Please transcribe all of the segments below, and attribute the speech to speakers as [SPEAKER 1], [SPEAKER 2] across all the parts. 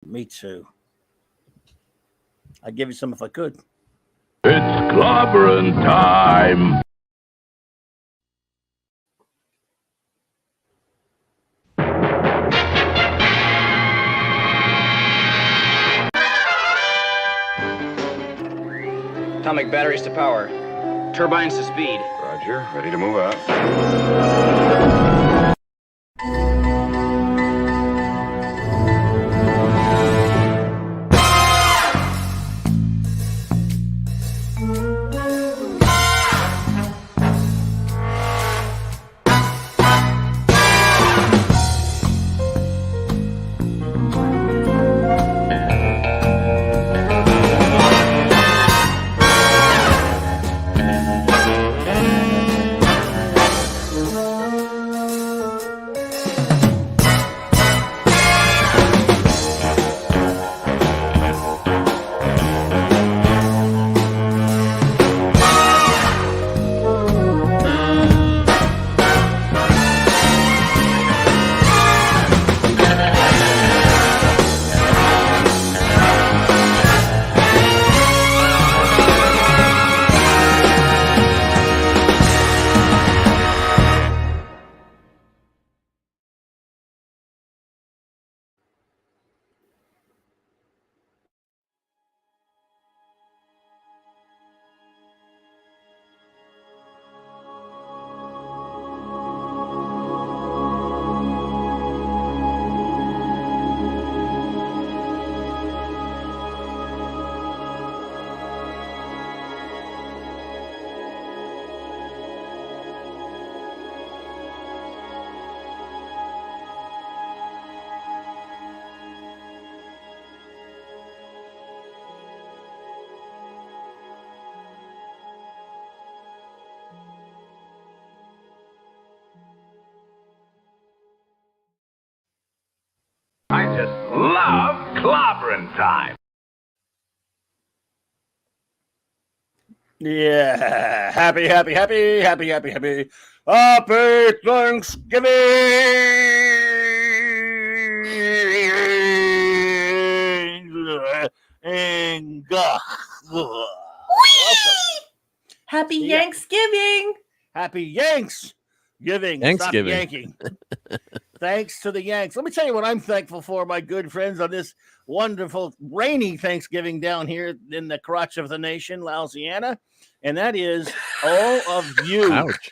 [SPEAKER 1] Me too. I'd give you some if I could.
[SPEAKER 2] It's clobbering time.
[SPEAKER 3] Atomic batteries to power. Turbines to speed.
[SPEAKER 4] Roger. Ready to move out.
[SPEAKER 2] I just love clobbering time.
[SPEAKER 1] Yeah. Happy Thanksgiving. And welcome.
[SPEAKER 5] Happy Thanksgiving.
[SPEAKER 1] Happy Yanks giving.
[SPEAKER 6] Thanksgiving.
[SPEAKER 1] Stop yanking. Thanks to the Yanks. Let me tell you what I'm thankful for, my good friends, on this wonderful rainy Thanksgiving down here in the crotch of the nation, Louisiana. And that is all of you.
[SPEAKER 6] Ouch.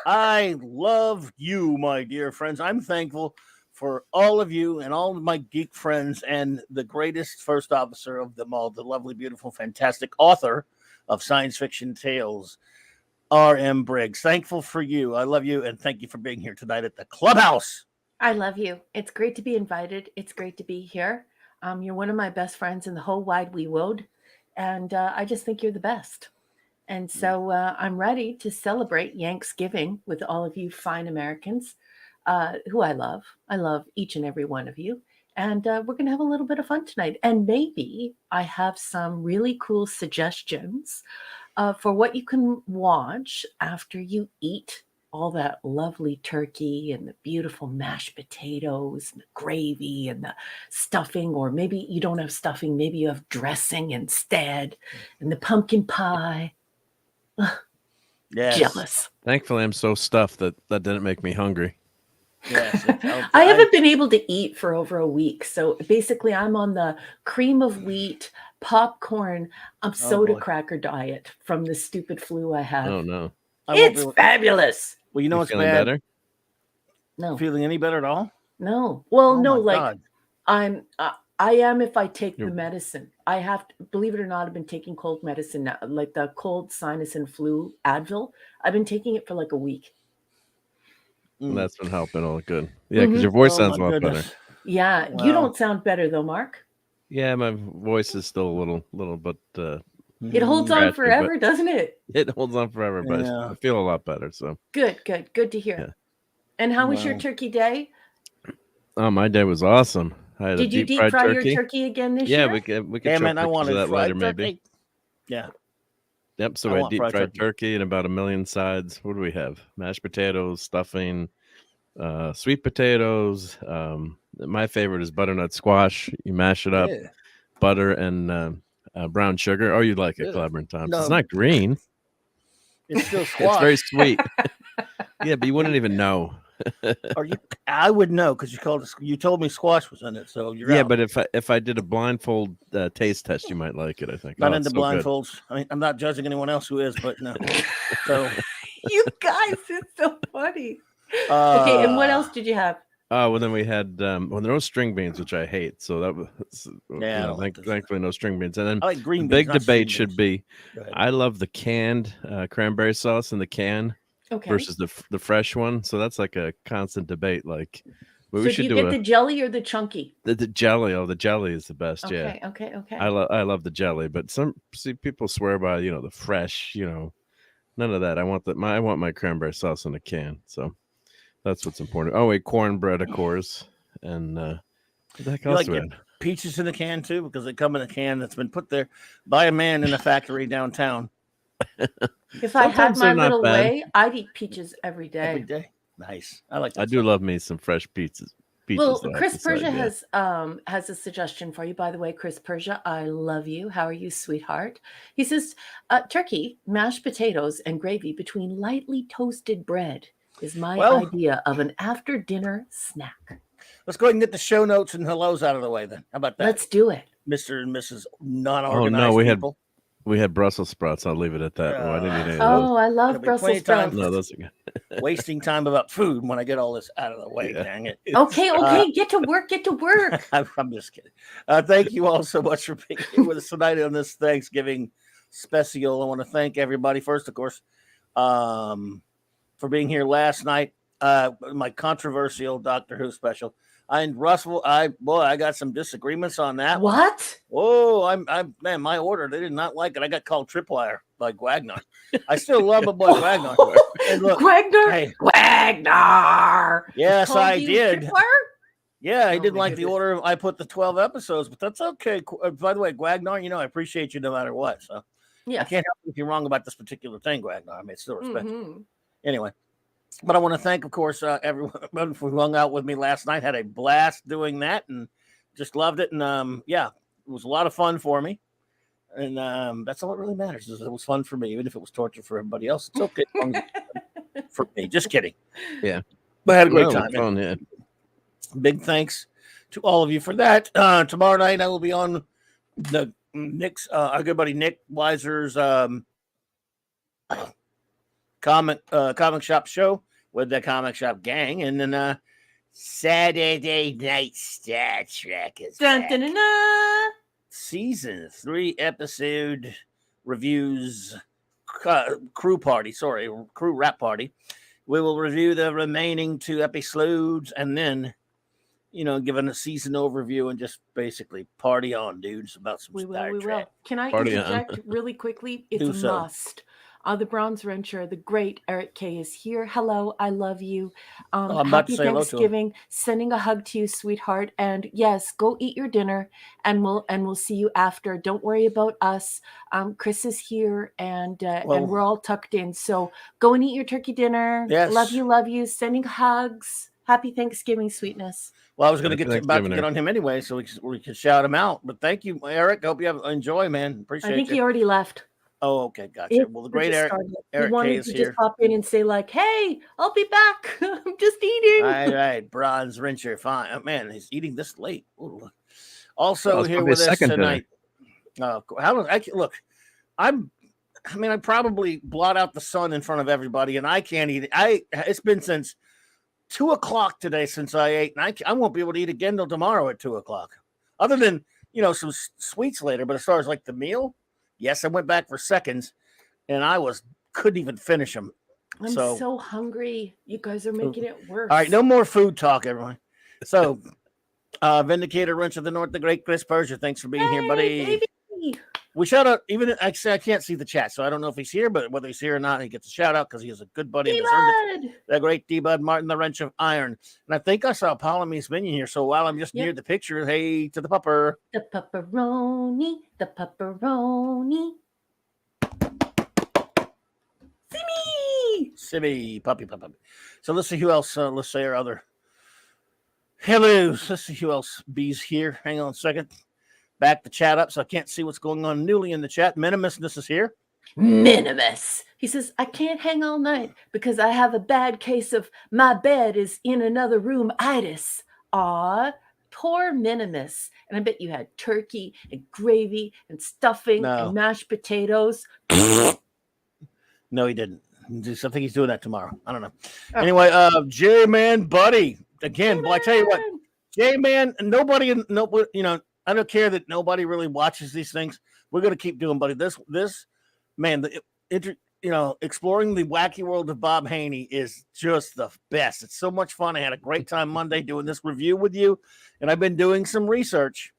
[SPEAKER 1] I love you, my dear friends. I'm thankful for all of you and all of my geek friends and the greatest first officer of them all, the lovely, beautiful, fantastic author of science fiction tales, R.M. Briggs. Thankful for you. I love you, and thank you for being here tonight at the Clubhouse.
[SPEAKER 5] I love you. It's great to be invited. It's great to be here. You're one of my best friends in the whole wide wee world, and I just think you're the best. And so I'm ready to celebrate Yanksgiving with all of you fine Americans who I love. I love each and every one of you. And we're going to have a little bit of fun tonight. And maybe I have some really cool suggestions for what you can watch after you eat all that lovely turkey and the beautiful mashed potatoes and the gravy and the stuffing, or maybe you don't have stuffing, maybe you have dressing instead, and the pumpkin pie.
[SPEAKER 1] Yes.
[SPEAKER 5] Jealous.
[SPEAKER 6] Thankfully, I'm so stuffed that didn't make me hungry.
[SPEAKER 1] Yes.
[SPEAKER 5] I haven't been able to eat for over a week. So basically, I'm on the cream of wheat, popcorn, soda cracker diet from the stupid flu I have.
[SPEAKER 6] Oh, no.
[SPEAKER 5] It's fabulous.
[SPEAKER 1] Well, you know what's
[SPEAKER 6] feeling
[SPEAKER 1] bad?
[SPEAKER 6] better?
[SPEAKER 5] No.
[SPEAKER 1] Feeling any better at all?
[SPEAKER 5] No. Well,
[SPEAKER 1] Oh,
[SPEAKER 5] no,
[SPEAKER 1] my
[SPEAKER 5] like
[SPEAKER 1] God.
[SPEAKER 5] I am if I take the medicine. I have to, believe it or not, I've been taking cold medicine now, like the cold sinus and flu Advil. I've been taking it for like a week.
[SPEAKER 6] That's been helping all good. Yeah, because your voice sounds a lot better.
[SPEAKER 5] Yeah.
[SPEAKER 1] Wow.
[SPEAKER 5] You don't sound better though, Mark.
[SPEAKER 6] Yeah, my voice is still a little but
[SPEAKER 5] it holds on forever, doesn't it?
[SPEAKER 6] It holds on forever, but I feel a lot better. So
[SPEAKER 5] good to hear.
[SPEAKER 6] Yeah.
[SPEAKER 5] And how was your turkey day?
[SPEAKER 6] Oh, my day was awesome. I had
[SPEAKER 5] Did you deep fry your turkey again this year?
[SPEAKER 6] Yeah, we could
[SPEAKER 1] Damn
[SPEAKER 6] show
[SPEAKER 1] it, I
[SPEAKER 6] pictures
[SPEAKER 1] wanted
[SPEAKER 6] of that
[SPEAKER 1] fried
[SPEAKER 6] later, maybe.
[SPEAKER 1] turkey. Yeah.
[SPEAKER 6] Yep. So I deep fried turkey and about 1 million sides. What do we have? Mashed potatoes, stuffing, sweet potatoes, my favorite is butternut squash. You mash it up,
[SPEAKER 1] Yeah.
[SPEAKER 6] butter and brown sugar. Oh, you'd like it,
[SPEAKER 1] Yeah.
[SPEAKER 6] Clobbering Times.
[SPEAKER 1] No.
[SPEAKER 6] It's not green.
[SPEAKER 1] It's still
[SPEAKER 6] It's
[SPEAKER 1] squash.
[SPEAKER 6] very sweet. Yeah, but you wouldn't even know.
[SPEAKER 1] Or I would know because you told me squash was in it, so you're
[SPEAKER 6] Yeah,
[SPEAKER 1] out.
[SPEAKER 6] but if I did a blindfold taste test, you might like it. I think.
[SPEAKER 1] Not
[SPEAKER 6] Oh,
[SPEAKER 1] into
[SPEAKER 6] it's so good.
[SPEAKER 1] blindfolds. I mean, I'm not judging anyone else who is, but no. So
[SPEAKER 5] You guys, it's so funny. Okay, and what else did you have?
[SPEAKER 6] Well, then we had there was string beans, which I hate. So that was
[SPEAKER 1] Yeah, I don't like those.
[SPEAKER 6] thankfully no string beans. And then
[SPEAKER 1] I like green
[SPEAKER 6] the
[SPEAKER 1] beans.
[SPEAKER 6] big debate should be:
[SPEAKER 1] Go ahead.
[SPEAKER 6] I love the canned cranberry sauce in the can versus the fresh one. So that's like a constant debate. Like,
[SPEAKER 5] so do you get the jelly or the chunky?
[SPEAKER 6] The jelly. Oh, the jelly is the best.
[SPEAKER 5] Okay,
[SPEAKER 6] yeah.
[SPEAKER 5] Okay.
[SPEAKER 6] I love the jelly, but people swear by the fresh. None of that. I want my cranberry sauce in a can. So that's what's important. Oh wait, cornbread, of course, and what the heck else?
[SPEAKER 1] Like peaches in a can too, because they come in a can that's been put there by a man in a factory downtown.
[SPEAKER 5] If I had my little way, I'd eat peaches every day.
[SPEAKER 1] Every day, nice. I like that.
[SPEAKER 6] I do love me some fresh peaches.
[SPEAKER 5] Well, Chris Persia has a suggestion for you. By the way, Chris Persia, I love you. How are you, sweetheart? He says, turkey, mashed potatoes, and gravy between lightly toasted bread is my idea of an after-dinner snack.
[SPEAKER 1] Let's go ahead and get the show notes and hellos out of the way then. How about that?
[SPEAKER 5] Let's do it.
[SPEAKER 1] Mr. and Mrs. Non-organized people.
[SPEAKER 6] We had Brussels sprouts. I'll leave it at that. I didn't eat any of those.
[SPEAKER 5] Oh, I love Brussels sprouts.
[SPEAKER 6] No, those are good.
[SPEAKER 1] Wasting time about food when I get all this out of the way. Yeah. Dang it.
[SPEAKER 5] Okay. Get to work.
[SPEAKER 1] I'm just kidding. Thank you all so much for being here with us tonight on this Thanksgiving special. I want to thank everybody first, of course, for being here last night. My controversial Doctor Who special. And Russell, I got some disagreements on that.
[SPEAKER 5] What?
[SPEAKER 1] Oh, man, my order, they did not like it. I got called tripwire by Gwagnar. I still love my boy Gwagnar. And look,
[SPEAKER 5] Gwagnar.
[SPEAKER 1] Hey,
[SPEAKER 5] Gwagnar.
[SPEAKER 1] Yes, I did.
[SPEAKER 5] Tripwire?
[SPEAKER 1] Yeah, I didn't like the order. I put the 12 episodes, but that's okay. By the way, Gwagnar, I appreciate you no matter what. So I can't help if you're wrong about this particular thing, Gwagnar. I mean, it's still respect. Anyway. But I want to thank, of course, everyone who hung out with me last night. Had a blast doing that and just loved it. And it was a lot of fun for me. And that's all that really matters. Is it was fun for me, even if it was torture for everybody else. It's okay for me. Just kidding.
[SPEAKER 6] Yeah,
[SPEAKER 1] but I had a great time.
[SPEAKER 6] Fun, yeah.
[SPEAKER 1] Big thanks to all of you for that. Tomorrow night I will be on the Nick's our good buddy Nick Weiser's comic shop show with the comic shop gang, and then Saturday night Star Trek is season 3 episode reviews crew rap party. We will review the remaining 2 episodes and then giving a season overview and just basically party on, dudes, about some Star Trek.
[SPEAKER 5] Can I interject really quickly? It's a must. The Bronze Wrencher, the great Eric K is here. Hello, I love you. Happy Thanksgiving. Sending a hug to you, sweetheart. And yes, go eat your dinner, and we'll see you after. Don't worry about us. Chris is here, and we're all tucked in. So go and eat your turkey dinner.
[SPEAKER 1] Yes.
[SPEAKER 5] Love you. Sending hugs. Happy Thanksgiving, sweetness.
[SPEAKER 1] Well, I was going to get on him anyway, so we could shout him out. But thank you, Eric. Hope you enjoy, man. Appreciate it.
[SPEAKER 5] I think he already left.
[SPEAKER 1] Oh, okay, gotcha. Well, the great Eric K is here.
[SPEAKER 5] Just pop in and say like, "Hey, I'll be back. I'm just eating."
[SPEAKER 1] All right, Bronze Wrencher, fine. Oh, man, he's eating this late. Ooh. Also here with us tonight. Look? I probably blot out the sun in front of everybody, and I can't eat it. It's been since 2:00 today since I ate, and I won't be able to eat again till tomorrow at 2:00. Other than some sweets later, but as far as like the meal. Yes, I went back for seconds, and I couldn't even finish them.
[SPEAKER 5] I'm so hungry. You guys are making it worse.
[SPEAKER 1] All right, no more food talk, everyone. So, Vindicator Wrench of the North, the great Chris Persia. Thanks for being here, buddy.
[SPEAKER 5] Baby.
[SPEAKER 1] We shout out, even I can't see the chat, so I don't know if he's here, but whether he's here or not, he gets a shout out because he is a good buddy. The great D-Bud Martin, the Wrench of Iron. And I think I saw Palame's Minion here, so while I'm just near the picture, hey to the pupper.
[SPEAKER 5] The pepperoni. Simmy,
[SPEAKER 1] puppy. So let's see who else. Let's say our other Hello, let's see who else. B's here. Hang on a second. Back the chat up so I can't see what's going on newly in the chat. Minimus, this is here.
[SPEAKER 5] Minimus. He says, I can't hang all night because I have a bad case of my bed is in another room itis. Aw, poor Minimus. And I bet you had turkey and gravy and stuffing and mashed potatoes.
[SPEAKER 1] No, he didn't. I think he's doing that tomorrow. I don't know. Anyway, J-Man Buddy. Again, boy, I tell you what, J-Man, nobody, you know, I don't care that nobody really watches these things. We're going to keep doing, buddy. This, man, exploring the wacky world of Bob Haney is just the best. It's so much fun. I had a great time Monday doing this review with you, and I've been doing some research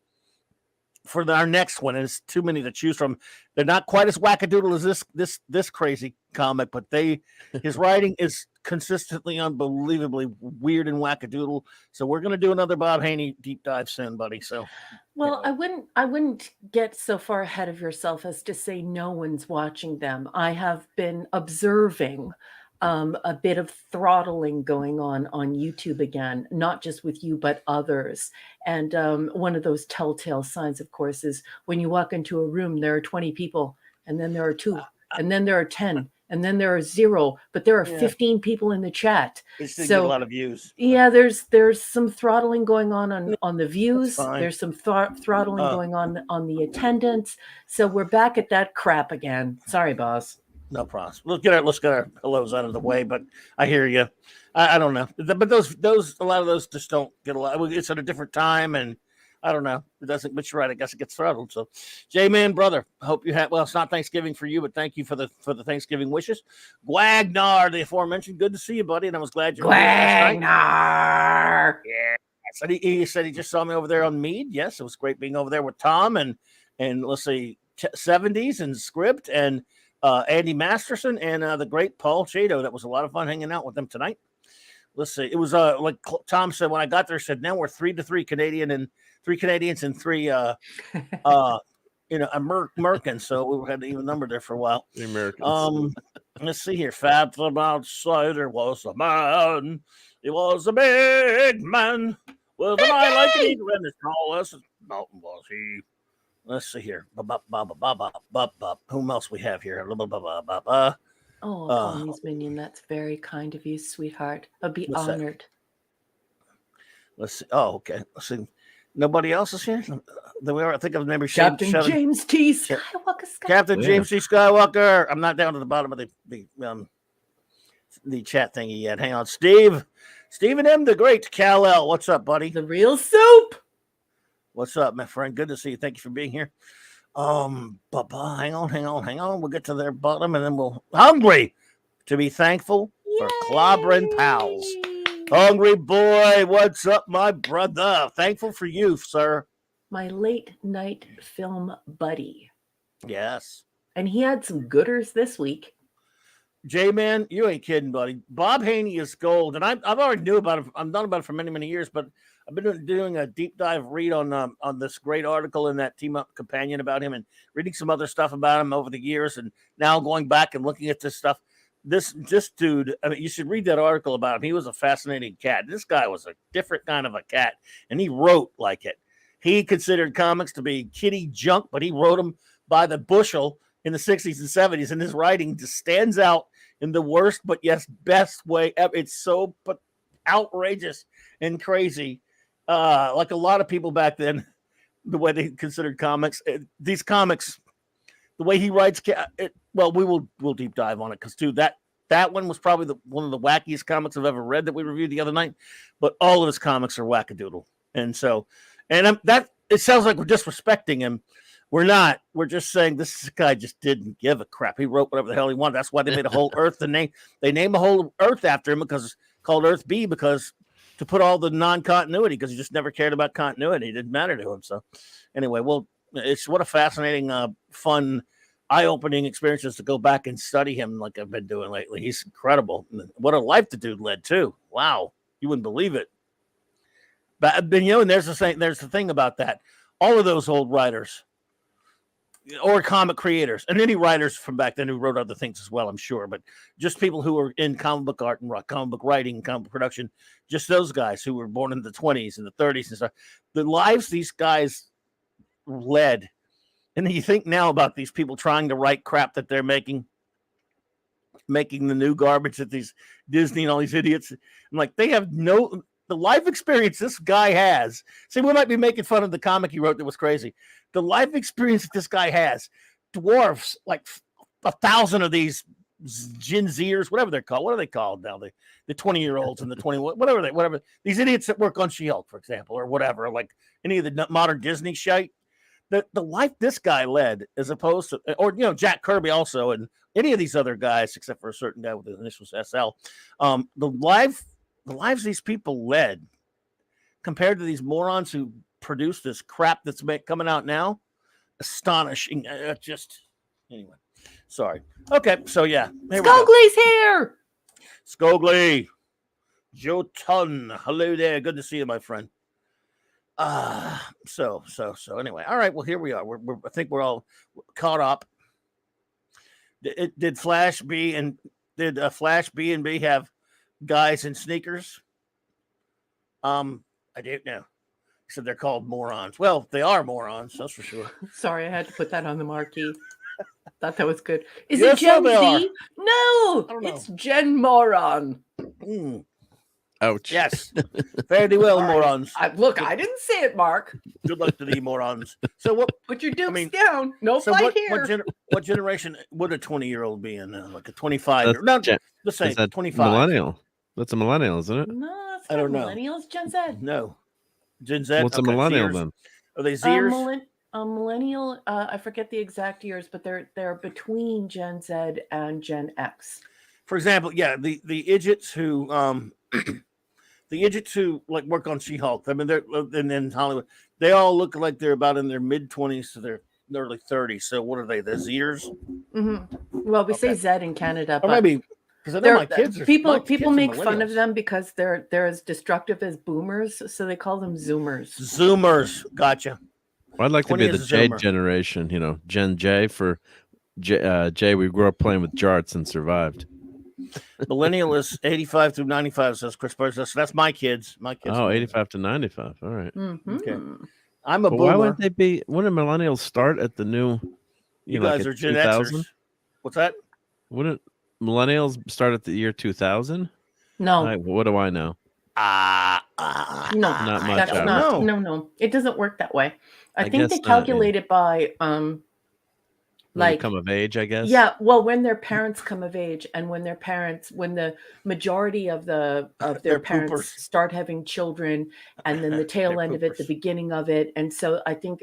[SPEAKER 1] for our next one. And it's too many to choose from. They're not quite as wackadoodle as this crazy comic, but his writing is consistently unbelievably weird and wackadoodle. So we're going to do another Bob Haney deep dive soon, buddy. So,
[SPEAKER 5] well, I wouldn't get so far ahead of yourself as to say no one's watching them. I have been observing a bit of throttling going on YouTube again, not just with you, but others. And one of those telltale signs, of course, is when you walk into a room, there are 20 people, and then there are 2, and then there are 10, and then there are 0, but there are 15 people in the chat.
[SPEAKER 1] So get a lot of views.
[SPEAKER 5] Yeah, there's some throttling going on the views. There's some throttling going on the attendance. So we're back at that crap again. Sorry, boss.
[SPEAKER 1] No problem. Let's get our hellos out of the way. But I hear you. I don't know. But those a lot of those just don't get a lot. It's at a different time, and I don't know. It doesn't. But you're right. I guess it gets throttled. So, J-Man, brother, hope you have. Well, it's not Thanksgiving for you, but thank you for the Thanksgiving wishes. Gwagnar, the aforementioned. Good to see you, buddy. And I was glad you were here last night. Yeah. So he said he just saw me over there on Mead. Yes, it was great being over there with Tom and let's see, 70s and Script and Andy Masterson and the great Paul Chato. That was a lot of fun hanging out with them tonight. Let's see. It was like Tom said when I got there. Said now we're 3-3 Canadians and 3 Americans. So we had to even number there for a while.
[SPEAKER 6] The Americans.
[SPEAKER 1] Let's see here. Fat from outside there was a man. He was a big man with an eye like an eagle and his tallest mountain was he. Let's see here. Whom else we have here?
[SPEAKER 5] Oh, Tommy's minion. That's very kind of you, sweetheart. I'd be honored.
[SPEAKER 1] Let's see. Oh, okay. Let's see. Nobody else is here. I think I've never seen
[SPEAKER 5] Captain James T. Skywalker.
[SPEAKER 1] Captain James T. Skywalker. I'm not down to the bottom of the chat thingy yet. Hang on, Stephen M. the Great. Kal-El. What's up, buddy?
[SPEAKER 5] The real soup.
[SPEAKER 1] What's up, my friend? Good to see you. Thank you for being here. Hang on. We'll get to their bottom and then we'll hungry to be thankful for Clobbering Pals. Hungry boy, what's up, my brother? Thankful for you, sir.
[SPEAKER 5] My late night film buddy.
[SPEAKER 1] Yes.
[SPEAKER 5] And he had some gooders this week.
[SPEAKER 1] J-Man, you ain't kidding, buddy. Bob Haney is gold. And I've already knew about it. I've known about it for many, many years, but I've been doing a deep dive read on this great article in that Team Up Companion about him and reading some other stuff about him over the years. And now going back and looking at this stuff. This dude, I mean, you should read that article about him. He was a fascinating cat. This guy was a different kind of a cat, and he wrote like it. He considered comics to be kiddie junk, but he wrote them by the bushel in the 60s and 70s, and his writing just stands out in the worst but yes best way ever. It's so outrageous and crazy. Like a lot of people back then, the way they considered comics, these comics, the way he writes, we'll deep dive on it because too that one was probably one of the wackiest comics I've ever read that we reviewed the other night. But all of his comics are wackadoodle, and that it sounds like we're disrespecting him. We're not. We're just saying this guy just didn't give a crap. He wrote whatever the hell he wanted. That's why they made a whole Earth They named a whole Earth after him because it's called Earth B because to put all the non-continuity because he just never cared about continuity. It didn't matter to him. So anyway, it's what a fascinating, fun, eye-opening experience is to go back and study him like I've been doing lately. He's incredible. What a life the dude led too. Wow. You wouldn't believe it. But and there's the thing about that. All of those old writers, or comic creators, and any writers from back then who wrote other things as well, I'm sure, but just people who were in comic book art and comic book writing, comic book production, just those guys who were born in the 20s and the 30s and stuff, the lives these guys led. And then you think now about these people trying to write crap that they're making the new garbage that these Disney and all these idiots, I'm like, they have the life experience this guy has. See, we might be making fun of the comic he wrote that was crazy. The life experience that this guy has dwarfs like 1,000 of these Gen Zers, whatever they're called. What are they called now? The 20-year-olds and the 20, whatever. These idiots that work on She-Hulk, for example, or whatever, like any of the modern Disney shite. The life this guy led, as opposed to, or Jack Kirby also, and any of these other guys, except for a certain guy with the initials SL, the lives these people led, compared to these morons who produce this crap that's coming out now, astonishing. Anyway, sorry. Okay, so yeah,
[SPEAKER 5] Skogly's here.
[SPEAKER 1] Skogly, Jotun, hello there. Good to see you, my friend. So anyway, all right. Well, here we are. I think we're all caught up. Did Flash B and B have guys in sneakers? I don't know. He said they're called morons. Well, they are morons, that's for sure.
[SPEAKER 5] Sorry, I had to put that on the marquee. Thought that was good. Is
[SPEAKER 1] Yes,
[SPEAKER 5] it Gen
[SPEAKER 1] they are.
[SPEAKER 5] Z? No, it's Gen Moron.
[SPEAKER 6] Ouch.
[SPEAKER 1] Yes. Fare thee well,
[SPEAKER 5] All right.
[SPEAKER 1] morons.
[SPEAKER 5] Look, I didn't say it, Mark.
[SPEAKER 1] Good luck to thee, morons. So what?
[SPEAKER 5] Put your dukes down. No
[SPEAKER 1] So
[SPEAKER 5] fight here.
[SPEAKER 1] what generation would a 20-year-old be in? Like a 25? No, let's say 25.
[SPEAKER 6] Millennial. That's a millennial, isn't it?
[SPEAKER 5] No, it's
[SPEAKER 1] I don't know.
[SPEAKER 5] millennials, Gen Z.
[SPEAKER 1] No. Gen Z?
[SPEAKER 6] What's a millennial
[SPEAKER 1] Zers.
[SPEAKER 6] then?
[SPEAKER 1] Are they Zers?
[SPEAKER 5] Millennial, I forget the exact years, but they're between Gen Z and Gen X.
[SPEAKER 1] For example, yeah, the idiots who like work on She-Hulk. I mean, they're in Hollywood. They all look like they're about in their mid-20s to their early 30s. So what are they? The Zers?
[SPEAKER 5] Mm-hmm. Well, we say Z in Canada,
[SPEAKER 1] or
[SPEAKER 5] but
[SPEAKER 1] maybe because I know my kids are
[SPEAKER 5] people make
[SPEAKER 1] millennials.
[SPEAKER 5] fun of them because they're as destructive as boomers, so they call them Zoomers.
[SPEAKER 1] Zoomers, gotcha.
[SPEAKER 6] Well, I'd like to be the J
[SPEAKER 1] Zoomer.
[SPEAKER 6] generation. Gen J for J. We grew up playing with jarts and survived.
[SPEAKER 1] Millennial is 85 through 95, says Chris Burns. So that's my kids. My kids.
[SPEAKER 6] Oh, 85 to 95. All right.
[SPEAKER 5] Mm-hmm.
[SPEAKER 1] Okay. I'm a boomer.
[SPEAKER 6] Why wouldn't they be? Wouldn't millennials start at the new?
[SPEAKER 1] You
[SPEAKER 6] know,
[SPEAKER 1] guys
[SPEAKER 6] like
[SPEAKER 1] are Gen
[SPEAKER 6] 2000?
[SPEAKER 1] Xers. What's that?
[SPEAKER 6] Wouldn't millennials start at the year 2000?
[SPEAKER 5] No.
[SPEAKER 6] What do I know?
[SPEAKER 5] No,
[SPEAKER 6] Not much.
[SPEAKER 5] that's not. No. It doesn't work that way. I think
[SPEAKER 6] guess
[SPEAKER 5] they
[SPEAKER 6] not,
[SPEAKER 5] calculate it by
[SPEAKER 6] When they come of age, I guess.
[SPEAKER 5] Yeah, well, when their parents come of age, and when the majority of their parents
[SPEAKER 1] poopers.
[SPEAKER 5] start having children, and then the tail end of it, the
[SPEAKER 1] poopers.
[SPEAKER 5] beginning of it, and so I think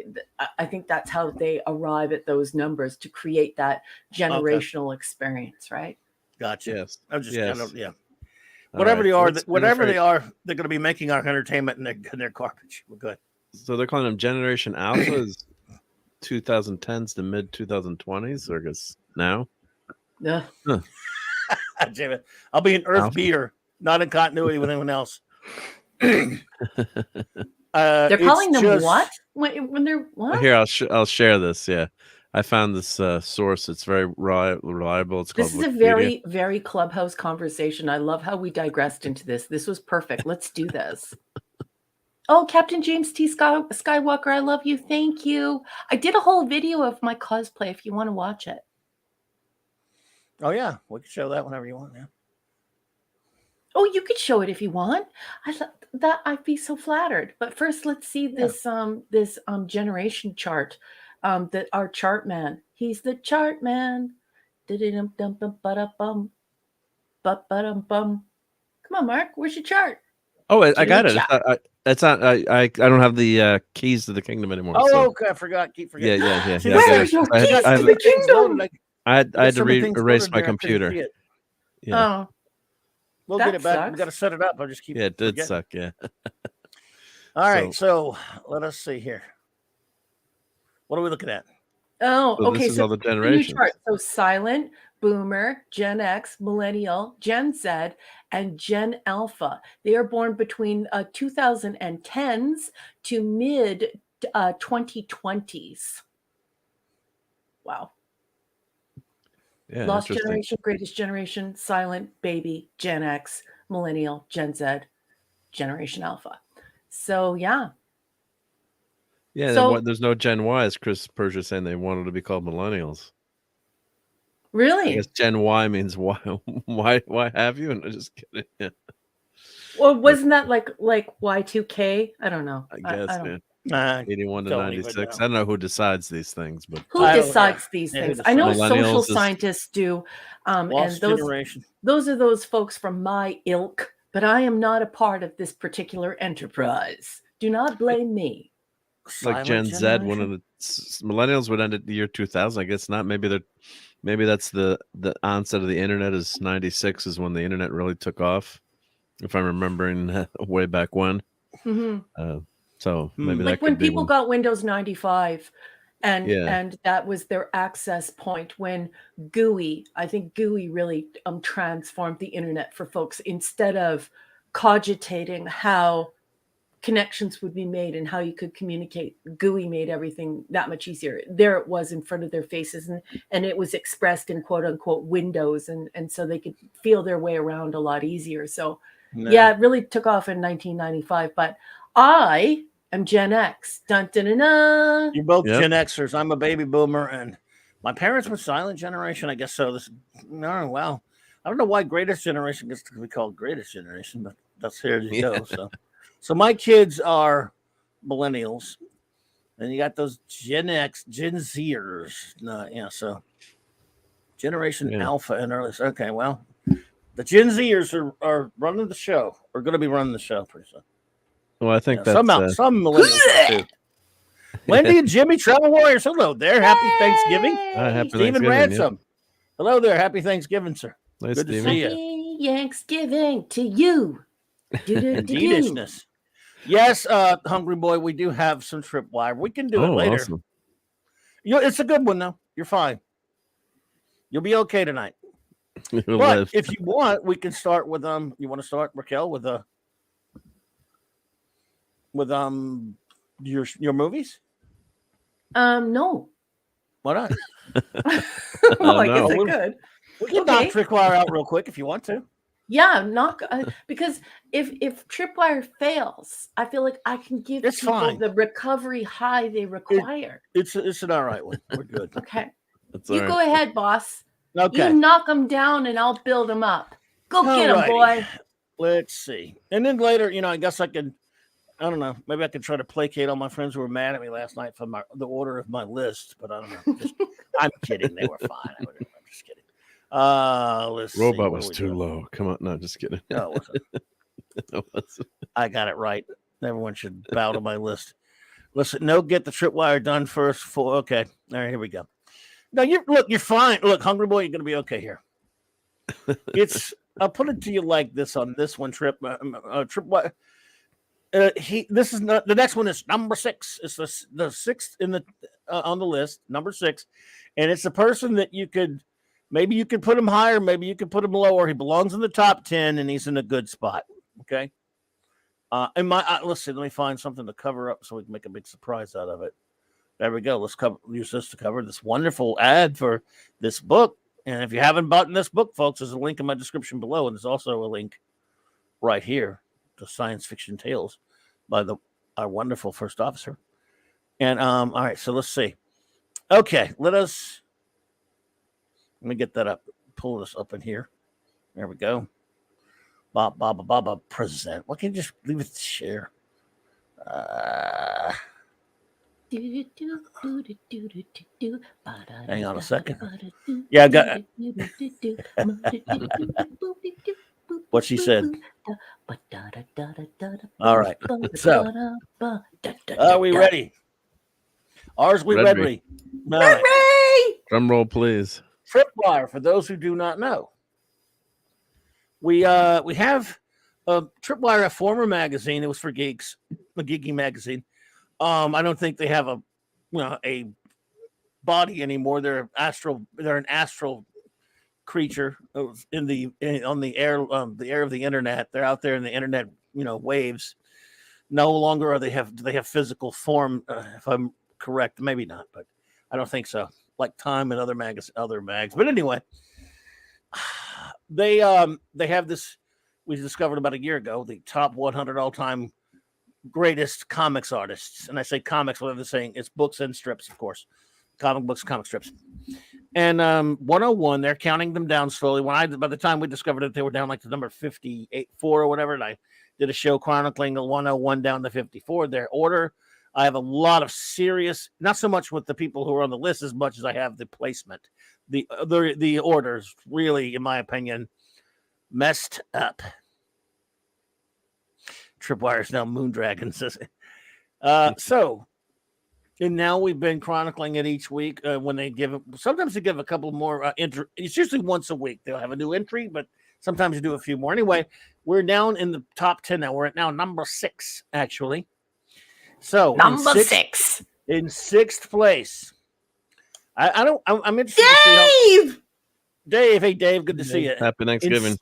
[SPEAKER 5] that's how they arrive at those numbers to create that generational experience, right?
[SPEAKER 1] Gotcha.
[SPEAKER 6] Yes.
[SPEAKER 1] I'm just
[SPEAKER 6] Yes.
[SPEAKER 1] kind of, yeah.
[SPEAKER 6] All
[SPEAKER 1] Whatever
[SPEAKER 6] right,
[SPEAKER 1] they
[SPEAKER 6] so
[SPEAKER 1] are,
[SPEAKER 6] let's
[SPEAKER 1] they're going to be making our entertainment and their garbage. We're good.
[SPEAKER 6] So they're calling them Generation Alpha is 2010s to mid 2020s, or I guess now.
[SPEAKER 5] Yeah.
[SPEAKER 1] Damn it. I'll be an Earth
[SPEAKER 6] Alpha.
[SPEAKER 1] beater, not in continuity with anyone else.
[SPEAKER 5] They're calling them what? When they're what?
[SPEAKER 6] Here, I'll share this. Yeah, I found this source. It's very reliable. It's called
[SPEAKER 5] This is a
[SPEAKER 6] Wikipedia.
[SPEAKER 5] very, very Clubhouse conversation. I love how we digressed into this. This was perfect. Let's do this. Oh, Captain James T. Skywalker, I love you. Thank you. I did a whole video of my cosplay if you want to watch it.
[SPEAKER 1] Oh, yeah. We can show that whenever you want. Yeah.
[SPEAKER 5] Oh, you could show it if you want. I thought that I'd be so flattered. But first, let's see this generation chart. That our chart man. He's the chart man. Come on, Mark. Where's your chart?
[SPEAKER 6] Oh, I got it.
[SPEAKER 5] Cha-
[SPEAKER 6] It's not. I don't have the keys to the kingdom anymore.
[SPEAKER 1] Oh,
[SPEAKER 6] so.
[SPEAKER 1] okay. I forgot. Keep forgetting.
[SPEAKER 6] Yeah.
[SPEAKER 1] See,
[SPEAKER 5] Where are your
[SPEAKER 6] I
[SPEAKER 5] keys
[SPEAKER 6] had-
[SPEAKER 5] to the kingdom?
[SPEAKER 6] I had to
[SPEAKER 1] Some of the things
[SPEAKER 6] erase
[SPEAKER 1] loaded
[SPEAKER 6] my
[SPEAKER 1] there, I couldn't
[SPEAKER 6] computer.
[SPEAKER 1] see it.
[SPEAKER 6] Yeah,
[SPEAKER 5] Oh,
[SPEAKER 1] We'll
[SPEAKER 5] That
[SPEAKER 1] get it back.
[SPEAKER 5] sucks.
[SPEAKER 1] We got to set it up. I'll just keep
[SPEAKER 6] it did
[SPEAKER 1] forgetting.
[SPEAKER 6] suck. Yeah.
[SPEAKER 1] All right. So let us see here. What are we looking at?
[SPEAKER 5] Oh,
[SPEAKER 6] So
[SPEAKER 5] okay.
[SPEAKER 6] this is
[SPEAKER 5] So
[SPEAKER 6] all the
[SPEAKER 5] the new
[SPEAKER 6] generations.
[SPEAKER 5] chart. So silent, boomer, Gen X, millennial, Gen Z, and Gen Alpha. They are born between 2010s to mid 2020s. Wow.
[SPEAKER 6] Yeah,
[SPEAKER 5] Lost
[SPEAKER 6] interesting.
[SPEAKER 5] generation, greatest generation, silent, baby, Gen X, millennial, Gen Z, generation alpha. So yeah.
[SPEAKER 6] Yeah,
[SPEAKER 5] So
[SPEAKER 6] there's no Gen Y, as Chris Persia saying they wanted to be called millennials. I
[SPEAKER 5] really,
[SPEAKER 6] guess Gen Y means why why have you? And I'm just kidding. Yeah,
[SPEAKER 5] well, wasn't that like Y2K? I don't know.
[SPEAKER 6] I
[SPEAKER 5] I
[SPEAKER 6] guess,
[SPEAKER 5] don't.
[SPEAKER 6] man.
[SPEAKER 1] I
[SPEAKER 6] 81 to
[SPEAKER 1] don't even
[SPEAKER 6] 96.
[SPEAKER 1] know.
[SPEAKER 6] I don't know who decides these things, but
[SPEAKER 5] Who
[SPEAKER 1] I don't. Yeah,
[SPEAKER 5] decides these
[SPEAKER 1] yeah, who
[SPEAKER 5] things? I know
[SPEAKER 1] decides?
[SPEAKER 5] social
[SPEAKER 6] millennials is
[SPEAKER 5] scientists do, and
[SPEAKER 1] Lost generation.
[SPEAKER 5] those are those folks from my ilk. But I am not a part of this particular enterprise. Do not blame me.
[SPEAKER 6] like
[SPEAKER 1] Silent
[SPEAKER 6] Gen Z. One
[SPEAKER 1] generation.
[SPEAKER 6] of the millennials would end at the year 2000. I guess not. Maybe that's the onset of the internet is 96 is when the internet really took off. If I'm remembering way back when.
[SPEAKER 5] Mhm.
[SPEAKER 6] So maybe
[SPEAKER 5] Like
[SPEAKER 6] that
[SPEAKER 5] when
[SPEAKER 6] could be
[SPEAKER 5] people
[SPEAKER 6] when.
[SPEAKER 5] got Windows 95
[SPEAKER 6] Yeah.
[SPEAKER 5] and that was their access point when GUI, I think GUI really transformed the internet for folks instead of cogitating how connections would be made and how you could communicate. GUI made everything that much easier. There it was in front of their faces and it was expressed in quote unquote windows and so they could feel their way around a lot easier. So yeah, it really took off in 1995, but I am Gen X. Dun, dun, dun, dun.
[SPEAKER 1] You're both
[SPEAKER 6] Yep.
[SPEAKER 1] Gen Xers. I'm a baby boomer, and my parents were silent generation. I guess so. No, wow. I don't know why greatest generation gets to be called greatest generation, but that's here you go. So my kids are millennials, and you got those Gen X, Gen Zers. Yeah, so Generation
[SPEAKER 6] Yeah.
[SPEAKER 1] Alpha and early. Okay, well, the Gen Zers are running the show. Are going to be running the show pretty soon.
[SPEAKER 6] Well, I think
[SPEAKER 1] Yeah, some millennials are too. Wendy and Jimmy, Travel Warriors, hello there. Happy Thanksgiving.
[SPEAKER 6] happy
[SPEAKER 1] Stephen
[SPEAKER 6] Thanksgiving.
[SPEAKER 1] Ransom, hello there. Happy Thanksgiving, sir.
[SPEAKER 6] Nice,
[SPEAKER 1] Good to
[SPEAKER 6] Steven.
[SPEAKER 1] see you.
[SPEAKER 5] Happy Thanksgiving to you.
[SPEAKER 1] Indeedishness. Yes, Hungry Boy, we do have some tripwire. We can do it later.
[SPEAKER 6] Awesome.
[SPEAKER 1] It's a good one, though. You're fine. You'll be okay tonight.
[SPEAKER 6] You'll
[SPEAKER 1] But
[SPEAKER 6] live.
[SPEAKER 1] if you want, we can start with you want to start, Raquel, with your movies?
[SPEAKER 5] No.
[SPEAKER 1] Why not?
[SPEAKER 5] Well, I guess
[SPEAKER 6] no.
[SPEAKER 5] I could.
[SPEAKER 1] We can
[SPEAKER 5] Okay.
[SPEAKER 1] knock tripwire out real quick if you want to.
[SPEAKER 5] Yeah, not because if Tripwire fails, I feel like I can give
[SPEAKER 1] It's
[SPEAKER 5] people
[SPEAKER 1] fine.
[SPEAKER 5] the recovery high they require.
[SPEAKER 1] It's an all right one. We're good.
[SPEAKER 5] Okay,
[SPEAKER 6] That's
[SPEAKER 5] you
[SPEAKER 6] all
[SPEAKER 5] go
[SPEAKER 6] right.
[SPEAKER 5] ahead, boss.
[SPEAKER 1] Okay.
[SPEAKER 5] You knock them down, and I'll build them up. Go get them, boy.
[SPEAKER 1] Let's see. And then later, I guess I don't know. Maybe I could try to placate all my friends who were mad at me last night for the order of my list, but I don't know. I'm kidding. They were fine. I'm just kidding. Let's see.
[SPEAKER 6] Robot
[SPEAKER 1] What
[SPEAKER 6] was
[SPEAKER 1] are we
[SPEAKER 6] too
[SPEAKER 1] doing?
[SPEAKER 6] low. Come on. No, just kidding.
[SPEAKER 1] No, it wasn't.
[SPEAKER 6] It wasn't.
[SPEAKER 1] I got it right. Everyone should bow to my list. Listen, no, get the tripwire done first. Okay. All right, here we go. No, you're fine. Look, Hungry Boy, you're going to be okay here. I'll put it to you like this on this one tripwire. This is not the next one is number 6. It's the sixth in the on the list, number 6, and it's a person that you could put him higher, maybe you could put him lower. He belongs in the top 10, and he's in a good spot. Okay. Let's see. Let me find something to cover up so we can make a big surprise out of it. There we go. Let's use this to cover this wonderful ad for this book. And if you haven't bought this book, folks, there's a link in my description below, and there's also a link right here to Science Fiction Tales by our wonderful first officer. And all right, so let's see. Okay, let me get that up. Pull this up in here. There we go. Baba present. Why can't you just leave it to share? Hang on a second. Yeah, I got what she said. All right. So, are we ready? Ours, we ready. All right.
[SPEAKER 6] Drum roll, please.
[SPEAKER 1] Tripwire, for those who do not know. We have Tripwire, a former magazine. It was for geeks, a geeky magazine. I don't think they have a body anymore. They're an astral creature on the air of the internet. They're out there in the internet, waves. No longer do they have physical form. If I'm correct, maybe not, but I don't think so. like Time and other mags. But anyway, they have this. We discovered about a year ago the top 100 all time greatest comics artists, and I say comics. What they're saying it's books and strips, of course, comic books, comic strips. And 101, they're counting them down slowly. By the time we discovered it, they were down like to number 4 or whatever. And I did a show chronicling the 101 down to 54. Their order. I have a lot of serious, not so much with the people who are on the list as much as I have the placement. The orders really, in my opinion, messed up. Tripwire's now Moondragon says it. So. And now we've been chronicling it each week when they give. Sometimes they give a couple more entry. It's usually once a week. They'll have a new entry, but sometimes you do a few more. Anyway, we're down in the top 10 now. We're at now number 6, actually. So
[SPEAKER 5] Number 6
[SPEAKER 1] in 6th place. I'm interested to see how, Dave. Hey, Dave. Good to see you.
[SPEAKER 6] Happy Thanksgiving.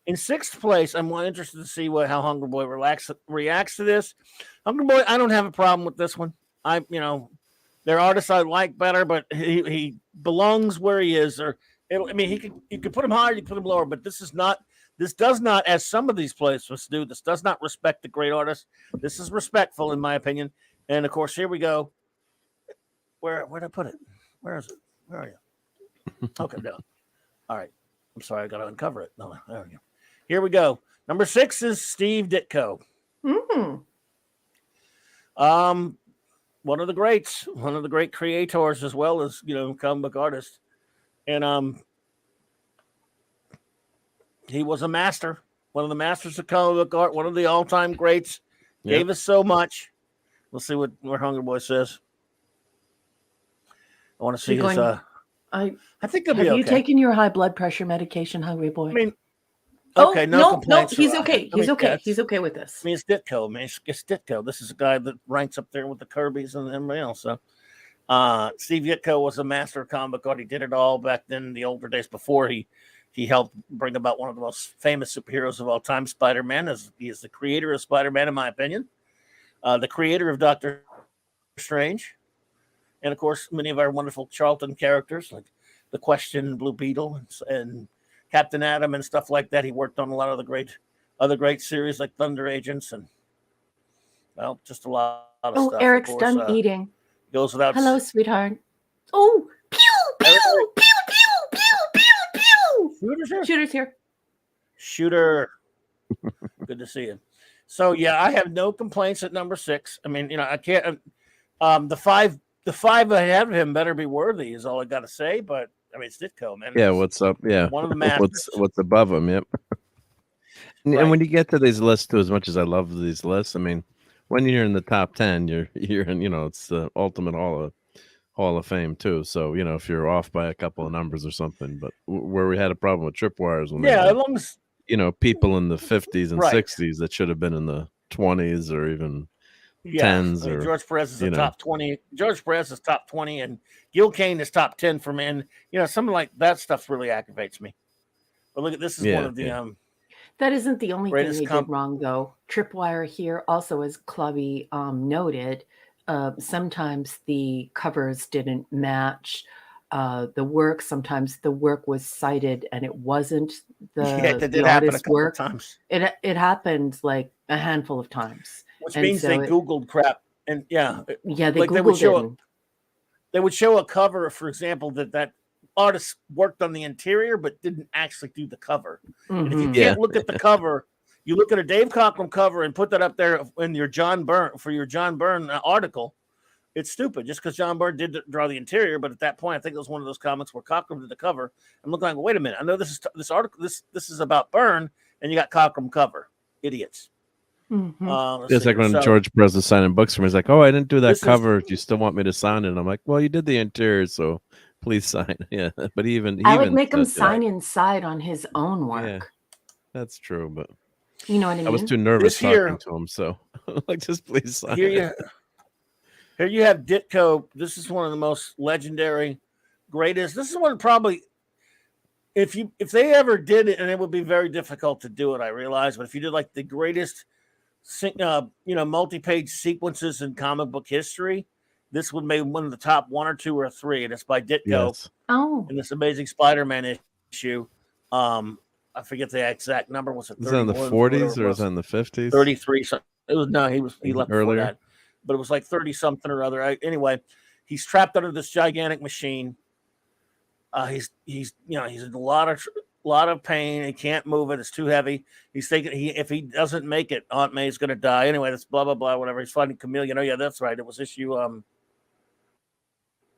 [SPEAKER 1] In 6th place, I'm more interested to see how Hunger Boy reacts to this. Hunger Boy, I don't have a problem with this one. There are artists I like better, but he belongs where he is. You could put him higher, you could put him lower, but this does not, as some of these places do, this does not respect the great artist. This is respectful, in my opinion. And of course, here we go. Where'd I put it? Where is it? Where are you? Okay, no. All right. I'm sorry, I got to uncover it. No, there we go. Here we go. Number 6 is Steve Ditko. One of the greats, one of the great creators, as well as comic book artist, and he was a master, one of the masters of comic book art, one of the all-time greats.
[SPEAKER 6] Yep.
[SPEAKER 1] Gave us so much. We'll see what Hunger Boy says. I want to see his. I think it'll be okay.
[SPEAKER 5] Have you taken your high blood pressure medication, Hungry Boy?
[SPEAKER 1] I mean, okay, no,
[SPEAKER 5] he's okay. He's okay. He's okay with this.
[SPEAKER 1] I mean, it's Ditko, man. It's Ditko. This is a guy that ranks up there with the Kirbys and everybody else. So, Steve Ditko was a master of comic book art. He did it all back then in the older days before he helped bring about one of the most famous superheroes of all time, Spider-Man. He is the creator of Spider-Man, in my opinion. The creator of Doctor Strange. And, of course, many of our wonderful Charlton characters, like The Question, Blue Beetle, and Captain Atom and stuff like that. He worked on a lot of the other great series like Thunder Agents and, well, just a lot of stuff.
[SPEAKER 5] Oh, Eric's
[SPEAKER 1] of course,
[SPEAKER 5] done eating.
[SPEAKER 1] Goes without.
[SPEAKER 5] Hello, sweetheart. Oh, pew, pew, pew, pew, pew, pew, pew.
[SPEAKER 1] Shooter's here.
[SPEAKER 5] Shooter's here.
[SPEAKER 1] Shooter. Good to see you. So, yeah, I have no complaints at number 6. I mean, I can't. The five I have of him better be worthy is all I got to say, but I mean, it's Ditko, man.
[SPEAKER 6] Yeah, what's up? Yeah,
[SPEAKER 1] one of the masters.
[SPEAKER 6] what's above him? Yep.
[SPEAKER 1] Right.
[SPEAKER 6] And when you get to these lists, too, as much as I love these lists, I mean, when you're in the top 10, you're in, it's the ultimate Hall of Fame too. So if you're off by a couple of numbers or something, but where we had a problem with tripwires when
[SPEAKER 1] as long as
[SPEAKER 6] people in the 50s and
[SPEAKER 1] right.
[SPEAKER 6] 60s that should have been in the 20s or even 10s. Or
[SPEAKER 1] George Perez is a top 20. George Perez is top 20, and Gil Kane is top 10 for men. Something like that stuff really aggravates me. But look at this is one of the
[SPEAKER 5] that isn't the only thing he
[SPEAKER 1] did
[SPEAKER 5] wrong, though. Tripwire here also, as Clubby noted, sometimes the covers didn't match the work. Sometimes the work was cited and it wasn't the artist's work.
[SPEAKER 1] Times.
[SPEAKER 5] It happened like a handful of times.
[SPEAKER 1] Which means they Googled crap. And
[SPEAKER 5] they
[SPEAKER 1] like
[SPEAKER 5] Googled
[SPEAKER 1] they would show a cover, for example, that artist worked on the interior but didn't actually do the cover.
[SPEAKER 5] Mm-hmm.
[SPEAKER 1] And if you can't look at the cover, you look at a Dave Cockrum cover and put that up there in your John Byrne article. It's stupid just because John Byrne did draw the interior, but at that point, I think it was one of those comics where Cockrum did the cover. I'm looking like, wait a minute, I know this article. This is about Byrne, and you got Cockrum cover, idiots.
[SPEAKER 5] Mm-hmm.
[SPEAKER 6] It's like when George Perez is signing books for me. He's like, "Oh, I didn't do that cover. Do you still want me to sign it?" And I'm like, "Well, you did the interior, so please sign." Yeah, but
[SPEAKER 5] I would make him sign inside on his own work.
[SPEAKER 6] Yeah, that's true, but
[SPEAKER 5] you know what I mean.
[SPEAKER 6] I was too nervous talking to him, so like, just please sign.
[SPEAKER 1] Here you have Ditko. This is one of the most legendary, greatest. This is one probably, if they ever did it, and it would be very difficult to do it, I realize. But if you did like the greatest, multi-page sequences in comic book history, this would be one of the top 1 or 2 or 3, and it's by Ditko
[SPEAKER 6] Yes.
[SPEAKER 5] Oh,
[SPEAKER 1] in this Amazing Spider-Man issue. I forget the exact number. Was it
[SPEAKER 6] Is that in the
[SPEAKER 1] 31
[SPEAKER 6] 40s or is that in the 50s?
[SPEAKER 1] 33? So it was he left before
[SPEAKER 6] Earlier?
[SPEAKER 1] that, but it was like 30 something or other. Anyway, he's trapped under this gigantic machine. He's in a lot of pain. He can't move it. It's too heavy. He's thinking if he doesn't make it, Aunt May's going to die. Anyway, that's blah blah blah. Whatever. He's fighting Chameleon. Oh yeah, that's right. It was issue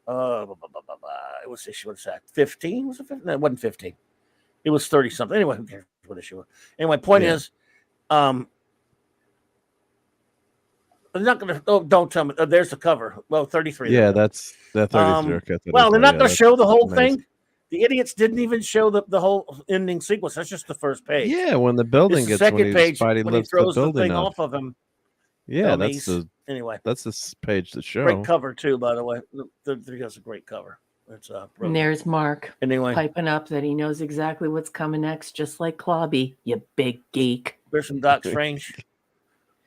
[SPEAKER 1] it was issue, what's that? 15? Was it 15? No, it wasn't 15. It was 30 something. Anyway, who cares what issue? Anyway, point is, I'm not gonna. Oh, don't tell me. There's the cover. Well, 33.
[SPEAKER 6] Yeah, that's that 33. Okay,
[SPEAKER 1] Well, they're not going to show the whole
[SPEAKER 6] amazing.
[SPEAKER 1] thing. The idiots didn't even show the whole ending sequence. That's just the first page.
[SPEAKER 6] Yeah, when the building
[SPEAKER 1] It's the
[SPEAKER 6] gets
[SPEAKER 1] second page
[SPEAKER 6] Spidey
[SPEAKER 1] when he
[SPEAKER 6] lifts the
[SPEAKER 1] throws the
[SPEAKER 6] building
[SPEAKER 1] thing
[SPEAKER 6] up.
[SPEAKER 1] off of him.
[SPEAKER 6] Yeah,
[SPEAKER 1] Anyway,
[SPEAKER 6] that's the page to show.
[SPEAKER 1] great cover too, by the way. That's a great cover. It's
[SPEAKER 5] and
[SPEAKER 1] brilliant.
[SPEAKER 5] there's Mark
[SPEAKER 1] Anyway,
[SPEAKER 5] piping up that he knows exactly what's coming next, just like Clobby, you big geek.
[SPEAKER 1] there's some Doc Strange.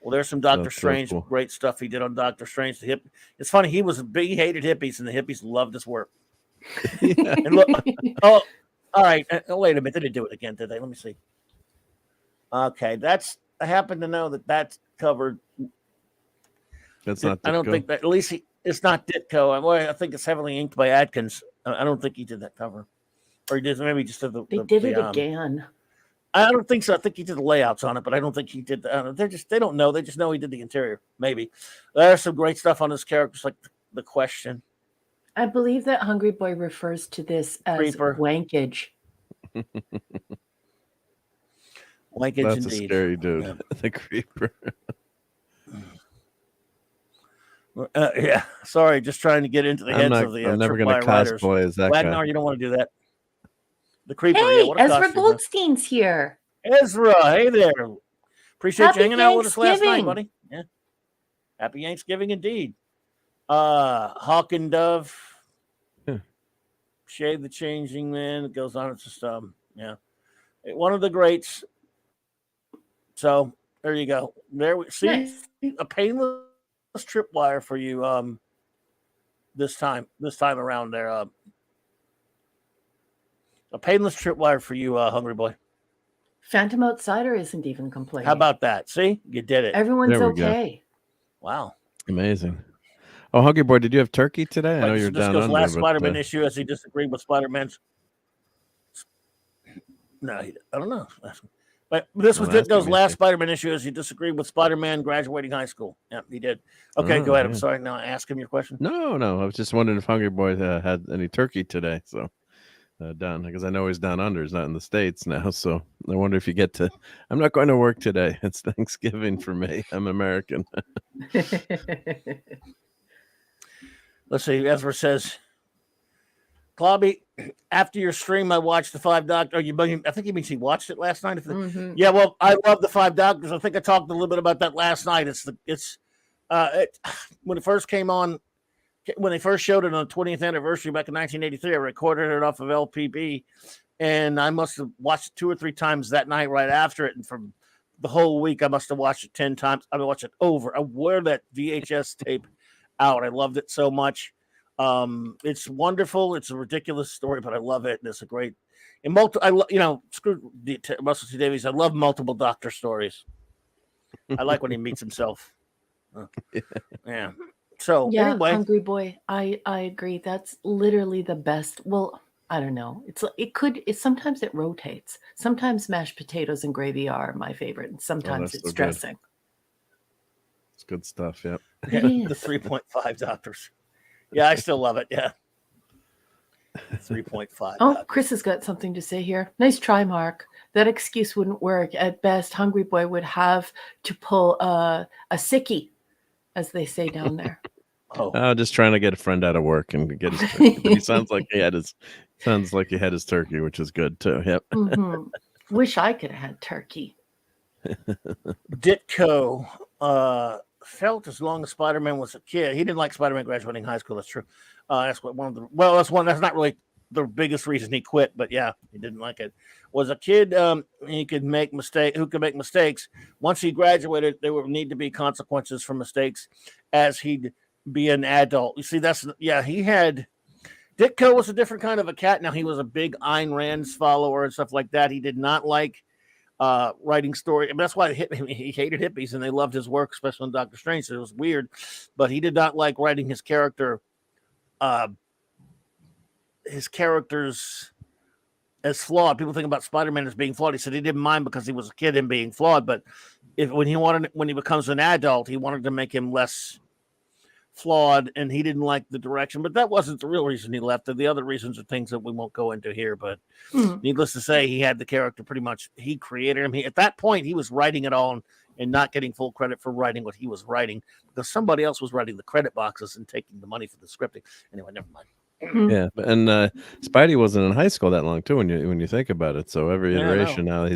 [SPEAKER 1] Well, there's some Doctor
[SPEAKER 6] That's so
[SPEAKER 1] Strange.
[SPEAKER 6] cool.
[SPEAKER 1] Great stuff he did on Doctor Strange. It's funny. He hated hippies, and the hippies loved his work.
[SPEAKER 6] Yeah.
[SPEAKER 1] And look, oh, all right. Wait a minute. They didn't do it again, did they? Let me see. Okay, I happen to know that's covered.
[SPEAKER 6] That's not.
[SPEAKER 1] I don't
[SPEAKER 6] Ditko.
[SPEAKER 1] think that. At least it's not Ditko. I think it's heavily inked by Adkins. I don't think he did that cover, or he did maybe just did
[SPEAKER 5] They did it again.
[SPEAKER 1] I don't think so. I think he did the layouts on it, but I don't think he did. They don't know. They just know he did the interior. Maybe there's some great stuff on his characters, like the Question.
[SPEAKER 5] I believe that Hungry Boy refers to this as
[SPEAKER 1] Creeper.
[SPEAKER 5] wankage.
[SPEAKER 1] Wankage
[SPEAKER 6] That's
[SPEAKER 1] indeed.
[SPEAKER 6] a scary dude.
[SPEAKER 1] Yeah.
[SPEAKER 6] The creeper.
[SPEAKER 1] Yeah, sorry, just trying to get into the heads of the.
[SPEAKER 6] I'm never
[SPEAKER 1] going
[SPEAKER 6] gonna cosplay as that
[SPEAKER 1] Wagner,
[SPEAKER 6] guy.
[SPEAKER 1] you don't want to do that. The Creeper.
[SPEAKER 5] Hey,
[SPEAKER 1] yeah, what a
[SPEAKER 5] Ezra
[SPEAKER 1] costume, huh?
[SPEAKER 5] Goldstein's here.
[SPEAKER 1] Ezra, hey there. Appreciate
[SPEAKER 5] Happy
[SPEAKER 1] you hanging out with us last night,
[SPEAKER 5] Thanksgiving.
[SPEAKER 1] buddy. Yeah. Happy Thanksgiving indeed. Hawk and Dove.
[SPEAKER 6] Yeah.
[SPEAKER 1] Shade the Changing Man. It goes on. It's just yeah. One of the greats. So there you go. There we see
[SPEAKER 5] Nice.
[SPEAKER 1] a painless tripwire for you this time around there. A painless tripwire for you, Hungry Boy.
[SPEAKER 5] Phantom Outsider isn't even complaining.
[SPEAKER 1] How about that? See, you did it.
[SPEAKER 5] Everyone's
[SPEAKER 6] There we go.
[SPEAKER 5] okay.
[SPEAKER 1] Wow.
[SPEAKER 6] Amazing. Oh, Hungry Boy, did you have turkey today? I know you're down
[SPEAKER 1] Disco's
[SPEAKER 6] under.
[SPEAKER 1] last
[SPEAKER 6] but,
[SPEAKER 1] Spider-Man issue as he disagreed with Spider-Man's. No, I don't know. But this was
[SPEAKER 6] Well, that's
[SPEAKER 1] Ditko's
[SPEAKER 6] gonna be
[SPEAKER 1] last
[SPEAKER 6] sick.
[SPEAKER 1] Spider-Man issue as he disagreed with Spider-Man graduating high school. Yeah, he did. Okay, go ahead. I'm
[SPEAKER 6] yeah.
[SPEAKER 1] sorry. Now ask him your question.
[SPEAKER 6] No. I was just wondering if Hungry Boy had any turkey today. So down because I know he's down under. He's not in the States now. So I wonder if you get to. I'm not going to work today. It's Thanksgiving for me. I'm American.
[SPEAKER 1] Let's see. Ezra says, Clobby, after your stream, I watched the 5 Doctors. I think he means he watched it last night.
[SPEAKER 5] Mhm.
[SPEAKER 1] Yeah, well, I love the 5 Doctors. I think I talked a little bit about that last night. When it first came on, when they first showed it on the 20th anniversary back in 1983, I recorded it off of LPB, and I must have watched it 2 or 3 times that night right after it. And from the whole week, I must have watched it 10 times. I watched it over. I wore that VHS tape out. I loved it so much. It's wonderful. It's a ridiculous story, but I love it. And it's a great, and screw Russell T Davies. I love multiple Doctor stories. I like when he meets himself. Yeah. So
[SPEAKER 5] Yeah,
[SPEAKER 1] anyway,
[SPEAKER 5] Hungry Boy. I agree. That's literally the best. Well, I don't know. Sometimes it rotates. Sometimes mashed potatoes and gravy are my favorite, and sometimes
[SPEAKER 6] that's
[SPEAKER 5] it's
[SPEAKER 6] so good.
[SPEAKER 5] dressing.
[SPEAKER 6] It's good stuff. Yep.
[SPEAKER 5] It
[SPEAKER 1] the
[SPEAKER 5] is.
[SPEAKER 1] 3.5 Doctors. Yeah, I still love it. Yeah. 3.5.
[SPEAKER 5] Oh,
[SPEAKER 1] Doctors.
[SPEAKER 5] Chris has got something to say here. Nice try, Mark. That excuse wouldn't work. At best, Hungry Boy would have to pull a sickie, as they say down there.
[SPEAKER 1] Oh,
[SPEAKER 6] Just trying to get a friend out of work and get his turkey. But he sounds like he had his turkey, which is good too. Yep.
[SPEAKER 5] Mhm. Wish I could have had turkey.
[SPEAKER 1] Ditko felt as long as Spider-Man was a kid. He didn't like Spider-Man graduating high school. That's true. That's not really the biggest reason he quit, but yeah, he didn't like it. Was a kid who could make mistakes. Once he graduated, there would need to be consequences for mistakes, as he'd be an adult. You see, he had Ditko was a different kind of a cat. Now he was a big Ayn Rand's follower and stuff like that. He did not like writing story. I mean, that's why he hated hippies and they loved his work, especially on Doctor Strange. So it was weird, but he did not like writing his characters as flawed. People think about Spider-Man as being flawed. He said he didn't mind because he was a kid and being flawed, but when he becomes an adult, he wanted to make him less flawed, and he didn't like the direction. But that wasn't the real reason he left. The other reasons are things that we won't go into here. But needless to say, he had the character pretty much. He created him. At that point, he was writing it all and not getting full credit for writing what he was writing because somebody else was writing the credit boxes and taking the money for the scripting. Anyway, never mind.
[SPEAKER 6] Yeah, and Spidey wasn't in high school that long too. When you think about it, so every iteration now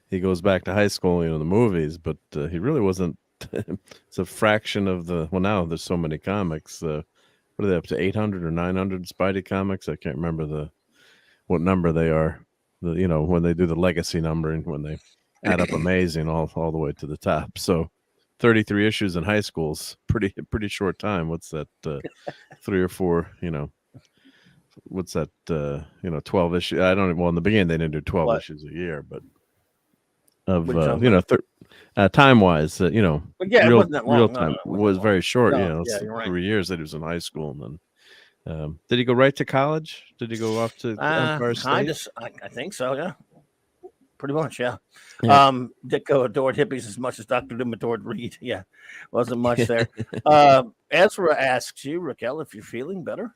[SPEAKER 6] he goes back to high school, the movies, but he really wasn't. It's a fraction of the. Well, now there's so many comics. What are they up to? 800 or 900 Spidey comics? I can't remember what number they are. When they do the legacy numbering, when they add up amazing all the way to the top. So 33 issues in high school's pretty short time. What's that? 3 or 4, what's that? 12 issues. I don't. Well, in the beginning they didn't do 12 issues a year, but time wise,
[SPEAKER 1] But yeah, it wasn't that long.
[SPEAKER 6] Real time was very short.
[SPEAKER 1] No, you're right.
[SPEAKER 6] 3 years that he was in high school, and then did he go right to college? Did he go off to Empire State?
[SPEAKER 1] I think so. Yeah, pretty much. Yeah. Ditko adored hippies as much as Dr. Doom adored Reed. Yeah, wasn't much there. Ezra asks you, Raquel, if you're feeling better.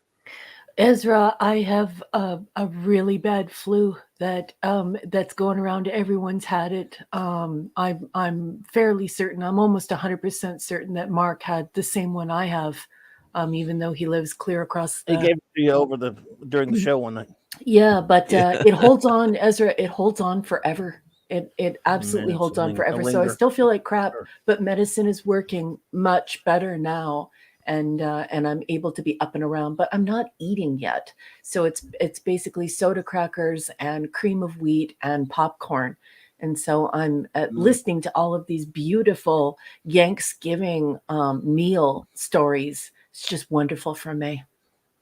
[SPEAKER 5] Ezra, I have a really bad flu that's going around. Everyone's had it. I'm fairly certain. I'm almost 100% certain that Mark had the same one I have, even though he lives clear across.
[SPEAKER 1] He gave it to you during the show one night.
[SPEAKER 5] Yeah, but it holds on, Ezra. It holds on forever. It absolutely holds on forever. So I still feel like crap, but medicine is working much better now. And I'm able to be up and around, but I'm not eating yet. So it's basically soda crackers and cream of wheat and popcorn. And so I'm listening to all of these beautiful Thanksgiving meal stories. It's just wonderful for me.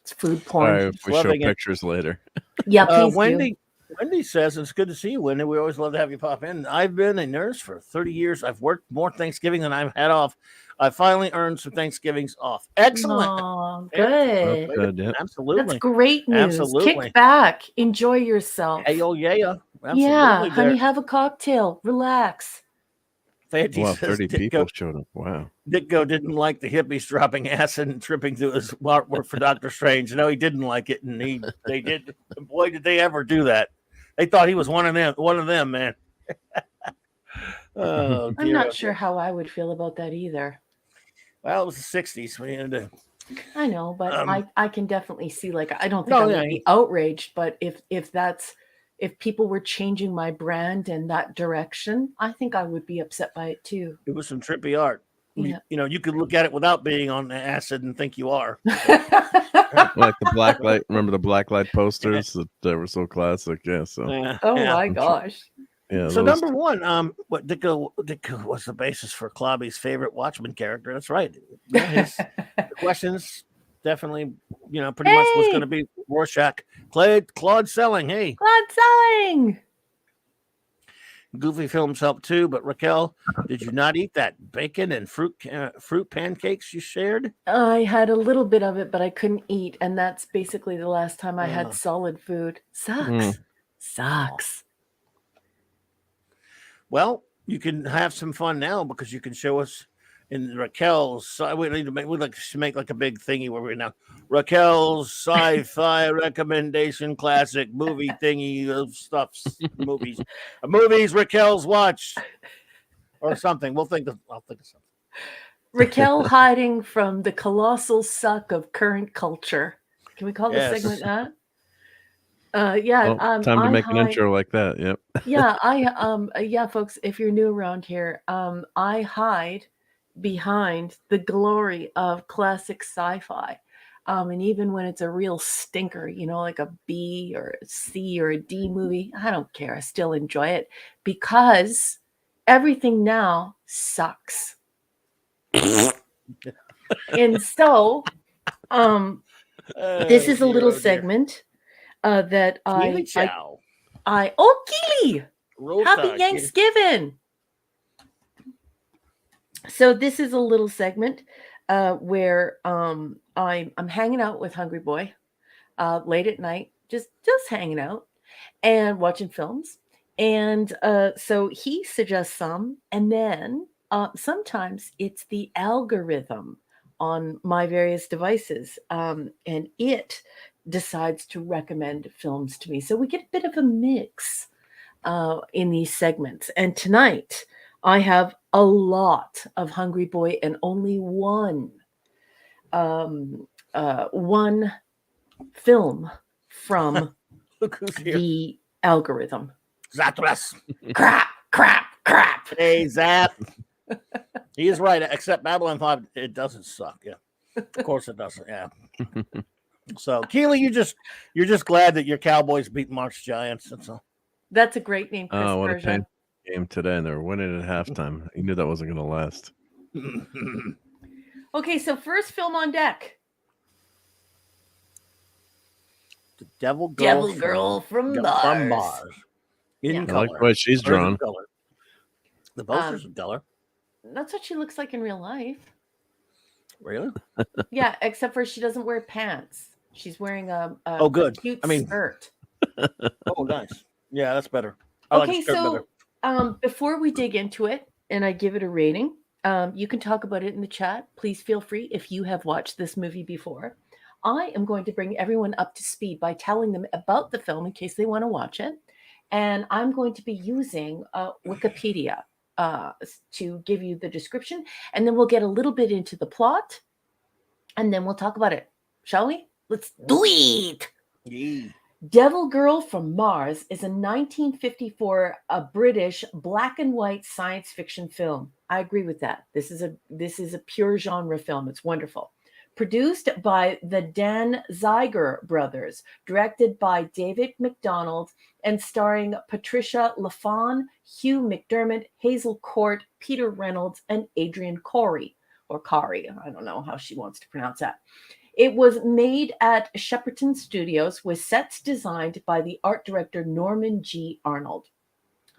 [SPEAKER 5] It's food porn.
[SPEAKER 6] All right, we show pictures later.
[SPEAKER 5] Yeah, please
[SPEAKER 1] Wendy. Wendy says, it's good to see you, Wendy. We always love to have you pop in. I've been a nurse for 30 years. I've worked more Thanksgiving than I've had off. I finally earned some Thanksgivings off. Excellent.
[SPEAKER 5] Oh, good.
[SPEAKER 6] Yeah.
[SPEAKER 1] Absolutely.
[SPEAKER 5] That's great news.
[SPEAKER 1] Absolutely.
[SPEAKER 5] Kick back. Enjoy yourself.
[SPEAKER 1] Hey, oh, yeah. Absolutely.
[SPEAKER 5] Yeah, honey, have a cocktail. Relax.
[SPEAKER 1] Fancy
[SPEAKER 6] Wow,
[SPEAKER 1] says
[SPEAKER 6] 30 people showed up. Wow.
[SPEAKER 1] Ditko didn't like the hippies dropping acid and tripping through his artwork for Doctor Strange. No, he didn't like it, and they did. Boy, did they ever do that. They thought he was one of them, man. Oh,
[SPEAKER 5] I'm not sure how I would feel about that either.
[SPEAKER 1] Well, it was the 60s.
[SPEAKER 5] I know, but I can definitely see, like, I don't think I would be outraged, but if people were changing my brand in that direction, I think I would be upset by it too.
[SPEAKER 1] It was some trippy art.
[SPEAKER 5] Yeah.
[SPEAKER 1] You could look at it without being on acid and think you are.
[SPEAKER 6] Like the black light. Remember the black light posters that were so classic? Yeah. So.
[SPEAKER 5] My gosh.
[SPEAKER 6] Yeah.
[SPEAKER 1] So number one, what Ditko was the basis for CLOBBY'S favorite Watchmen character. That's right. Yeah, his questions definitely, pretty much was going to be Rorschach. Claude Selling. Hey.
[SPEAKER 5] Claude Selling.
[SPEAKER 1] Goofy films help too, but Raquel, did you not eat that bacon and fruit pancakes you shared?
[SPEAKER 5] I had a little bit of it, but I couldn't eat, and that's basically the last time I had solid food. Sucks.
[SPEAKER 1] Well, you can have some fun now because you can show us in Raquel's. We need to make like a big thingy where we're now Raquel's sci-fi recommendation classic movie thingy of stuffs movies Raquel's watch or something. I'll think of something.
[SPEAKER 5] Raquel hiding from the colossal suck of current culture. Can we call this segment that?
[SPEAKER 6] Time to make an intro like that. Yep.
[SPEAKER 5] Yeah, folks, if you're new around here, I hide behind the glory of classic sci-fi. And even when it's a real stinker, like a B or a C or a D movie, I don't care. I still enjoy it because everything now sucks. And so, this is a little segment that
[SPEAKER 1] Keely Chow.
[SPEAKER 5] oh, Keely, happy Thanksgiving. So this is a little segment where I'm hanging out with Hungry Boy late at night, just hanging out and watching films. And so he suggests some, and then sometimes it's the algorithm on my various devices, and it decides to recommend films to me. So we get a bit of a mix in these segments. And tonight I have a lot of Hungry Boy and only one film from the algorithm.
[SPEAKER 1] Zatras.
[SPEAKER 5] Crap.
[SPEAKER 1] Hey, Zap. He is right, except Babylon 5, it doesn't suck. Yeah. Of course it doesn't. Yeah. So, Keely, you're just glad that your Cowboys beat Mark's Giants. That's all.
[SPEAKER 5] That's a great name, Chris
[SPEAKER 6] what
[SPEAKER 5] Persia.
[SPEAKER 6] a pain game today, and they're winning at halftime. You knew that wasn't going to last.
[SPEAKER 5] Okay, so first film on deck.
[SPEAKER 1] The Devil Girl
[SPEAKER 5] from Mars.
[SPEAKER 1] In color.
[SPEAKER 6] I like the way she's drawn.
[SPEAKER 1] The posters are color.
[SPEAKER 5] That's what she looks like in real life.
[SPEAKER 1] Really?
[SPEAKER 5] Yeah, except for she doesn't wear pants. She's wearing a cute skirt.
[SPEAKER 1] Oh, nice. Yeah, that's better. I
[SPEAKER 5] so before we dig into it and I give it a rating, you can talk about it in the chat. Please feel free if you have watched this movie before. I am going to bring everyone up to speed by telling them about the film in case they want to watch it. And I'm going to be using Wikipedia to give you the description. And then we'll get a little bit into the plot. And then we'll talk about it. Shall we? Let's do it.
[SPEAKER 1] Yeah.
[SPEAKER 5] Devil Girl from Mars is a 1954 British black and white science fiction film. I agree with that. This is a pure genre film. It's wonderful. Produced by the Dan Zeiger brothers, directed by David McDonald, and starring Patricia LaFawn, Hugh McDermott, Hazel Court, Peter Reynolds, and Adrian Corey, or Kari. I don't know how she wants to pronounce that. It was made at Shepperton Studios with sets designed by the art director Norman G. Arnold.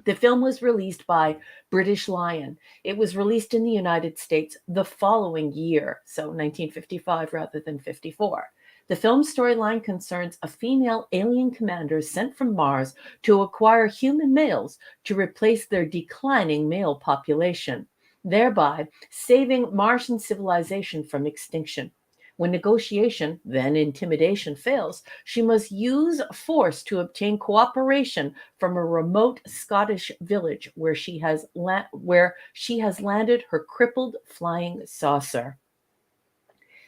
[SPEAKER 5] The film was released by British Lion. It was released in the United States the following year, so 1955 rather than 54. The film's storyline concerns a female alien commander sent from Mars to acquire human males to replace their declining male population, thereby saving Martian civilization from extinction. When negotiation, then intimidation, fails, she must use force to obtain cooperation from a remote Scottish village where she has landed her crippled flying saucer.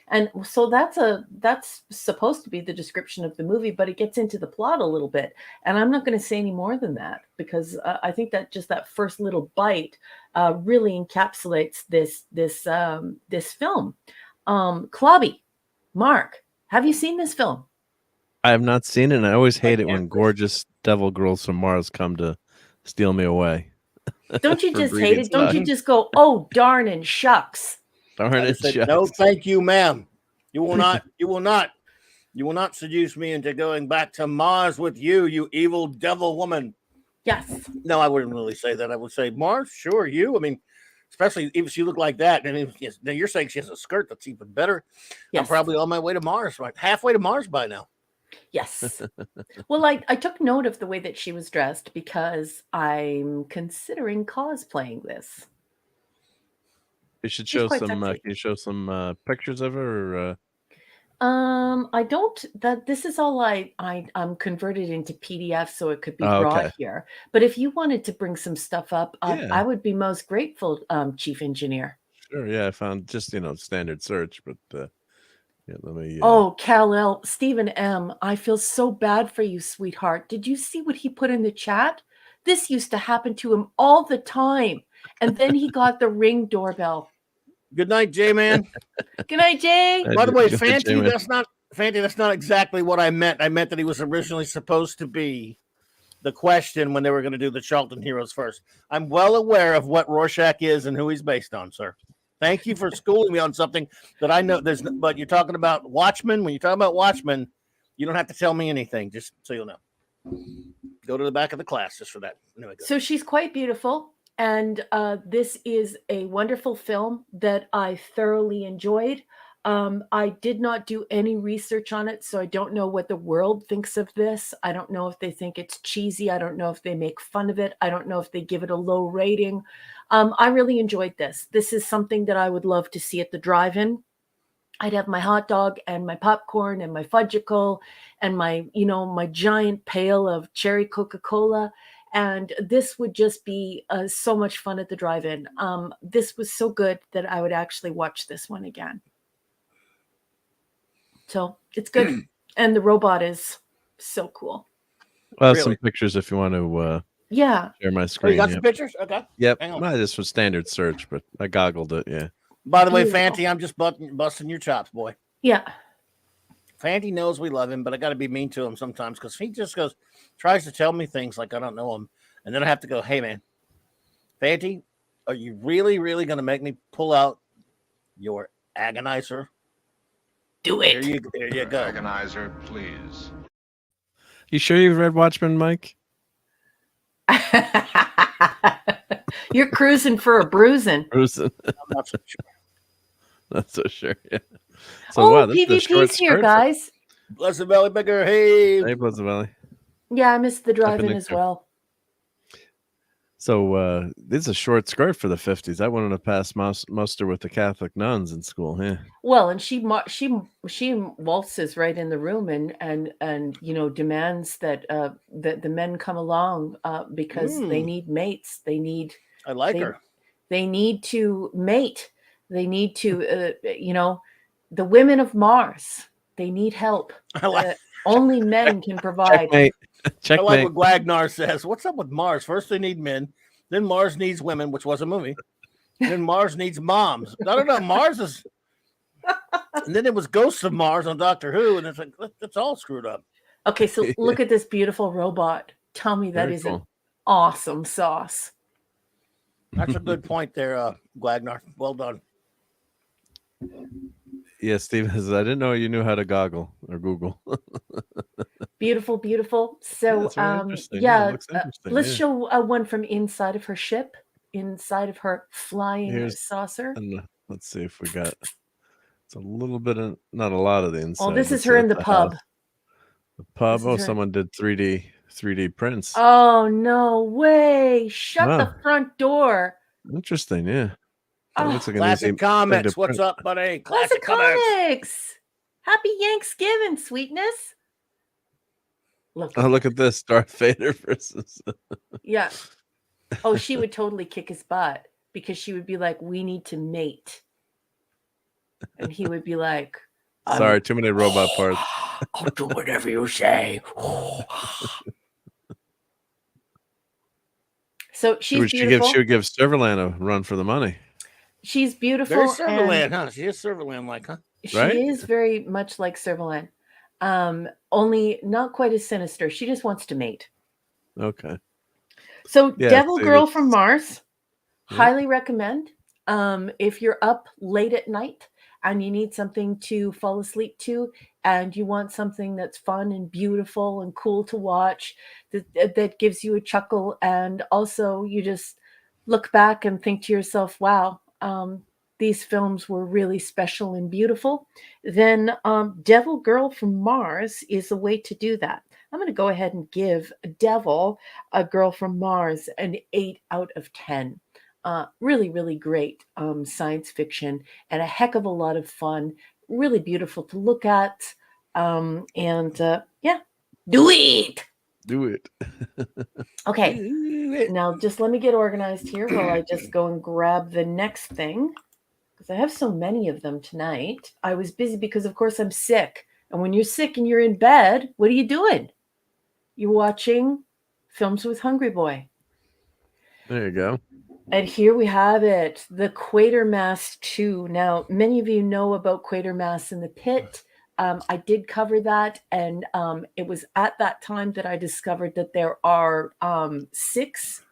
[SPEAKER 5] And so that's supposed to be the description of the movie, but it gets into the plot a little bit. And I'm not going to say any more than that because I think that just that first little bite really encapsulates this film. Clobby, Mark, have you seen this film?
[SPEAKER 6] I have not seen it, and I always hate it when gorgeous devil girls from Mars come to steal me away.
[SPEAKER 5] Don't you just hate it? Don't you just go, oh, darn and shucks.
[SPEAKER 6] Darn it, shucks.
[SPEAKER 1] No, thank you, ma'am. You will not seduce me into going back to Mars with you, you evil devil woman.
[SPEAKER 5] Yes.
[SPEAKER 1] No, I wouldn't really say that. I would say, Mars, sure, you. I mean, especially if she looked like that. And now you're saying she has a skirt that's even better. Yes. I'm probably on my way to Mars, right? Halfway to Mars by now.
[SPEAKER 5] Yes. Well, I took note of the way that she was dressed because I'm considering cosplaying this.
[SPEAKER 6] You should show some. Can you show some pictures of her? Or,
[SPEAKER 5] I don't. This is all I'm converted into PDF, so it could be brought here. But if you wanted to bring some stuff up, I would be most grateful, Chief Engineer.
[SPEAKER 6] Sure. Yeah, I found just standard search, but let me.
[SPEAKER 5] Oh, Kal-El, Stephen M. I feel so bad for you, sweetheart. Did you see what he put in the chat? This used to happen to him all the time, and then he got the Ring doorbell.
[SPEAKER 1] Good night, J-Man.
[SPEAKER 5] Good night, Jay.
[SPEAKER 1] By the way, Fanty, that's not exactly what I meant. I meant that he was originally supposed to be the question when they were going to do the Charlton Heroes first. I'm well aware of what Rorschach is and who he's based on, sir. Thank you for schooling me on something that I know. But you're talking about Watchmen. When you talk about Watchmen, you don't have to tell me anything. Just so you'll know. Go to the back of the class just for that. Anyway,
[SPEAKER 5] So she's quite beautiful, and this is a wonderful film that I thoroughly enjoyed. I did not do any research on it, so I don't know what the world thinks of this. I don't know if they think it's cheesy. I don't know if they make fun of it. I don't know if they give it a low rating. I really enjoyed this. This is something that I would love to see at the drive-in. I'd have my hot dog and my popcorn and my fudgicle and my, my giant pail of cherry Coca-Cola. And this would just be so much fun at the drive-in. This was so good that I would actually watch this one again. So it's good. And the robot is so cool.
[SPEAKER 6] Well,
[SPEAKER 1] Really?
[SPEAKER 6] some pictures if you want to
[SPEAKER 5] Yeah.
[SPEAKER 6] share my
[SPEAKER 1] Oh,
[SPEAKER 6] screen.
[SPEAKER 1] you got
[SPEAKER 6] Yep.
[SPEAKER 1] some pictures? Okay.
[SPEAKER 6] Yep.
[SPEAKER 1] Hang on.
[SPEAKER 6] Well, this was standard search, but I goggled it. Yeah.
[SPEAKER 1] By the way,
[SPEAKER 5] Beautiful.
[SPEAKER 1] Fanty, I'm just busting your chops, boy.
[SPEAKER 5] Yeah.
[SPEAKER 1] Fanty knows we love him, but I got to be mean to him sometimes because he just tries to tell me things like I don't know him. And then I have to go, hey, man, Fanty, are you really, really going to make me pull out your agonizer?
[SPEAKER 5] Do
[SPEAKER 1] There
[SPEAKER 5] it.
[SPEAKER 1] you go.
[SPEAKER 4] Agonizer, please.
[SPEAKER 6] You sure you've read Watchmen, Mike?
[SPEAKER 5] You're cruising for a bruising.
[SPEAKER 6] Bruce,
[SPEAKER 1] I'm not so sure.
[SPEAKER 6] not so sure. Yeah. So wow, this is a short
[SPEAKER 5] PvP's here,
[SPEAKER 6] skirt for-
[SPEAKER 5] guys.
[SPEAKER 1] Blessed Valley Bigger. Hey.
[SPEAKER 6] Hey, Pleasant Valley.
[SPEAKER 5] Yeah, I missed the drive-in
[SPEAKER 6] been
[SPEAKER 5] as
[SPEAKER 6] there.
[SPEAKER 5] well.
[SPEAKER 6] So this is a short skirt for the 50s. I wanted to pass muster with the Catholic nuns in school. Yeah.
[SPEAKER 5] Well, and she waltzes right in the room and demands that that the men come along because they need mates. They need
[SPEAKER 1] I like
[SPEAKER 5] they,
[SPEAKER 1] her.
[SPEAKER 5] they need to mate. They need to the women of Mars. They need help.
[SPEAKER 1] I like,
[SPEAKER 5] Only men can provide.
[SPEAKER 6] Checkmate.
[SPEAKER 1] I
[SPEAKER 6] Checkmate.
[SPEAKER 1] like what Gwagnar says. What's up with Mars? First they need men, then Mars needs women, which was a movie. Then Mars needs moms. I don't know. Mars is, and then it was Ghosts of Mars on Doctor Who, and it's like that's all screwed up.
[SPEAKER 5] Okay, so look at this beautiful robot. Tell me that
[SPEAKER 6] Very
[SPEAKER 5] isn't
[SPEAKER 6] cool.
[SPEAKER 5] awesome sauce.
[SPEAKER 1] That's a good point there, Gwagnar. Well done.
[SPEAKER 6] Yeah, Steve says, I didn't know you knew how to goggle or Google.
[SPEAKER 5] Beautiful, beautiful. So,
[SPEAKER 6] That's very interesting. Yeah, it
[SPEAKER 5] yeah,
[SPEAKER 6] looks interesting,
[SPEAKER 5] let's
[SPEAKER 6] yeah.
[SPEAKER 5] show one from inside of her ship, inside of her flying
[SPEAKER 6] Here's-
[SPEAKER 5] saucer.
[SPEAKER 6] And let's see if we got. It's a little bit of, not a lot of the inside.
[SPEAKER 5] Oh, this
[SPEAKER 6] Let's
[SPEAKER 5] is
[SPEAKER 6] see
[SPEAKER 5] her
[SPEAKER 6] at
[SPEAKER 5] in the pub.
[SPEAKER 6] house. The pub.
[SPEAKER 5] This
[SPEAKER 6] Oh,
[SPEAKER 5] is her-
[SPEAKER 6] someone did 3D prints.
[SPEAKER 5] Oh, no way. Shut the
[SPEAKER 6] Wow.
[SPEAKER 5] front door.
[SPEAKER 6] Interesting. Yeah. That
[SPEAKER 5] Oh,
[SPEAKER 6] looks like an easy
[SPEAKER 1] Classic
[SPEAKER 6] thing to
[SPEAKER 1] Comics. What's
[SPEAKER 6] print.
[SPEAKER 1] up, buddy?
[SPEAKER 5] Classic Comics. Happy Thanksgiving, sweetness. Look.
[SPEAKER 6] Oh, look at this. Darth Vader versus.
[SPEAKER 5] Yeah. Oh, she would totally kick his butt because she would be like, we need to mate. And he would be like,
[SPEAKER 6] Sorry, too many robot parts.
[SPEAKER 1] I'll do whatever you say.
[SPEAKER 5] So she's beautiful.
[SPEAKER 6] She would give Serverland a run for the money.
[SPEAKER 5] She's beautiful.
[SPEAKER 1] Very
[SPEAKER 5] and
[SPEAKER 1] Serverland, huh? She is Serverland like, huh?
[SPEAKER 5] She
[SPEAKER 6] Right?
[SPEAKER 5] is very much like Serverland. Only not quite as sinister. She just wants to mate.
[SPEAKER 6] Okay.
[SPEAKER 5] So
[SPEAKER 6] Yeah,
[SPEAKER 5] Devil
[SPEAKER 6] see,
[SPEAKER 5] Girl
[SPEAKER 6] that's-
[SPEAKER 5] from Mars.
[SPEAKER 6] Yeah.
[SPEAKER 5] Highly recommend. If you're up late at night and you need something to fall asleep to, and you want something that's fun and beautiful and cool to watch, that gives you a chuckle, and also you just look back and think to yourself, wow, these films were really special and beautiful, then Devil Girl from Mars is a way to do that. I'm going to go ahead and give Devil a Girl from Mars an 8 out of 10. Really, really great science fiction and a heck of a lot of fun. Really beautiful to look at. Yeah, do it.
[SPEAKER 6] Do it.
[SPEAKER 5] Okay, now just let me get organized here while I just go and grab the next thing, because I have so many of them tonight. I was busy because, of course, I'm sick. And when you're sick and you're in bed, what are you doing? You're watching Films with Hungry Boy.
[SPEAKER 6] There you go.
[SPEAKER 5] And here we have it, the Quatermass 2. Now, many of you know about Quatermass in the Pit. I did cover that, and it was at that time that I discovered that there are 6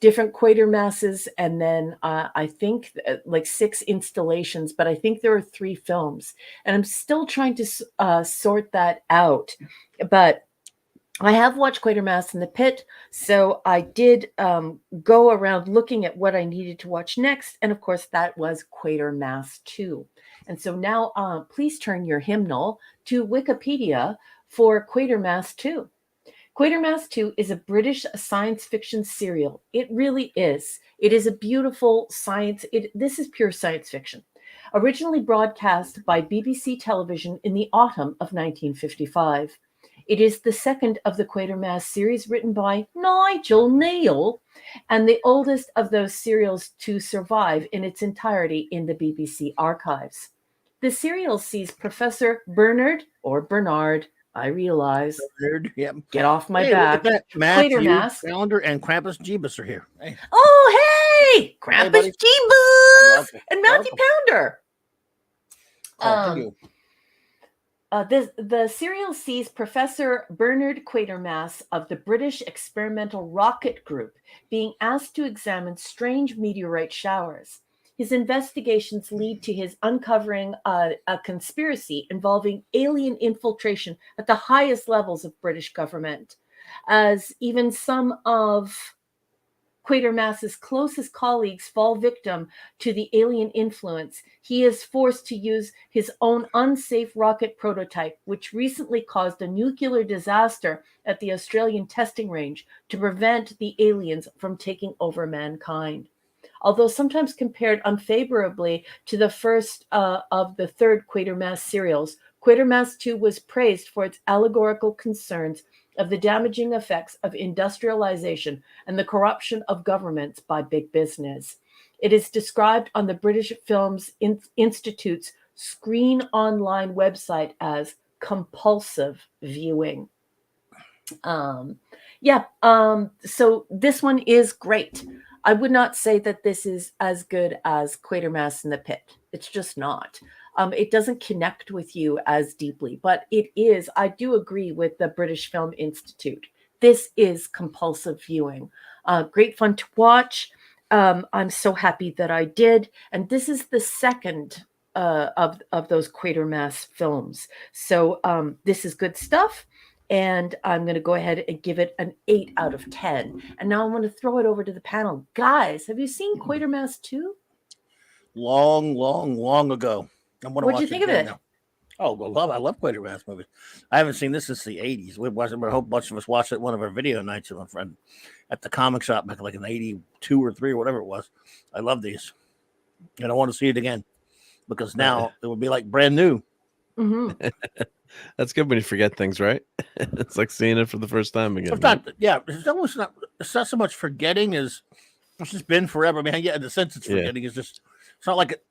[SPEAKER 5] different Quatermasses, and then I think like 6 installations, but I think there are 3 films, and I'm still trying to sort that out. But I have watched Quatermass in the Pit, so I did go around looking at what I needed to watch next, and of course that was Quatermass 2. And so now please turn your hymnal to Wikipedia for Quatermass 2. Quatermass 2 is a British science fiction serial. It really is. It is a beautiful science. This is pure science fiction. Originally broadcast by BBC Television in the autumn of 1955. It is the second of the Quatermass series written by Nigel Neal, and the oldest of those serials to survive in its entirety in the BBC archives. The serial sees Professor Bernard, or Bernard, I realize.
[SPEAKER 1] Bernard, yep.
[SPEAKER 5] Get off my
[SPEAKER 1] Hey,
[SPEAKER 5] back.
[SPEAKER 1] look at that. Matthew,
[SPEAKER 5] Quatermass.
[SPEAKER 1] Calendar, and Krampus Jeebus are here. Hey.
[SPEAKER 5] Oh, hey! Krampus
[SPEAKER 1] buddy.
[SPEAKER 5] Jeebus
[SPEAKER 1] Welcome.
[SPEAKER 5] and Matthew Pounder.
[SPEAKER 1] Continue.
[SPEAKER 5] The serial sees Professor Bernard Quatermass of the British Experimental Rocket Group being asked to examine strange meteorite showers. His investigations lead to his uncovering a conspiracy involving alien infiltration at the highest levels of British government, as even some of Quatermass's closest colleagues fall victim to the alien influence. He is forced to use his own unsafe rocket prototype, which recently caused a nuclear disaster at the Australian testing range, to prevent the aliens from taking over mankind. Although sometimes compared unfavorably to the first of the third Quatermass serials, Quatermass 2 was praised for its allegorical concerns of the damaging effects of industrialization and the corruption of governments by big business. It is described on the British Films Institute's Screen Online website as compulsive viewing. So this one is great. I would not say that this is as good as Quatermass in the Pit. It's just not. It doesn't connect with you as deeply, but it is. I do agree with the British Film Institute. This is compulsive viewing. Great fun to watch. I'm so happy that I did. And this is the second of those Quatermass films. So this is good stuff. And I'm going to go ahead and give it an 8 out of 10. And now I'm going to throw it over to the panel. Guys, have you seen Quatermass 2?
[SPEAKER 1] Long ago.
[SPEAKER 5] What'd you think of it?
[SPEAKER 1] Now. Oh, well, I love Quatermass movies. I haven't seen this since the 80s. We watched it, but a whole bunch of us watched it one of our video nights with a friend at the comic shop back like in 82 or 3 or whatever it was. I love these. And I want to see it again because now it would be like brand new.
[SPEAKER 5] Mm-hmm.
[SPEAKER 6] That's good when you forget things, right? It's like seeing it for the first time again.
[SPEAKER 1] It's not so much forgetting as it's just been forever. I mean, yeah, in the sense it's forgetting is just, it's not like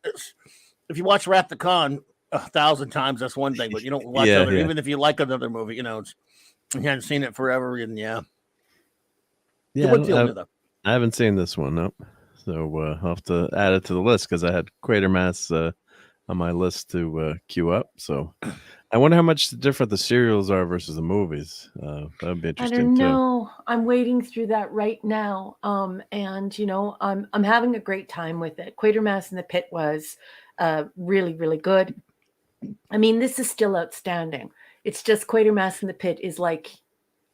[SPEAKER 1] if you watch Wrath the Con 1,000 times, that's one thing, but you don't watch even if you like another movie, you know, you haven't seen it forever. And
[SPEAKER 6] I haven't seen this one. Nope. So I'll have to add it to the list because I had Quatermass on my list to queue up. So I wonder how much different the serials are versus the movies. That would be interesting.
[SPEAKER 5] I don't know. I'm wading through that right now. And you know, I'm having a great time with it. Quatermass in the Pit was really, really good. I mean, this is still outstanding. It's just Quatermass in the Pit is like,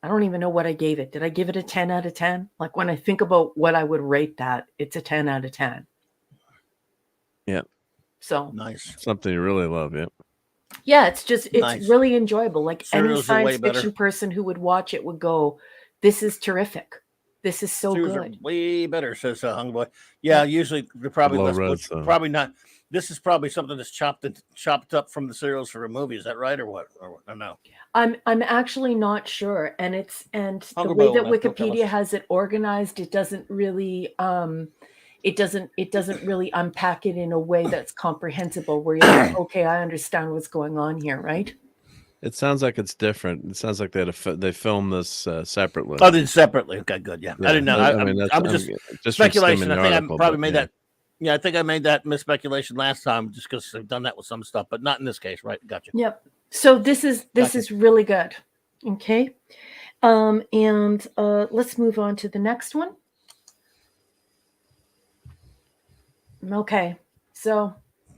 [SPEAKER 5] I don't even know what I gave it. Did I give it a 10 out of 10? Like when I think about what I would rate that, it's a 10 out of 10.
[SPEAKER 6] Yeah.
[SPEAKER 5] So
[SPEAKER 1] nice.
[SPEAKER 6] Something you really love, yeah.
[SPEAKER 5] Yeah, it's really enjoyable. Like any science fiction person who would watch it would go, this is terrific. This is so good.
[SPEAKER 1] Way better, says Hung Boy. Yeah, usually they're probably less, probably not. This is probably something that's chopped up from the serials for a movie. Is that right, or what? Or no?
[SPEAKER 5] I'm actually not sure. And the way that Wikipedia has it organized, it doesn't really it doesn't really unpack it in a way that's comprehensible. Where you're like, okay, I understand what's going on here, right?
[SPEAKER 6] It sounds like it's different. It sounds like they filmed this separately.
[SPEAKER 1] Oh, then separately. Okay, good. Yeah, I didn't know. I was just speculation. I think I probably made that. Yeah, I think I made that speculation last time just because I've done that with some stuff, but not in this case, right? Gotcha.
[SPEAKER 5] Yep. So this is really good. Okay. Let's move on to the next one. Okay, so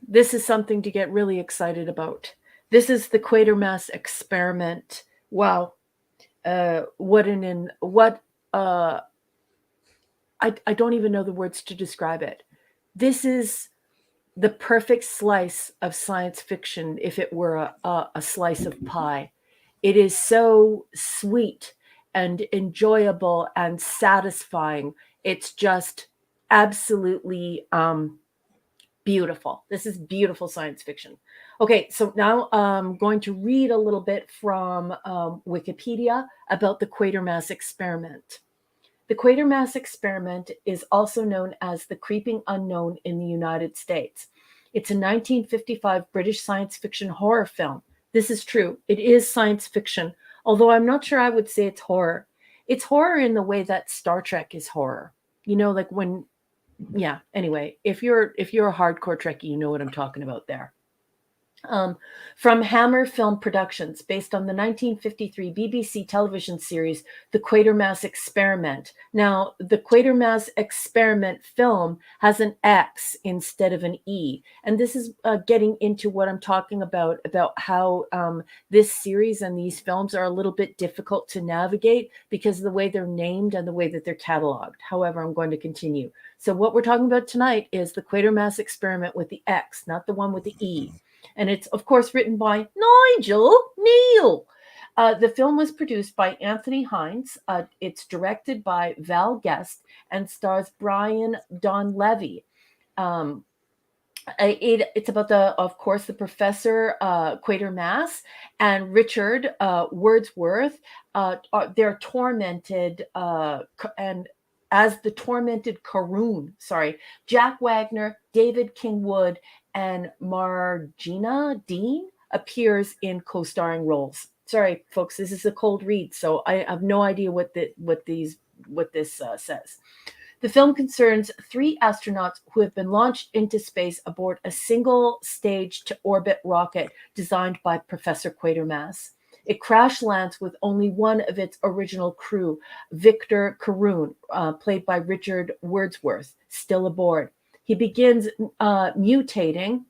[SPEAKER 5] this is something to get really excited about. This is the Quatermass experiment. Wow, what I don't even know the words to describe it. This is the perfect slice of science fiction if it were a slice of pie. It is so sweet and enjoyable and satisfying. It's just absolutely beautiful. This is beautiful science fiction. Okay, so now I'm going to read a little bit from Wikipedia about the Quatermass experiment. The Quatermass experiment is also known as the creeping unknown in the United States. It's a 1955 British science fiction horror film. This is true. It is science fiction, although I'm not sure I would say it's horror. It's horror in the way that Star Trek is horror. You know, like when, yeah, anyway, if you're a hardcore Trekkie, you know what I'm talking about there. From Hammer Film Productions, based on the 1953 BBC television series, The Quatermass Experiment. Now, the Quatermass Experiment film has an X instead of an E. And this is getting into what I'm talking about how this series and these films are a little bit difficult to navigate because of the way they're named and the way that they're cataloged. However, I'm going to continue. So what we're talking about tonight is the Quatermass Experiment with the X, not the one with the E. And it's, of course, written by Nigel Neal. The film was produced by Anthony Hines. It's directed by Val Guest and stars Brian Donlevy. It's about of course, the Professor Quatermass and Richard Wordsworth. They're tormented and as the tormented Caroon, Jack Wagner, David Kingwood, and Margina Dean appears in co-starring roles. Sorry, folks, this is a cold read, so I have no idea what this says. The film concerns 3 astronauts who have been launched into space aboard a single-stage-to-orbit rocket designed by Professor Quatermass. It crash lands with only one of its original crew, Victor Caroon, played by Richard Wordsworth, still aboard. He begins mutating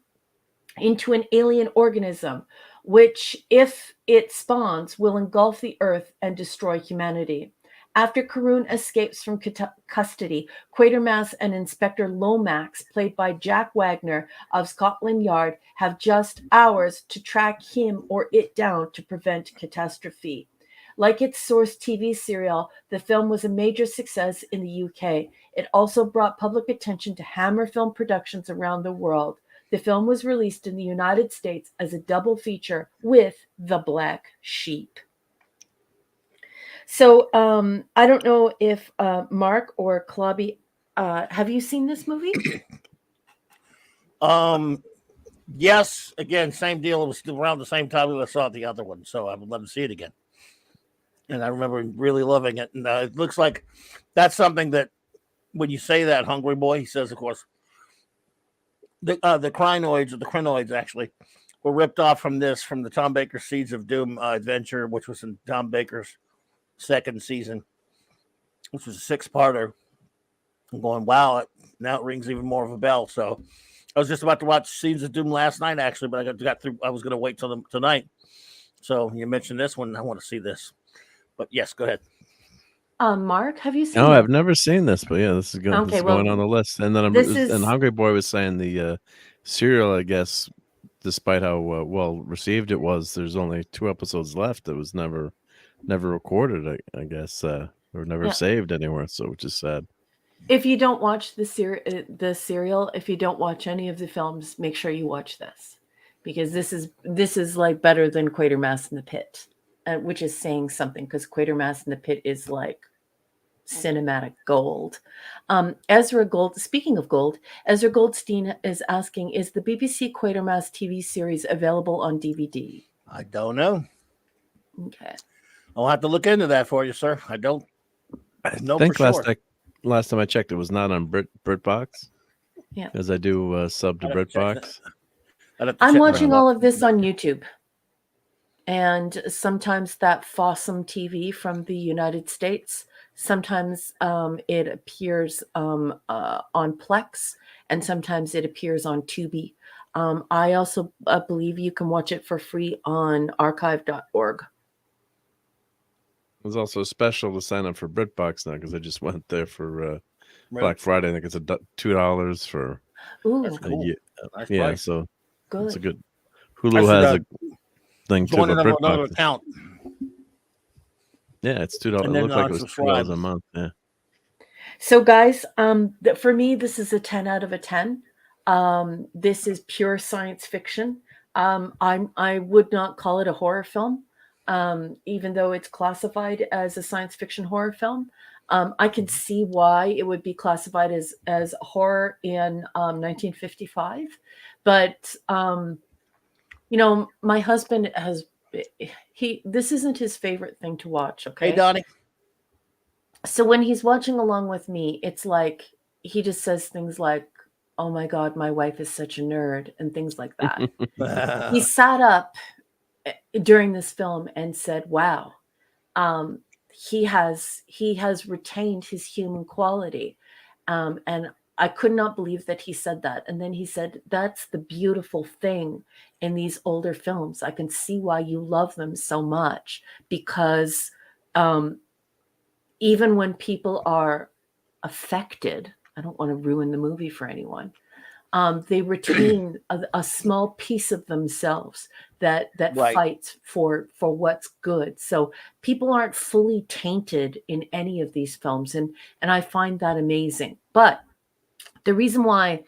[SPEAKER 5] into an alien organism, which, if it spawns, will engulf the Earth and destroy humanity. After Caroon escapes from custody, Quatermass and Inspector Lomax, played by Jack Wagner of Scotland Yard, have just hours to track him or it down to prevent catastrophe. Like its source TV serial, the film was a major success in the UK. It also brought public attention to Hammer Film Productions around the world. The film was released in the United States as a double feature with The Black Sheep. So I don't know if Mark or Clobby, have you seen this movie?
[SPEAKER 1] Yes. Again, same deal. It was around the same time I saw the other one, so I would love to see it again. And I remember really loving it. And it looks like that's something that when you say that, Hungry Boy, he says, of course, the crinoids, or the crinoids actually, were ripped off from the Tom Baker Seeds of Doom adventure, which was in Tom Baker's second season, which was a 6-parter. I'm going, wow, now it rings even more of a bell. So I was just about to watch Seeds of Doom last night, actually, but I got through. I was going to wait till tonight. So you mentioned this one. I want to see this. But yes, go ahead.
[SPEAKER 5] Mark, have you seen
[SPEAKER 6] No,
[SPEAKER 5] it?
[SPEAKER 6] I've never seen this, but yeah, this is going,
[SPEAKER 5] Okay,
[SPEAKER 6] going on the list. And then and Hungry Boy was saying the serial, I guess, despite how well received it was, there's only 2 episodes left. It was never recorded, I guess, or never saved anywhere, so which is sad.
[SPEAKER 5] If you don't watch the serial, if you don't watch any of the films, make sure you watch this, because this is like better than Quatermass in the Pit, which is saying something, because Quatermass in the Pit is like cinematic gold. Ezra Gold, speaking of gold, Ezra Goldstein is asking, is the BBC Quatermass TV series available on DVD?
[SPEAKER 1] I don't know.
[SPEAKER 5] Okay.
[SPEAKER 1] I'll have to look into that for you, sir. I don't know
[SPEAKER 6] think
[SPEAKER 1] for sure.
[SPEAKER 6] Last time I checked, it was not on BritBox.
[SPEAKER 5] Yeah.
[SPEAKER 6] As I do sub to BritBox.
[SPEAKER 5] I'm watching all of this on YouTube. And sometimes that Fossum TV from the United States, sometimes it appears on Plex, and sometimes it appears on Tubi. I also believe you can watch it for free on archive.org.
[SPEAKER 6] There's also a special to sign up for BritBox now because I just went there for
[SPEAKER 1] Really?
[SPEAKER 6] Black Friday. I think it's $2 for
[SPEAKER 5] Ooh,
[SPEAKER 1] That's cool.
[SPEAKER 6] year.
[SPEAKER 1] Nice
[SPEAKER 6] Yeah,
[SPEAKER 1] price.
[SPEAKER 6] so it's a
[SPEAKER 5] good.
[SPEAKER 6] good.
[SPEAKER 1] I
[SPEAKER 6] Hulu
[SPEAKER 1] should,
[SPEAKER 6] has a thing too,
[SPEAKER 1] join
[SPEAKER 6] but
[SPEAKER 1] another
[SPEAKER 6] BritBox.
[SPEAKER 1] account.
[SPEAKER 6] Yeah, it's $2. It
[SPEAKER 1] And then,
[SPEAKER 6] looked like it was
[SPEAKER 1] subscribe.
[SPEAKER 6] $2 a month. Yeah.
[SPEAKER 5] So guys, for me, this is a 10 out of a 10. This is pure science fiction. I would not call it a horror film, even though it's classified as a science fiction horror film. I can see why it would be classified as horror in 1955, but my husband has this isn't his favorite thing to watch. Okay,
[SPEAKER 1] Hey, Donnie.
[SPEAKER 5] so when he's watching along with me, it's like he just says things like, "Oh my God, my wife is such a nerd," and things like that. He sat up during this film and said, "Wow, he has retained his human quality," and I could not believe that he said that. And then he said, "That's the beautiful thing in these older films. I can see why you love them so much, because even when people are affected, I don't want to ruin the movie for anyone, they retain a small piece of themselves that
[SPEAKER 1] Right.
[SPEAKER 5] fights for what's good. So people aren't fully tainted in any of these films, and I find that amazing. But the reason why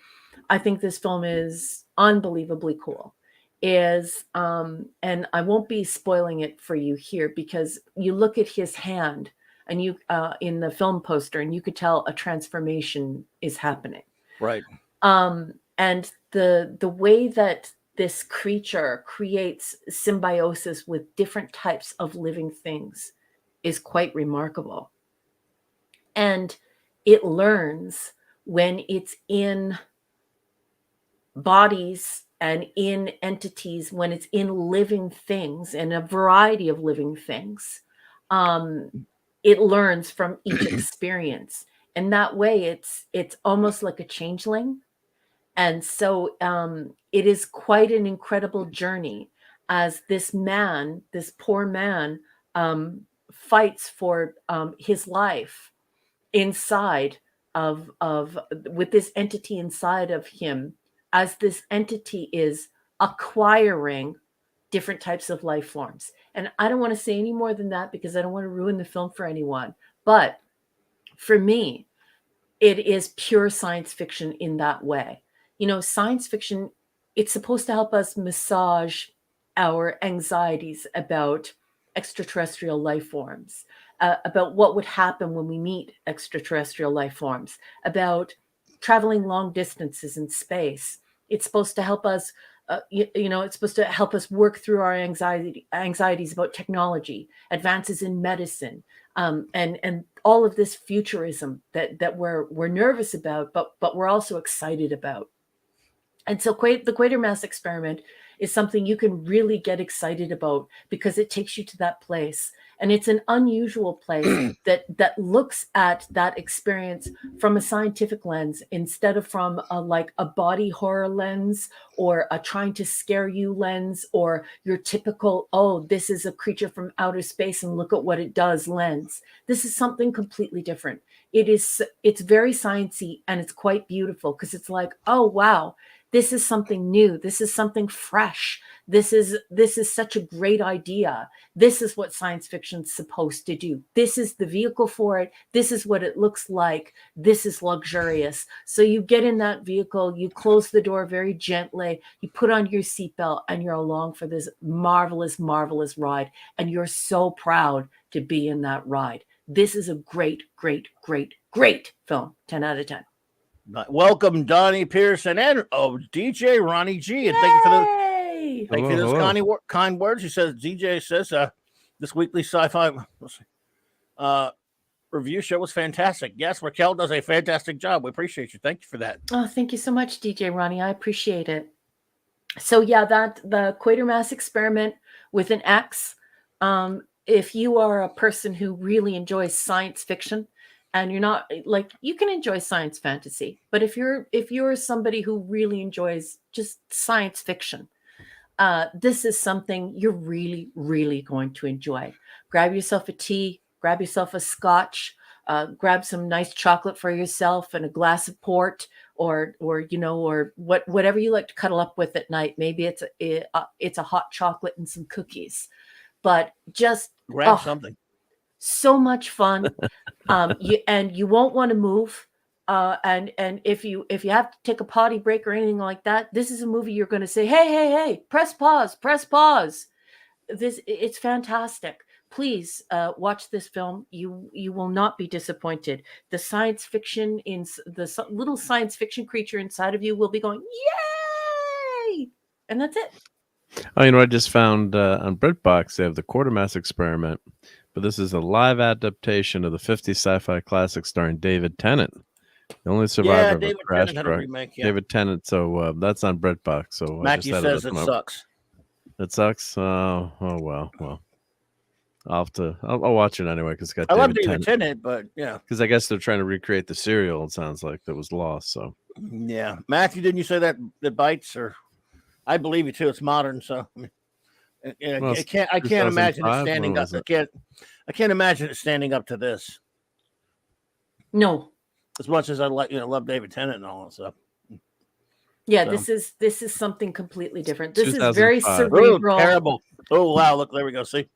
[SPEAKER 5] I think this film is unbelievably cool is, and I won't be spoiling it for you here, because you look at his hand and you in the film poster, and you could tell a transformation is happening.
[SPEAKER 1] Right.
[SPEAKER 5] And the way that this creature creates symbiosis with different types of living things is quite remarkable. And it learns when it's in bodies and in entities, when it's in living things and a variety of living things. It learns from each experience. And that way it's almost like a changeling. And so it is quite an incredible journey as this man, this poor man, fights for his life inside of with this entity inside of him, as this entity is acquiring different types of life forms. And I don't want to say any more than that because I don't want to ruin the film for anyone. But for me, it is pure science fiction in that way. Science fiction, it's supposed to help us massage our anxieties about extraterrestrial life forms, about what would happen when we meet extraterrestrial life forms, about traveling long distances in space. It's supposed to help us, it's supposed to help us work through our anxieties about technology, advances in medicine, and all of this futurism that we're nervous about, but we're also excited about. And so the Quatermass experiment is something you can really get excited about because it takes you to that place. And it's an unusual place that looks at that experience from a scientific lens instead of from a body horror lens or a trying to scare you lens or your typical, oh, this is a creature from outer space and look at what it does lens. This is something completely different. It's very sciencey and it's quite beautiful because it's like, oh, wow. This is something new. This is something fresh. This is such a great idea. This is what science fiction's supposed to do. This is the vehicle for it. This is what it looks like. This is luxurious. So you get in that vehicle, you close the door very gently, you put on your seatbelt, and you're along for this marvelous, marvelous ride. And you're so proud to be in that ride. This is a great, great, great, great film. 10 out of 10.
[SPEAKER 1] Welcome, Donnie Pearson and DJ Ronnie G. And thank you for those kind words. He says, DJ says, this weekly sci-fi review show was fantastic. Yes, Raquel does a fantastic job. We appreciate you. Thank you for that.
[SPEAKER 5] Oh, thank you so much, DJ Ronnie. I appreciate it. So yeah, the Quatermass experiment with an X. If you are a person who really enjoys science fiction and you're not like, you can enjoy science fantasy, but if you're somebody who really enjoys just science fiction, this is something you're really, really going to enjoy. Grab yourself a tea, grab yourself a scotch, grab some nice chocolate for yourself and a glass of port, or whatever you like to cuddle up with at night. Maybe it's a hot chocolate and some cookies, but just
[SPEAKER 1] Grab something.
[SPEAKER 5] so much fun. You won't want to move. And if you have to take a potty break or anything like that, this is a movie you're going to say, hey, press pause. It's fantastic. Please watch this film. You will not be disappointed. The science fiction little science fiction creature inside of you will be going, yay! And that's it.
[SPEAKER 6] Oh, you know, I just found on BritBox they have the Quartermass Experiment, but this is a live adaptation of the 50s sci-fi classic starring David Tennant, the only survivor of a crash truck.
[SPEAKER 1] Remake, yeah.
[SPEAKER 6] David Tennant. So that's on BritBox. So
[SPEAKER 1] Mackie says it sucks.
[SPEAKER 6] It sucks. Oh well. I'll watch it anyway because
[SPEAKER 1] I love David Tennant, but yeah,
[SPEAKER 6] because I guess they're trying to recreate the serial. It sounds like that was lost. So
[SPEAKER 1] yeah, Matthew, didn't you say that bites? Or I believe you too. It's modern, so I can't imagine it standing up. I can't imagine it standing up to this.
[SPEAKER 5] No,
[SPEAKER 1] as much as I love David Tennant and all that stuff.
[SPEAKER 5] Yeah, so. This is something completely different. This is very cerebral.
[SPEAKER 1] Ooh, terrible. Oh wow! Look, there we go. See.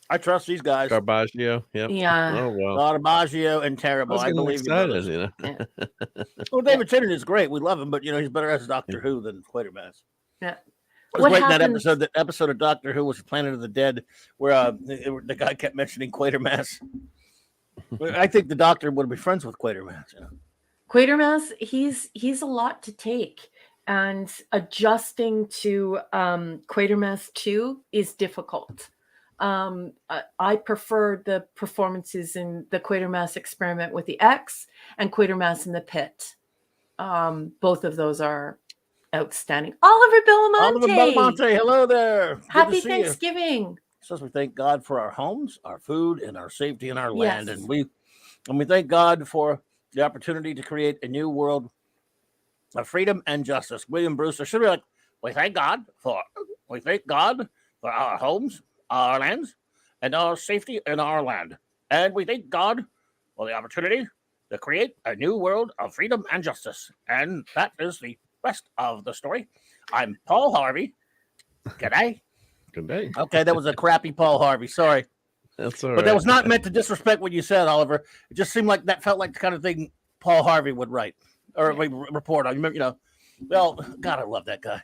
[SPEAKER 1] I trust these guys.
[SPEAKER 6] Garbaggio, yep.
[SPEAKER 5] Yeah.
[SPEAKER 6] Oh well.
[SPEAKER 1] Garbaggio and terrible. I believe
[SPEAKER 6] excited, you know.
[SPEAKER 5] Yeah.
[SPEAKER 1] Well, David Tennant is great. We love him, but he's better as Doctor Who than Quatermass.
[SPEAKER 5] Yeah.
[SPEAKER 1] I was waiting that episode of Doctor Who was Planet of the Dead, where the guy kept mentioning Quatermass. I think the Doctor would be friends with Quatermass.
[SPEAKER 5] Quatermass, he's a lot to take, and adjusting to Quatermass 2 is difficult. I prefer the performances in the Quatermass Experiment with the X and Quatermass in the Pit. Both of those are outstanding. Oliver Belamonte,
[SPEAKER 1] hello there.
[SPEAKER 5] Happy Thanksgiving.
[SPEAKER 1] Says we thank God for our homes, our food, and our safety in our land, and we thank God for the opportunity to create a new world of freedom and justice. William Brewster should be like, we thank God for our homes, our lands, and our safety in our land. And we thank God for the opportunity to create a new world of freedom and justice. And that is the rest of the story. I'm Paul Harvey. Good day.
[SPEAKER 6] Good day.
[SPEAKER 1] Okay, that was a crappy Paul Harvey. Sorry.
[SPEAKER 6] That's all right.
[SPEAKER 1] But that was not meant to disrespect what you said, Oliver. It just seemed like that felt like the kind of thing Paul Harvey would write or report on. Well, God, I love that guy.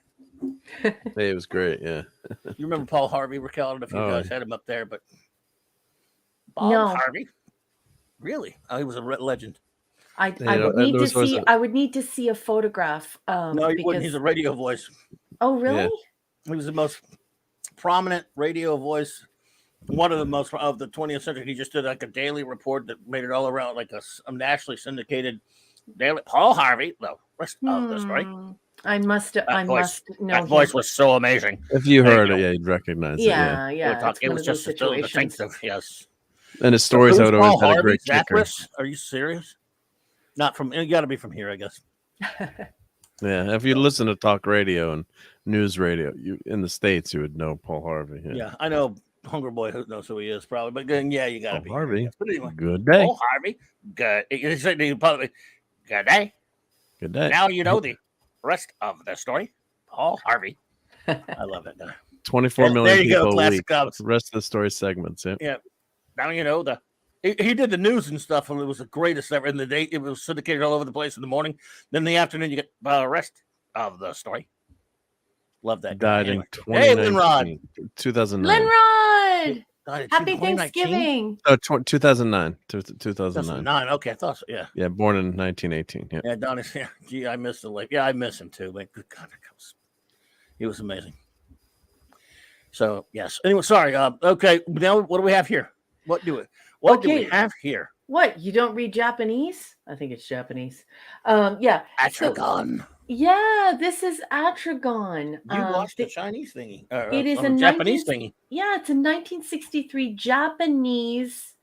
[SPEAKER 6] Hey, it was great, yeah.
[SPEAKER 1] You remember Paul Harvey, Raquel? I don't know if you guys had him up there, but Paul Harvey, really? Oh, he was a legend.
[SPEAKER 5] I would need to see a photograph.
[SPEAKER 1] No, he wouldn't. He's a radio voice.
[SPEAKER 5] Oh, really? Yeah.
[SPEAKER 1] He was the most prominent radio voice, one of the most of the 20th century. He just did like a daily report that made it all around, like a nationally syndicated daily. Paul Harvey, the rest of the story.
[SPEAKER 5] I must know.
[SPEAKER 1] That voice was so amazing.
[SPEAKER 6] If you heard it, you'd recognize it.
[SPEAKER 5] Yeah.
[SPEAKER 1] It was just defensive. Yes.
[SPEAKER 6] And his stories out always had a great kicker.
[SPEAKER 1] Are you serious? Not from. You got to be from here, I guess.
[SPEAKER 6] Yeah, if you listen to talk radio and news radio, in the States, you would know Paul Harvey.
[SPEAKER 1] Yeah, I know Hunger Boy who knows who he is probably, but then you got to be
[SPEAKER 6] Harvey.
[SPEAKER 1] But anyway,
[SPEAKER 6] good day.
[SPEAKER 1] Paul Harvey. Good day.
[SPEAKER 6] Good day.
[SPEAKER 1] Now you know the rest of the story. Paul Harvey. I love it.
[SPEAKER 6] 24 million people a week.
[SPEAKER 1] The
[SPEAKER 6] rest of the story segments.
[SPEAKER 1] Yeah. Now you know he did the news and stuff, and it was the greatest ever. In the day, it was syndicated all over the place in the morning. Then in the afternoon, you get the rest of the story. Love that guy.
[SPEAKER 6] Died in 2009. 2009.
[SPEAKER 5] Linrod! Happy Thanksgiving.
[SPEAKER 6] Oh, 2009. 2009.
[SPEAKER 1] Okay, I thought so. Yeah.
[SPEAKER 6] Yeah, born in 1918. Yeah.
[SPEAKER 1] Yeah, Donnie. Yeah, gee, I miss the lake. Yeah, I miss him too. But good God, he was amazing. So yes. Anyway, sorry. Okay. Now, what do we have here? What do we have here?
[SPEAKER 5] What? You don't read Japanese? I think it's Japanese. Yeah.
[SPEAKER 1] Atragon.
[SPEAKER 5] This is Atragon.
[SPEAKER 1] You watched the Chinese thingy.
[SPEAKER 5] It is a
[SPEAKER 1] Japanese thingy.
[SPEAKER 5] Yeah, it's a 1963 Japanese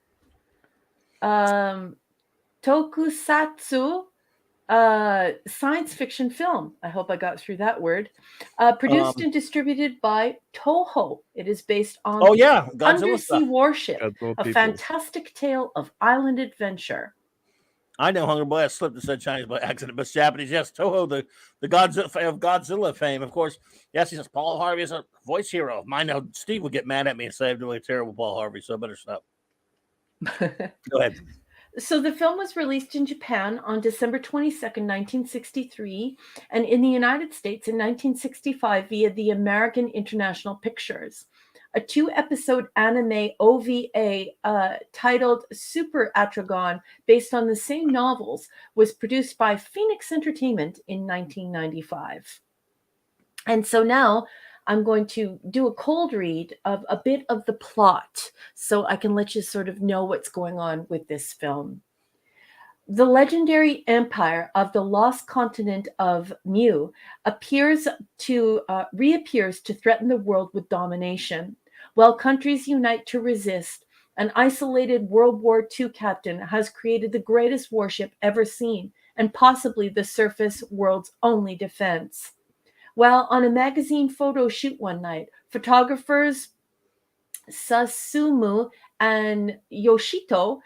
[SPEAKER 5] tokusatsu science fiction film. I hope I got through that word. Produced and distributed by Toho. It is based on
[SPEAKER 1] Oh yeah, Godzilla
[SPEAKER 5] Undersea
[SPEAKER 1] stuff.
[SPEAKER 5] Warship,
[SPEAKER 6] Godzilla
[SPEAKER 5] a
[SPEAKER 6] peoples.
[SPEAKER 5] fantastic tale of island adventure.
[SPEAKER 1] I know, Hunger Boy. I slipped and said Chinese by accident, but it's Japanese. Yes, Toho, the Godzilla of Godzilla fame, of course. Yes, he says Paul Harvey is a voice hero of mine. Now Steve would get mad at me and say I'm doing a terrible Paul Harvey, so I better stop. Go ahead.
[SPEAKER 5] So the film was released in Japan on December 22nd, 1963, and in the United States in 1965 via the American International Pictures. A 2-episode anime OVA titled Super Atragon, based on the same novels, was produced by Phoenix Entertainment in 1995. And so now I'm going to do a cold read of a bit of the plot so I can let you sort of know what's going on with this film. The legendary empire of the lost continent of Mu reappears to threaten the world with domination. While countries unite to resist, an isolated World War II captain has created the greatest warship ever seen and possibly the surface world's only defense. While on a magazine photo shoot one night, photographers Sasumu and Yoshito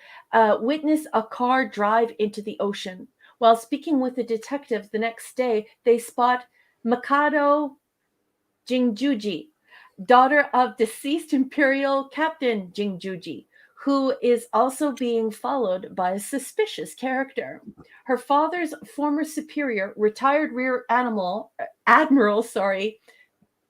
[SPEAKER 5] witness a car drive into the ocean. While speaking with a detective the next day, they spot Mikado Jinjuji, daughter of deceased Imperial Captain Jinjuji, who is also being followed by a suspicious character. Her father's former superior, retired Rear Admiral,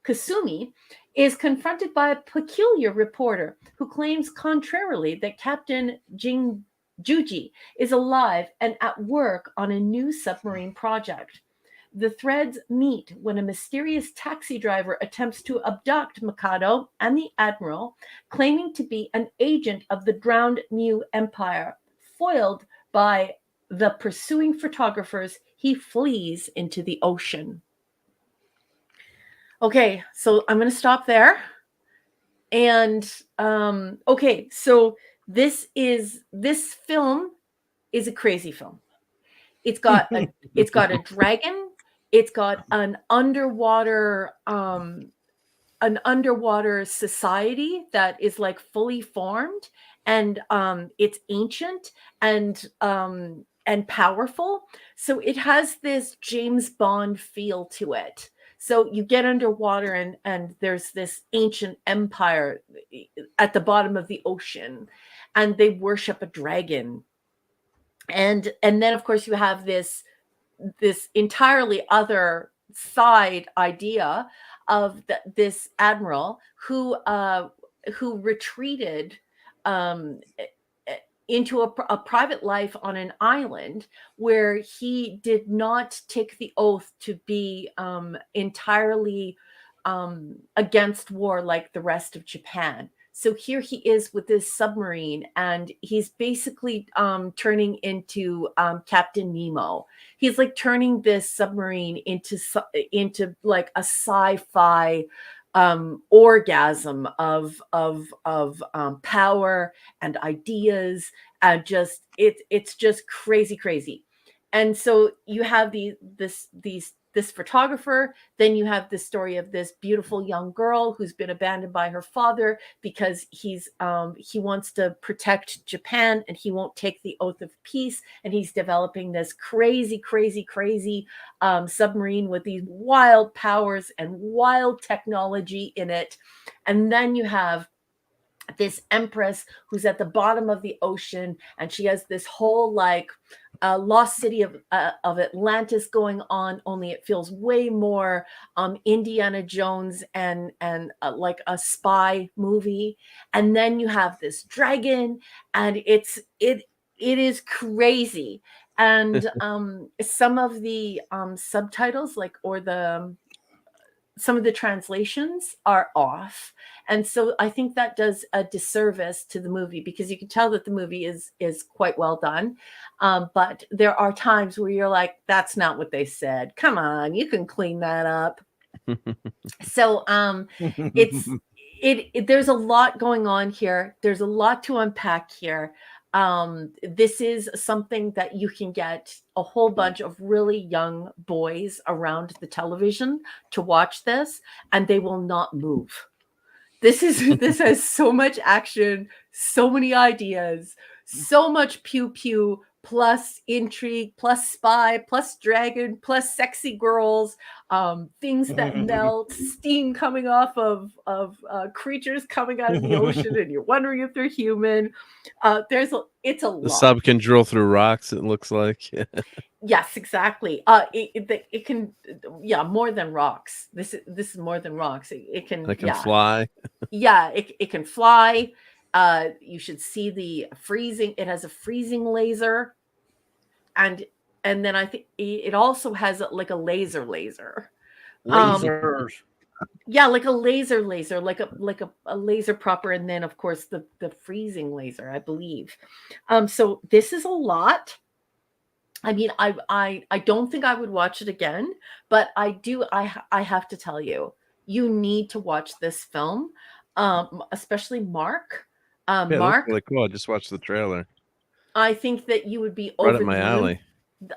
[SPEAKER 5] Kasumi, is confronted by a peculiar reporter who claims contrarily that Captain Jinjuji is alive and at work on a new submarine project. The threads meet when a mysterious taxi driver attempts to abduct Mikado and the Admiral, claiming to be an agent of the drowned Mu Empire. Foiled by the pursuing photographers, he flees into the ocean. Okay, so I'm going to stop there. And okay, so this film is a crazy film. It's got a dragon. It's got an underwater society that is like fully formed, and it's ancient and powerful. So it has this James Bond feel to it. So you get underwater and there's this ancient empire at the bottom of the ocean, and they worship a dragon. And then of course you have this entirely other side idea of this admiral who retreated into a private life on an island where he did not take the oath to be entirely against war like the rest of Japan. So here he is with this submarine, and he's basically turning into Captain Nemo. He's like turning this submarine into like a sci-fi orgasm of power and ideas, and just it's just crazy. And so you have this photographer, then you have the story of this beautiful young girl who's been abandoned by her father because he wants to protect Japan and he won't take the oath of peace, and he's developing this crazy submarine with these wild powers and wild technology in it. And then you have this empress who's at the bottom of the ocean, and she has this whole like lost city of Atlantis going on, only it feels way more Indiana Jones and like a spy movie. And then you have this dragon, and it is crazy. And some of the subtitles, some of the translations are off. And so I think that does a disservice to the movie, because you can tell that the movie is quite well done. But there are times where you're like, that's not what they said. Come on, you can clean that up. So there's a lot going on here. There's a lot to unpack here. This is something that you can get a whole bunch of really young boys around the television to watch this, and they will not move. This has so much action, so many ideas, so much pew pew, plus intrigue, plus spy, plus dragon, plus sexy girls, things that melt, steam coming off of creatures coming out of the ocean, and you're wondering if they're human. It's a
[SPEAKER 6] The
[SPEAKER 5] lot.
[SPEAKER 6] sub can drill through rocks, it looks like.
[SPEAKER 5] Yes, exactly. It can, yeah, more than rocks. This is more than rocks. It can,
[SPEAKER 6] It can
[SPEAKER 5] yeah.
[SPEAKER 6] fly.
[SPEAKER 5] Yeah, it can fly. You should see the freezing. It has a freezing laser, and then I think it also has like a laser.
[SPEAKER 1] Lasers.
[SPEAKER 5] Yeah, like a laser, like a laser proper, and then of course the freezing laser, I believe. So this is a lot. I mean, I don't think I would watch it again, but I have to tell you, you need to watch this film, especially Mark.
[SPEAKER 6] Yeah, it looks
[SPEAKER 5] Mark,
[SPEAKER 6] really cool. I just watched the trailer.
[SPEAKER 5] I think that you would be
[SPEAKER 6] Right
[SPEAKER 5] over
[SPEAKER 6] up my
[SPEAKER 5] the moon.
[SPEAKER 6] alley.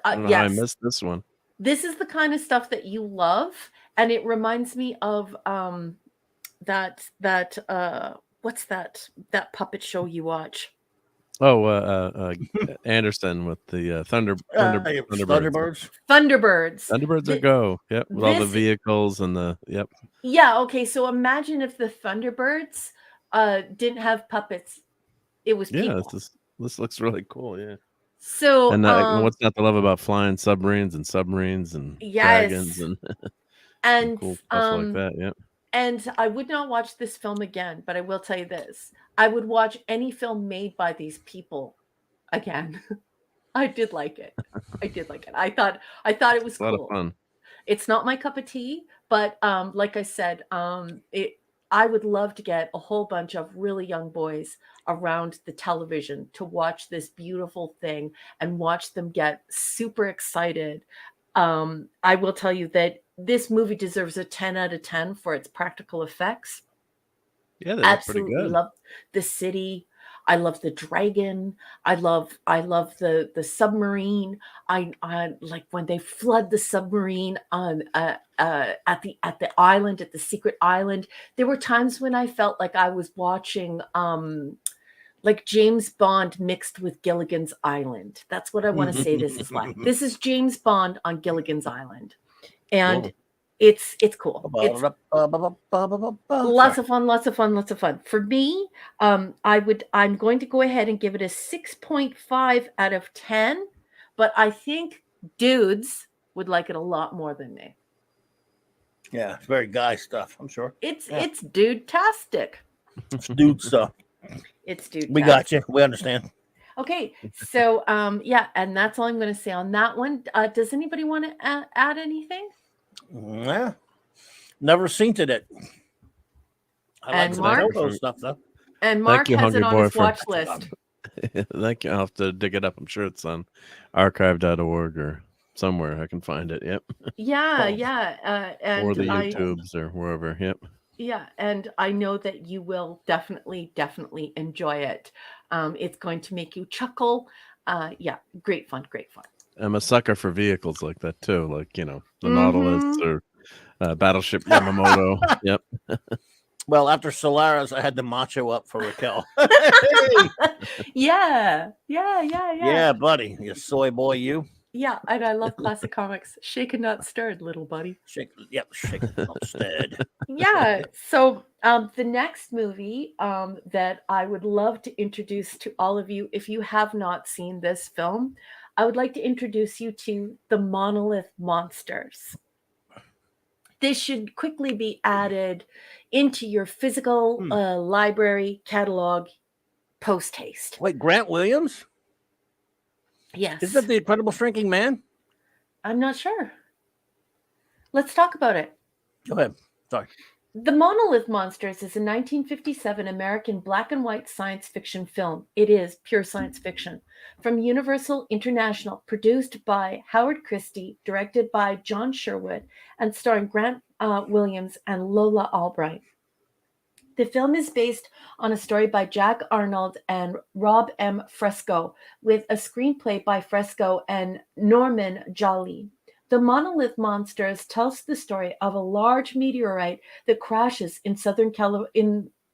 [SPEAKER 6] I don't know how I
[SPEAKER 5] Yes,
[SPEAKER 6] missed this one.
[SPEAKER 5] this is the kind of stuff that you love, and it reminds me of that what's that puppet show you watch?
[SPEAKER 6] Oh, Anderson with the Thunderbirds.
[SPEAKER 1] Thunderbirds.
[SPEAKER 6] Thunderbirds are go. Yep, with all the
[SPEAKER 5] This-
[SPEAKER 6] vehicles and the yep.
[SPEAKER 5] Yeah, okay, so imagine if the Thunderbirds didn't have puppets. It was
[SPEAKER 6] Yeah,
[SPEAKER 5] people.
[SPEAKER 6] this looks really cool. Yeah.
[SPEAKER 5] So
[SPEAKER 6] And what's not to love about flying submarines and dragons
[SPEAKER 5] yes,
[SPEAKER 6] and
[SPEAKER 5] and
[SPEAKER 6] cool stuff like that. Yep.
[SPEAKER 5] and I would not watch this film again, but I will tell you this. I would watch any film made by these people again. I did like it. I did like it. I thought it was
[SPEAKER 6] It's a lot of
[SPEAKER 5] cool.
[SPEAKER 6] fun.
[SPEAKER 5] It's not my cup of tea, but like I said, I would love to get a whole bunch of really young boys around the television to watch this beautiful thing and watch them get super excited. I will tell you that this movie deserves a 10 out of 10 for its practical effects.
[SPEAKER 6] Yeah, they look pretty
[SPEAKER 5] Absolutely
[SPEAKER 6] good.
[SPEAKER 5] love the city. I love the dragon. I love the submarine. I like when they flood the submarine on at the island, at the secret island. There were times when I felt like I was watching like James Bond mixed with Gilligan's Island. That's what I want to say this is like. This is James Bond on Gilligan's Island. And
[SPEAKER 6] Cool.
[SPEAKER 5] it's cool. It's lots of fun. For me, I'm going to go ahead and give it a 6.5 out of 10, but I think dudes would like it a lot more than me.
[SPEAKER 1] Yeah, it's very guy stuff, I'm sure.
[SPEAKER 5] It's dude-tastic.
[SPEAKER 1] It's dude stuff.
[SPEAKER 5] It's dude.
[SPEAKER 1] We got you. We understand.
[SPEAKER 5] Okay, so yeah, and that's all I'm going to say on that one. Does anybody want to add anything?
[SPEAKER 1] Yeah. Never seen it. I
[SPEAKER 5] And
[SPEAKER 1] like some
[SPEAKER 5] Mark?
[SPEAKER 1] Toto stuff though.
[SPEAKER 5] And Mark
[SPEAKER 6] you,
[SPEAKER 5] has it
[SPEAKER 6] hungry
[SPEAKER 5] on his
[SPEAKER 6] boy, for-
[SPEAKER 5] watch list.
[SPEAKER 6] Thank you. I'll have to dig it up. I'm sure it's on archive.org or somewhere I can find it. Yep.
[SPEAKER 5] Yeah,
[SPEAKER 1] Oh.
[SPEAKER 5] yeah, and
[SPEAKER 6] Or the
[SPEAKER 5] I,
[SPEAKER 6] YouTubes or wherever. Yep.
[SPEAKER 5] yeah, and I know that you will definitely enjoy it. It's going to make you chuckle. Yeah, great fun.
[SPEAKER 6] I'm a sucker for vehicles like that too, like the Nautilus or Battleship Yamamoto. Yep.
[SPEAKER 1] Well, after Solaris, I had the macho up for Raquel.
[SPEAKER 5] Yeah.
[SPEAKER 1] Yeah, buddy. You soy boy, you.
[SPEAKER 5] Yeah, and I love classic comics. Shaken, not stirred, little buddy.
[SPEAKER 1] Shake it instead.
[SPEAKER 5] Yeah. So the next movie that I would love to introduce to all of you, if you have not seen this film, I would like to introduce you to The Monolith Monsters. This should quickly be added into your physical library catalog post haste.
[SPEAKER 1] Wait, Grant Williams?
[SPEAKER 5] Yes.
[SPEAKER 1] Is that the Incredible Shrinking Man?
[SPEAKER 5] I'm not sure. Let's talk about it.
[SPEAKER 1] Go ahead. Sorry.
[SPEAKER 5] The Monolith Monsters is a 1957 American black and white science fiction film. It is pure science fiction. From Universal International, produced by Howard Christie, directed by John Sherwood, and starring Grant Williams and Lola Albright. The film is based on a story by Jack Arnold and Rob M. Fresco, with a screenplay by Fresco and Norman Jolly. The Monolith Monsters tells the story of a large meteorite that crashes in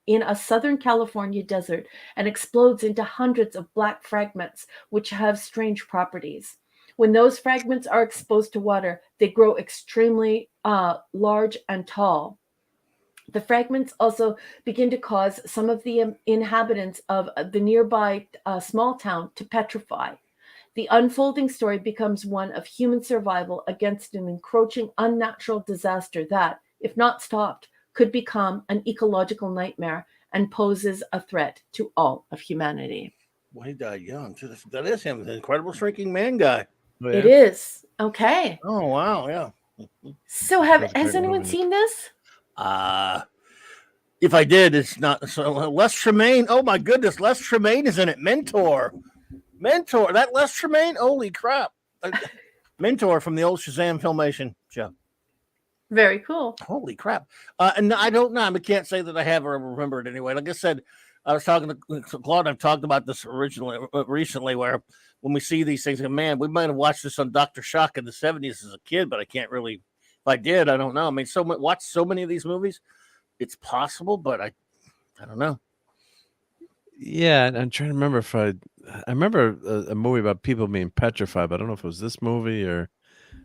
[SPEAKER 5] in a Southern California desert and explodes into hundreds of black fragments, which have strange properties. When those fragments are exposed to water, they grow extremely large and tall. The fragments also begin to cause some of the inhabitants of the nearby small town to petrify. The unfolding story becomes one of human survival against an encroaching unnatural disaster that, if not stopped, could become an ecological nightmare and poses a threat to all of humanity.
[SPEAKER 1] Well, he died young. So that is him, the incredible shrinking man guy.
[SPEAKER 6] Oh,
[SPEAKER 5] It
[SPEAKER 6] yeah?
[SPEAKER 5] is. Okay.
[SPEAKER 1] Oh, wow. Yeah.
[SPEAKER 5] So
[SPEAKER 6] That's a
[SPEAKER 5] has
[SPEAKER 6] great
[SPEAKER 5] anyone
[SPEAKER 6] movie.
[SPEAKER 5] seen this?
[SPEAKER 1] If I did, it's not. So Les Tremaine. Oh, my goodness. Les Tremaine is in it. Mentor. That Les Tremaine. Holy crap. Mentor from the old Shazam Filmation show.
[SPEAKER 5] Very cool.
[SPEAKER 1] Holy crap. And I don't know. I can't say that I have or remember it anyway. Like I said, I was talking to Claude. I've talked about this recently, where when we see these things, man, we might have watched this on Dr. Shock in the 70s as a kid, but I can't really, if I did, I don't know. I mean, watch so many of these movies. It's possible, but I don't know.
[SPEAKER 6] Yeah, I'm trying to remember if I remember a movie about people being petrified, but I don't know if it was this movie or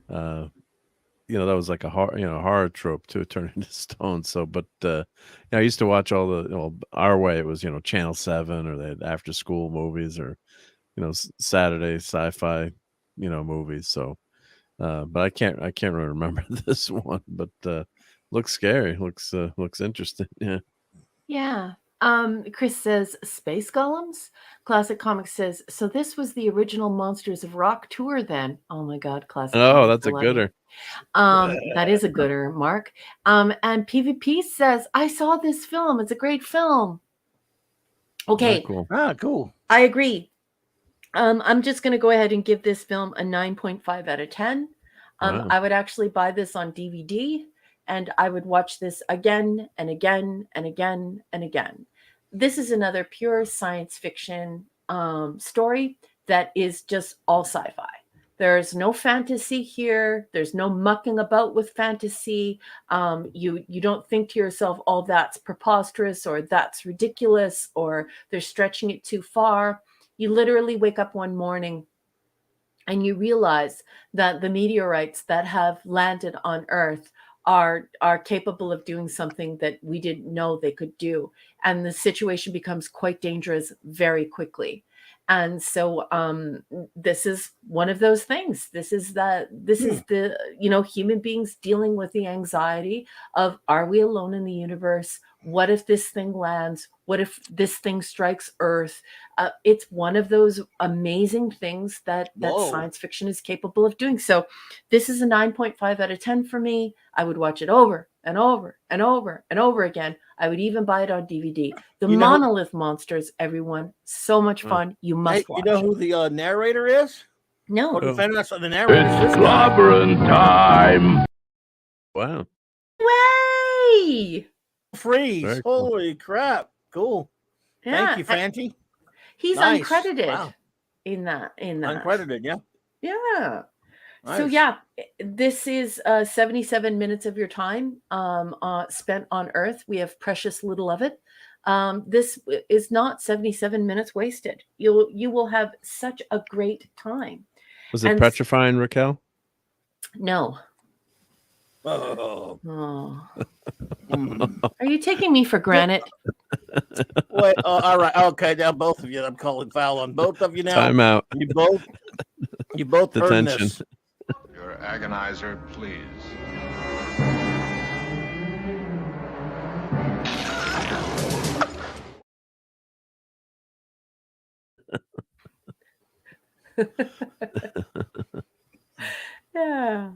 [SPEAKER 6] that was like a horror trope too, turning into stone. So, but I used to watch all the our way. It was Channel 7, or they had after school movies, or Saturday sci-fi movies. So, but I can't really remember this one. But looks scary. Looks interesting. Yeah.
[SPEAKER 5] Yeah. Chris says Space Golems. Classic Comics says, so this was the original Monsters of Rock tour then. Oh my God, Classic
[SPEAKER 6] Oh,
[SPEAKER 5] Comics,
[SPEAKER 6] that's
[SPEAKER 5] I
[SPEAKER 6] a
[SPEAKER 5] love you.
[SPEAKER 6] gooder.
[SPEAKER 5] That is a gooder, Mark. And PvP says, I saw this film. It's a great film. Okay.
[SPEAKER 6] Very cool.
[SPEAKER 1] Cool.
[SPEAKER 5] I agree. I'm just going to go ahead and give this film a 9.5 out of 10.
[SPEAKER 6] Wow.
[SPEAKER 5] I would actually buy this on DVD, and I would watch this again and again and again and again. This is another pure science fiction story that is just all sci-fi. There's no fantasy here. There's no mucking about with fantasy. You don't think to yourself, oh, that's preposterous, or that's ridiculous, or they're stretching it too far. You literally wake up one morning and you realize that the meteorites that have landed on Earth are capable of doing something that we didn't know they could do. And the situation becomes quite dangerous very quickly. And so this is one of those things. This is the human beings dealing with the anxiety of, are we alone in the universe? What if this thing lands? What if this thing strikes Earth? It's one of those amazing things that science fiction is capable of doing. So this is a 9.5 out of 10 for me. I would watch it over and over and over and over again. I would even buy it on DVD. The Monolith Monsters, everyone. So much fun. You must watch.
[SPEAKER 1] You know who the narrator is?
[SPEAKER 5] No.
[SPEAKER 1] The narrator is
[SPEAKER 2] It's clobbering time.
[SPEAKER 6] Wow.
[SPEAKER 5] Way!
[SPEAKER 1] Freeze.
[SPEAKER 6] Very cool.
[SPEAKER 1] Holy crap. Cool.
[SPEAKER 5] Yeah.
[SPEAKER 1] Thank you, Fanty.
[SPEAKER 5] He's
[SPEAKER 1] Nice.
[SPEAKER 5] uncredited
[SPEAKER 1] Wow.
[SPEAKER 5] in that.
[SPEAKER 1] Uncredited, yeah.
[SPEAKER 5] Yeah.
[SPEAKER 1] Nice.
[SPEAKER 5] So yeah, this is 77 minutes of your time spent on Earth. We have precious little of it. This is not 77 minutes wasted. You will have such a great time.
[SPEAKER 6] Was it petrifying, Raquel?
[SPEAKER 5] No.
[SPEAKER 1] Oh.
[SPEAKER 5] Are you taking me for granted?
[SPEAKER 1] Wait, all right. Okay, now both of you. I'm calling foul on both of you now.
[SPEAKER 6] Time out.
[SPEAKER 1] You both heard
[SPEAKER 6] Detention.
[SPEAKER 1] this.
[SPEAKER 4] Your agonizer, please.
[SPEAKER 5] Yeah.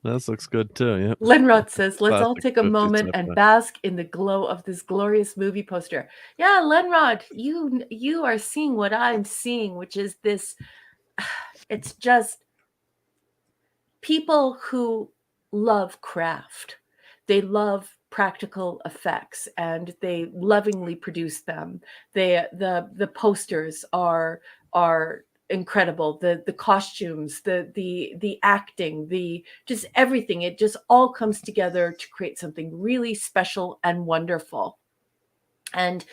[SPEAKER 6] This looks good too. Yeah.
[SPEAKER 5] Lenrod says, let's all
[SPEAKER 6] Classic
[SPEAKER 5] take a
[SPEAKER 6] 50s
[SPEAKER 5] moment and
[SPEAKER 6] sci-fi.
[SPEAKER 5] bask in the glow of this glorious movie poster. Yeah, Lenrod, you are seeing what I'm seeing, which is this. It's just people who love craft. They love practical effects, and they lovingly produce them. The posters are incredible. The costumes, the acting, the just everything. It just all comes together to create something really special and wonderful. And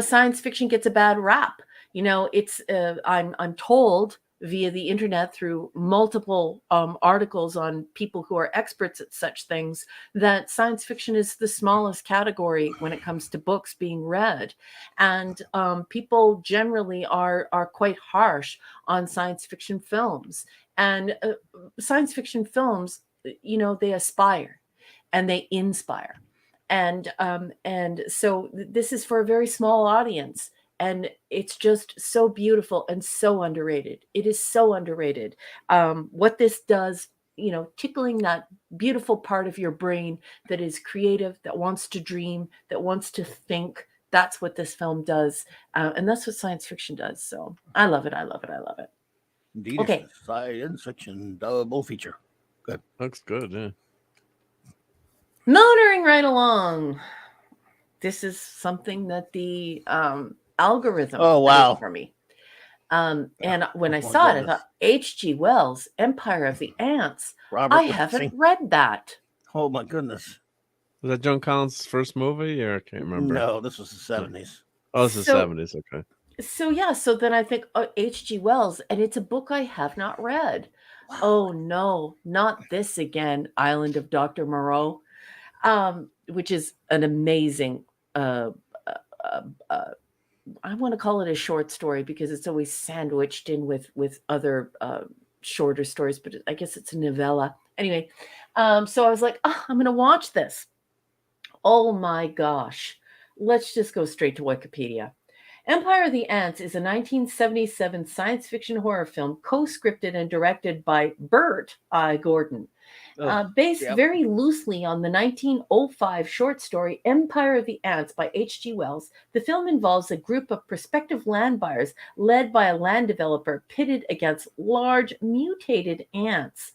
[SPEAKER 5] science fiction gets a bad rap. It's I'm told via the internet through multiple articles on people who are experts at such things that science fiction is the smallest category when it comes to books being read, and people generally are quite harsh on science fiction films. And science fiction films, they aspire and they inspire, and so this is for a very small audience. And it's just so beautiful and so underrated. It is so underrated. What this does, tickling that beautiful part of your brain that is creative, that wants to dream, that wants to think. That's what this film does. And that's what science fiction does. So I love it. I love it. I love it.
[SPEAKER 1] Indeed,
[SPEAKER 5] Okay.
[SPEAKER 1] it's a science fiction double feature. Good.
[SPEAKER 6] Looks good, yeah.
[SPEAKER 5] Motoring right along. This is something that the algorithm did for me. And when I saw it, I thought, H.G. Wells, Empire of the Ants. I haven't read that.
[SPEAKER 1] Oh my goodness.
[SPEAKER 6] Was that Joan Collins' first movie, or I can't remember?
[SPEAKER 1] No, this was the 70s.
[SPEAKER 6] Oh, this is the 70s, okay.
[SPEAKER 5] So then I think, H.G. Wells, and it's a book I have not read. Wow. Oh no, not this again, Island of Dr. Moreau, which is an amazing I want to call it a short story because it's always sandwiched in with other shorter stories, but I guess it's a novella. Anyway, so I was like, I'm going to watch this. Oh my gosh. Let's just go straight to Wikipedia. Empire of the Ants is a 1977 science fiction horror film co-scripted and directed by Bert I. Gordon. Based very loosely on the 1905 short story Empire of the Ants by H.G. Wells, the film involves a group of prospective land buyers led by a land developer pitted against large mutated ants.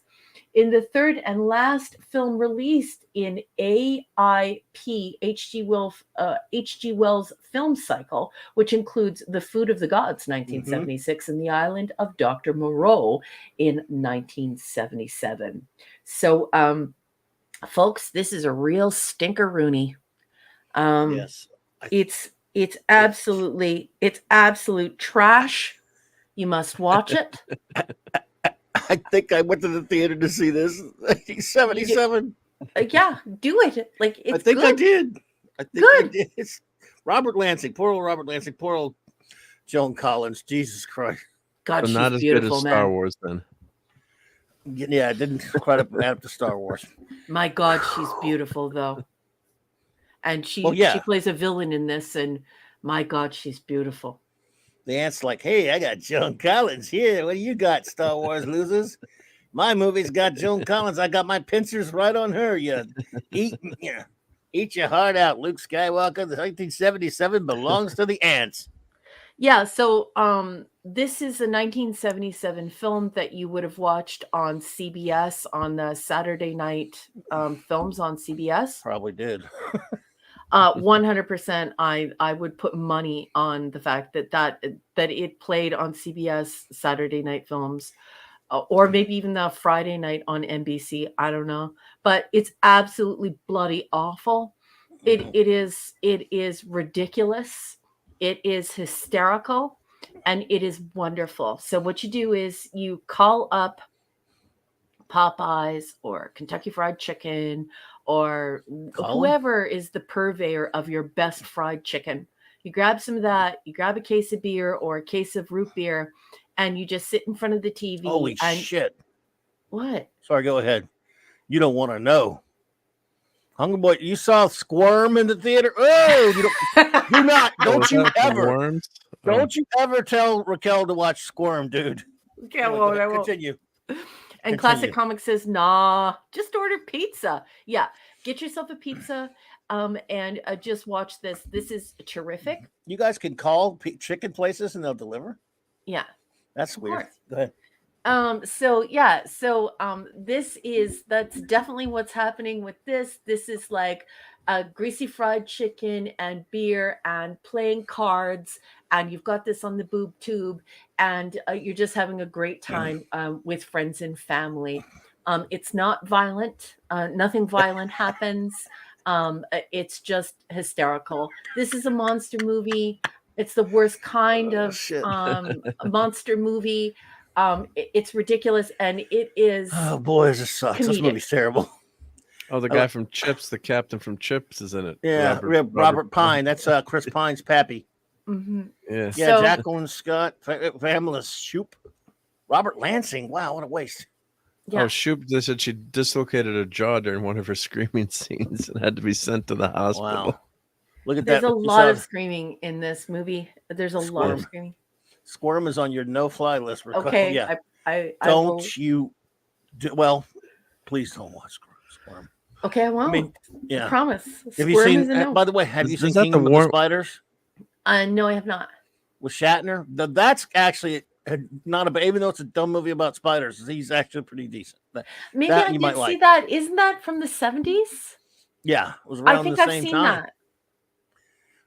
[SPEAKER 5] In the third and last film released in AIP H.G. Wells film cycle, which includes The Food of the Gods, 1976, and The Island of Dr. Moreau in 1977. So, folks, this is a real stinker-rooney.
[SPEAKER 1] Yes.
[SPEAKER 5] It's absolute trash. You must watch it.
[SPEAKER 1] I think I went to the theater to see this. 1977.
[SPEAKER 5] Yeah, do it. Like it's
[SPEAKER 1] I think
[SPEAKER 5] good.
[SPEAKER 1] I did. I think
[SPEAKER 5] Good.
[SPEAKER 1] I did. It's Robert Lansing, poor old Robert Lansing, poor old Joan Collins. Jesus Christ.
[SPEAKER 5] God,
[SPEAKER 6] So
[SPEAKER 5] she's
[SPEAKER 6] not as
[SPEAKER 5] beautiful,
[SPEAKER 6] good as
[SPEAKER 5] man.
[SPEAKER 6] Star Wars then.
[SPEAKER 1] Yeah, it didn't quite up to Star Wars.
[SPEAKER 5] My God, she's beautiful though, and she plays a villain in this, and my God, she's beautiful.
[SPEAKER 1] The ant's like, hey, I got Joan Collins here. What do you got, Star Wars losers? My movie's got Joan Collins. I got my pincers right on her. You eat your heart out, Luke Skywalker. The 1977 belongs to the ants.
[SPEAKER 5] Yeah, so this is a 1977 film that you would have watched on CBS on the Saturday night films on CBS.
[SPEAKER 1] Probably did.
[SPEAKER 5] 100%. I would put money on the fact that it played on CBS Saturday night films, or maybe even the Friday night on NBC. I don't know, but it's absolutely bloody awful. It is ridiculous. It is hysterical, and it is wonderful. So what you do is you call up Popeyes or Kentucky Fried Chicken or whoever is the purveyor of your best fried chicken. You grab some of that, you grab a case of beer or a case of root beer, and you just sit in front of the TV.
[SPEAKER 1] Holy shit.
[SPEAKER 5] What?
[SPEAKER 1] Sorry, go ahead. You don't want to know. Hungry Boy, you saw Squirm in the theater? Oh, don't you ever tell Raquel to watch Squirm, dude.
[SPEAKER 5] Okay, I won't.
[SPEAKER 1] Continue.
[SPEAKER 5] And Classic Comics says, nah, just order pizza. Yeah, get yourself a pizza and just watch this. This is terrific.
[SPEAKER 1] You guys can call chicken places and they'll deliver?
[SPEAKER 5] Yeah.
[SPEAKER 1] That's weird. Go ahead.
[SPEAKER 5] That's definitely what's happening with this. This is like greasy fried chicken and beer and playing cards, and you've got this on the boob tube, and you're just having a great time with friends and family. It's not violent. Nothing violent happens. It's just hysterical. This is a monster movie. It's the worst kind of
[SPEAKER 1] shit.
[SPEAKER 5] monster movie. It's ridiculous, and it is.
[SPEAKER 1] Oh boy, this sucks. This
[SPEAKER 5] comedic.
[SPEAKER 1] movie's terrible.
[SPEAKER 6] Oh, the guy from Chips, the captain from Chips, is in it.
[SPEAKER 1] Yeah, Robert Pine. That's Chris Pine's pappy.
[SPEAKER 5] Mhm.
[SPEAKER 6] Yeah.
[SPEAKER 1] Yeah,
[SPEAKER 5] So-
[SPEAKER 1] Jacqueline Scott, Pamela Shoop, Robert Lansing. Wow, what a waste.
[SPEAKER 5] Yeah.
[SPEAKER 6] Oh, Shoop, they said she dislocated her jaw during one of her screaming scenes and had to be sent to the hospital.
[SPEAKER 1] Wow. Look at
[SPEAKER 5] There's
[SPEAKER 1] that.
[SPEAKER 5] a lot of screaming in this movie. There's a lot of
[SPEAKER 1] Squirm.
[SPEAKER 5] screaming.
[SPEAKER 1] Squirm is on your no-fly list.
[SPEAKER 5] Okay,
[SPEAKER 1] Yeah.
[SPEAKER 5] I
[SPEAKER 1] Don't
[SPEAKER 5] will-
[SPEAKER 1] you? Well, please don't watch Squirm.
[SPEAKER 5] Okay, I won't.
[SPEAKER 1] I mean,
[SPEAKER 5] I
[SPEAKER 1] yeah.
[SPEAKER 5] promise.
[SPEAKER 1] Have you
[SPEAKER 5] Squirm
[SPEAKER 1] seen?
[SPEAKER 5] is a no.
[SPEAKER 1] By the way, have you
[SPEAKER 6] Is
[SPEAKER 1] seen
[SPEAKER 6] that the
[SPEAKER 1] Kingdom of the
[SPEAKER 6] War-
[SPEAKER 1] Spiders
[SPEAKER 5] No, I have not.
[SPEAKER 1] with Shatner? That's actually not a. Even though it's a dumb movie about spiders, he's actually pretty decent.
[SPEAKER 5] Maybe
[SPEAKER 1] That
[SPEAKER 5] I
[SPEAKER 1] you
[SPEAKER 5] did
[SPEAKER 1] might
[SPEAKER 5] see
[SPEAKER 1] like.
[SPEAKER 5] that. Isn't that from the 70s?
[SPEAKER 1] Yeah, it was around
[SPEAKER 5] I think
[SPEAKER 1] the
[SPEAKER 5] I've
[SPEAKER 1] same
[SPEAKER 5] seen
[SPEAKER 1] time.
[SPEAKER 5] that.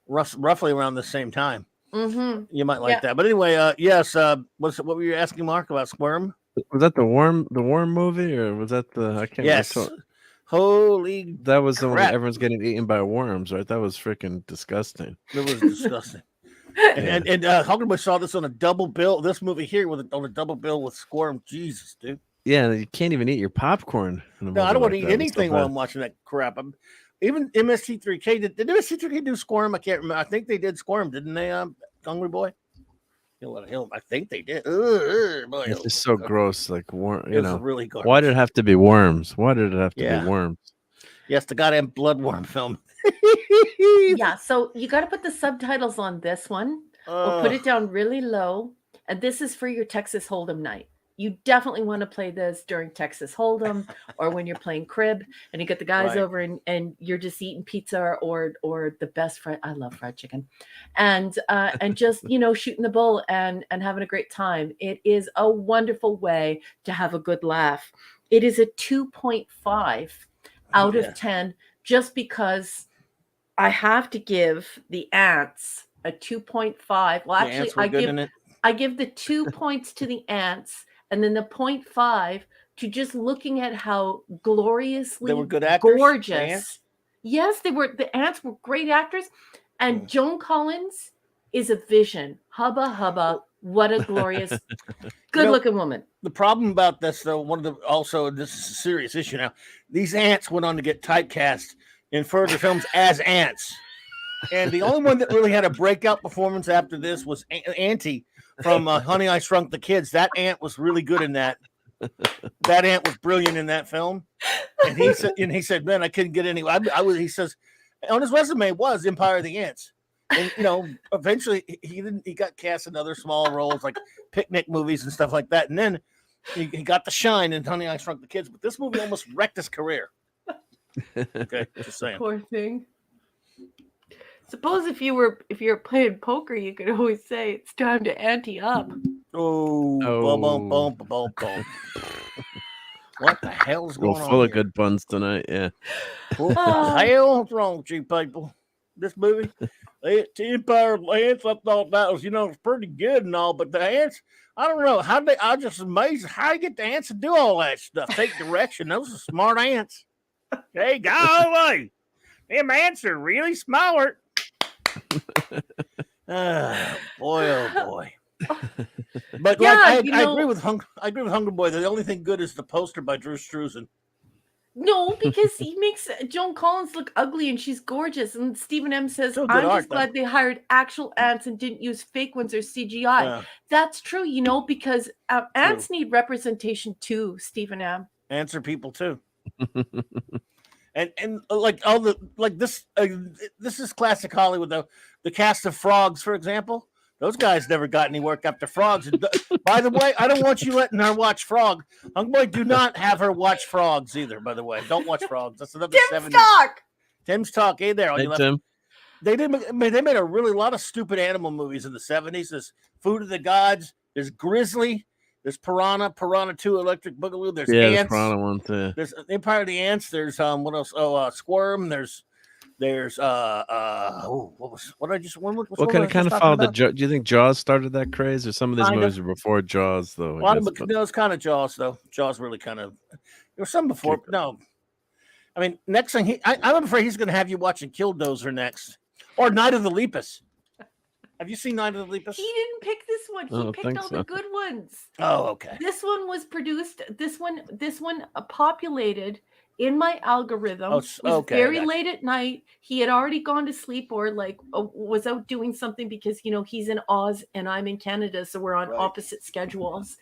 [SPEAKER 1] Roughly around the same time.
[SPEAKER 5] Mm-hmm.
[SPEAKER 1] You might like
[SPEAKER 5] Yeah.
[SPEAKER 1] that. But anyway, yes. What were you asking, Mark, about Squirm?
[SPEAKER 6] Was that the worm movie, or was that the I can't
[SPEAKER 1] Yes.
[SPEAKER 6] remember.
[SPEAKER 1] Holy,
[SPEAKER 6] That was the one that
[SPEAKER 1] crap.
[SPEAKER 6] everyone's getting eaten by worms, right? That was freaking disgusting.
[SPEAKER 1] it was disgusting. And Huckleberry saw this on a double bill. This movie here on a double bill with Squirm. Jesus, dude.
[SPEAKER 6] Yeah, you can't even eat your popcorn. In a
[SPEAKER 1] No, I
[SPEAKER 6] movie
[SPEAKER 1] don't want
[SPEAKER 6] like
[SPEAKER 1] to eat
[SPEAKER 6] that. It's so
[SPEAKER 1] anything while
[SPEAKER 6] bad.
[SPEAKER 1] I'm watching that crap. Even MST3K did MST3K do Squirm? I can't remember. I think they did Squirm, didn't they? Hungry Boy. I think they did. Boy,
[SPEAKER 6] It's just so gross. Like worm,
[SPEAKER 1] it
[SPEAKER 6] you
[SPEAKER 1] was
[SPEAKER 6] know.
[SPEAKER 1] really good.
[SPEAKER 6] Why did it have to be worms? Why did it have to
[SPEAKER 1] Yeah.
[SPEAKER 6] be worms?
[SPEAKER 1] Yes, the goddamn bloodworm film.
[SPEAKER 5] Yeah, so you got to put the subtitles on this one, or put it down really low. And this is for your Texas Hold'em night. You definitely want to play this during Texas Hold'em or when you're playing crib and you get the guys
[SPEAKER 1] Right.
[SPEAKER 5] over and you're just eating pizza or the best fried. I love fried chicken, and just shooting the bull and having a great time. It is a wonderful way to have a good laugh. It is a 2.5 out
[SPEAKER 1] Yeah.
[SPEAKER 5] of 10, just because I have to give the ants a 2.5. Well,
[SPEAKER 1] The
[SPEAKER 5] actually,
[SPEAKER 1] ants were good in it.
[SPEAKER 5] I give the 2 points to the ants and then the 0.5 to just looking at how gloriously
[SPEAKER 1] They were good actors, the
[SPEAKER 5] gorgeous.
[SPEAKER 1] ants?
[SPEAKER 5] Yes, they were. The ants were great actors, and Joan Collins is a vision. Hubba hubba! What a glorious, good-looking woman.
[SPEAKER 1] The problem about this, though, this is a serious issue now. These ants went on to get typecast in further films as ants. And the only one that really had a breakout performance after this was Auntie from Honey, I Shrunk the Kids. That ant was really good in that. That ant was brilliant in that film. And he said, man, I couldn't get any. He says, on his resume was Empire of the Ants. And eventually he got cast in other small roles like picnic movies and stuff like that. And then he got the shine in Honey, I Shrunk the Kids. But this movie almost wrecked his career. Okay, just saying.
[SPEAKER 5] Poor thing. Suppose if you were playing poker, you could always say it's time to ante up.
[SPEAKER 1] Oh, boom, boom, boom, boom, boom. What the hell's
[SPEAKER 6] Well,
[SPEAKER 1] going on?
[SPEAKER 6] full of
[SPEAKER 1] here?
[SPEAKER 6] good puns tonight. Yeah.
[SPEAKER 1] What the hell's wrong with you people? This movie, the Empire of the Ants. I thought that was, it's pretty good and all, but the ants, I don't know how they. I'm just amazed how you get the ants to do all that stuff. Take direction. Those are smart ants. Hey, golly, them ants are really smart. Boy, oh boy. But
[SPEAKER 5] Yeah,
[SPEAKER 1] I
[SPEAKER 5] you know-
[SPEAKER 1] agree with Hungry Boy. The only thing good is the poster by Drew Struzan.
[SPEAKER 5] No, because he makes Joan Collins look ugly and she's gorgeous. And Stephen M says,
[SPEAKER 1] Still good
[SPEAKER 5] I'm
[SPEAKER 1] art,
[SPEAKER 5] just glad they hired actual ants and didn't use fake ones or CGI.
[SPEAKER 1] Yeah.
[SPEAKER 5] That's true, because ants need representation too, Stephen M.
[SPEAKER 1] Answer people too. and like all the this this is classic Hollywood though. The cast of Frogs, for example, those guys never got any work after Frogs. And by the way, I don't want you letting her watch Frog. Hungry Boy, do not have her watch Frogs either. By the way, don't watch Frogs. That's another
[SPEAKER 5] Tim
[SPEAKER 1] 70s.
[SPEAKER 5] Stock!
[SPEAKER 1] Tim's talk. Hey there, on
[SPEAKER 6] Hey,
[SPEAKER 1] your left.
[SPEAKER 6] Tim.
[SPEAKER 1] They made a really lot of stupid animal movies in the 70s. There's Food of the Gods. There's Grizzly. There's Piranha 2, Electric Boogaloo. There's
[SPEAKER 6] Yeah, the
[SPEAKER 1] Ants.
[SPEAKER 6] Piranha one too.
[SPEAKER 1] There's Empire of the Ants. There's what else? Oh, Squirm. There's There's what I just one which
[SPEAKER 6] Well,
[SPEAKER 1] one
[SPEAKER 6] kind
[SPEAKER 1] was
[SPEAKER 6] of
[SPEAKER 1] I just talking
[SPEAKER 6] followed the.
[SPEAKER 1] about?
[SPEAKER 6] Do you think Jaws started that craze, or some of these
[SPEAKER 1] Kind
[SPEAKER 6] movies
[SPEAKER 1] of.
[SPEAKER 6] were before Jaws, though?
[SPEAKER 1] A lot of
[SPEAKER 6] but
[SPEAKER 1] no, it's kind of Jaws though. Jaws really kind of. There was some before. No, I mean next thing I'm afraid he's going to have you watching Killdozer next, or Night of the Lepus. Have you seen Night of the Lepus?
[SPEAKER 5] He didn't pick this one.
[SPEAKER 6] I
[SPEAKER 5] He
[SPEAKER 6] don't
[SPEAKER 5] picked
[SPEAKER 6] think
[SPEAKER 5] all
[SPEAKER 6] so.
[SPEAKER 5] the good ones.
[SPEAKER 1] Oh, okay.
[SPEAKER 5] This one was produced. This one populated in my algorithm.
[SPEAKER 1] Oh,
[SPEAKER 5] It was
[SPEAKER 1] okay,
[SPEAKER 5] very
[SPEAKER 1] gotcha.
[SPEAKER 5] late at night. He had already gone to sleep or like was out doing something because he's in Oz and I'm in Canada, so we're on
[SPEAKER 1] Right.
[SPEAKER 5] opposite schedules.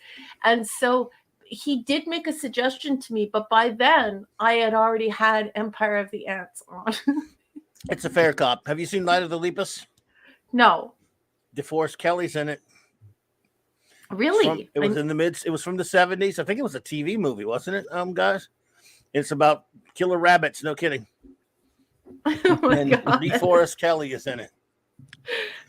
[SPEAKER 5] And so he did make a suggestion to me, but by then I had already had Empire of the Ants on.
[SPEAKER 1] It's a fair cop. Have you seen Night of the Lepus?
[SPEAKER 5] No,
[SPEAKER 1] DeForest Kelly's in it.
[SPEAKER 5] really.
[SPEAKER 1] It was in the It was from the 70s. I think it was a TV movie, wasn't it? Guys, it's about killer rabbits. No kidding.
[SPEAKER 5] Oh my
[SPEAKER 1] And
[SPEAKER 5] God.
[SPEAKER 1] DeForest Kelly is in it.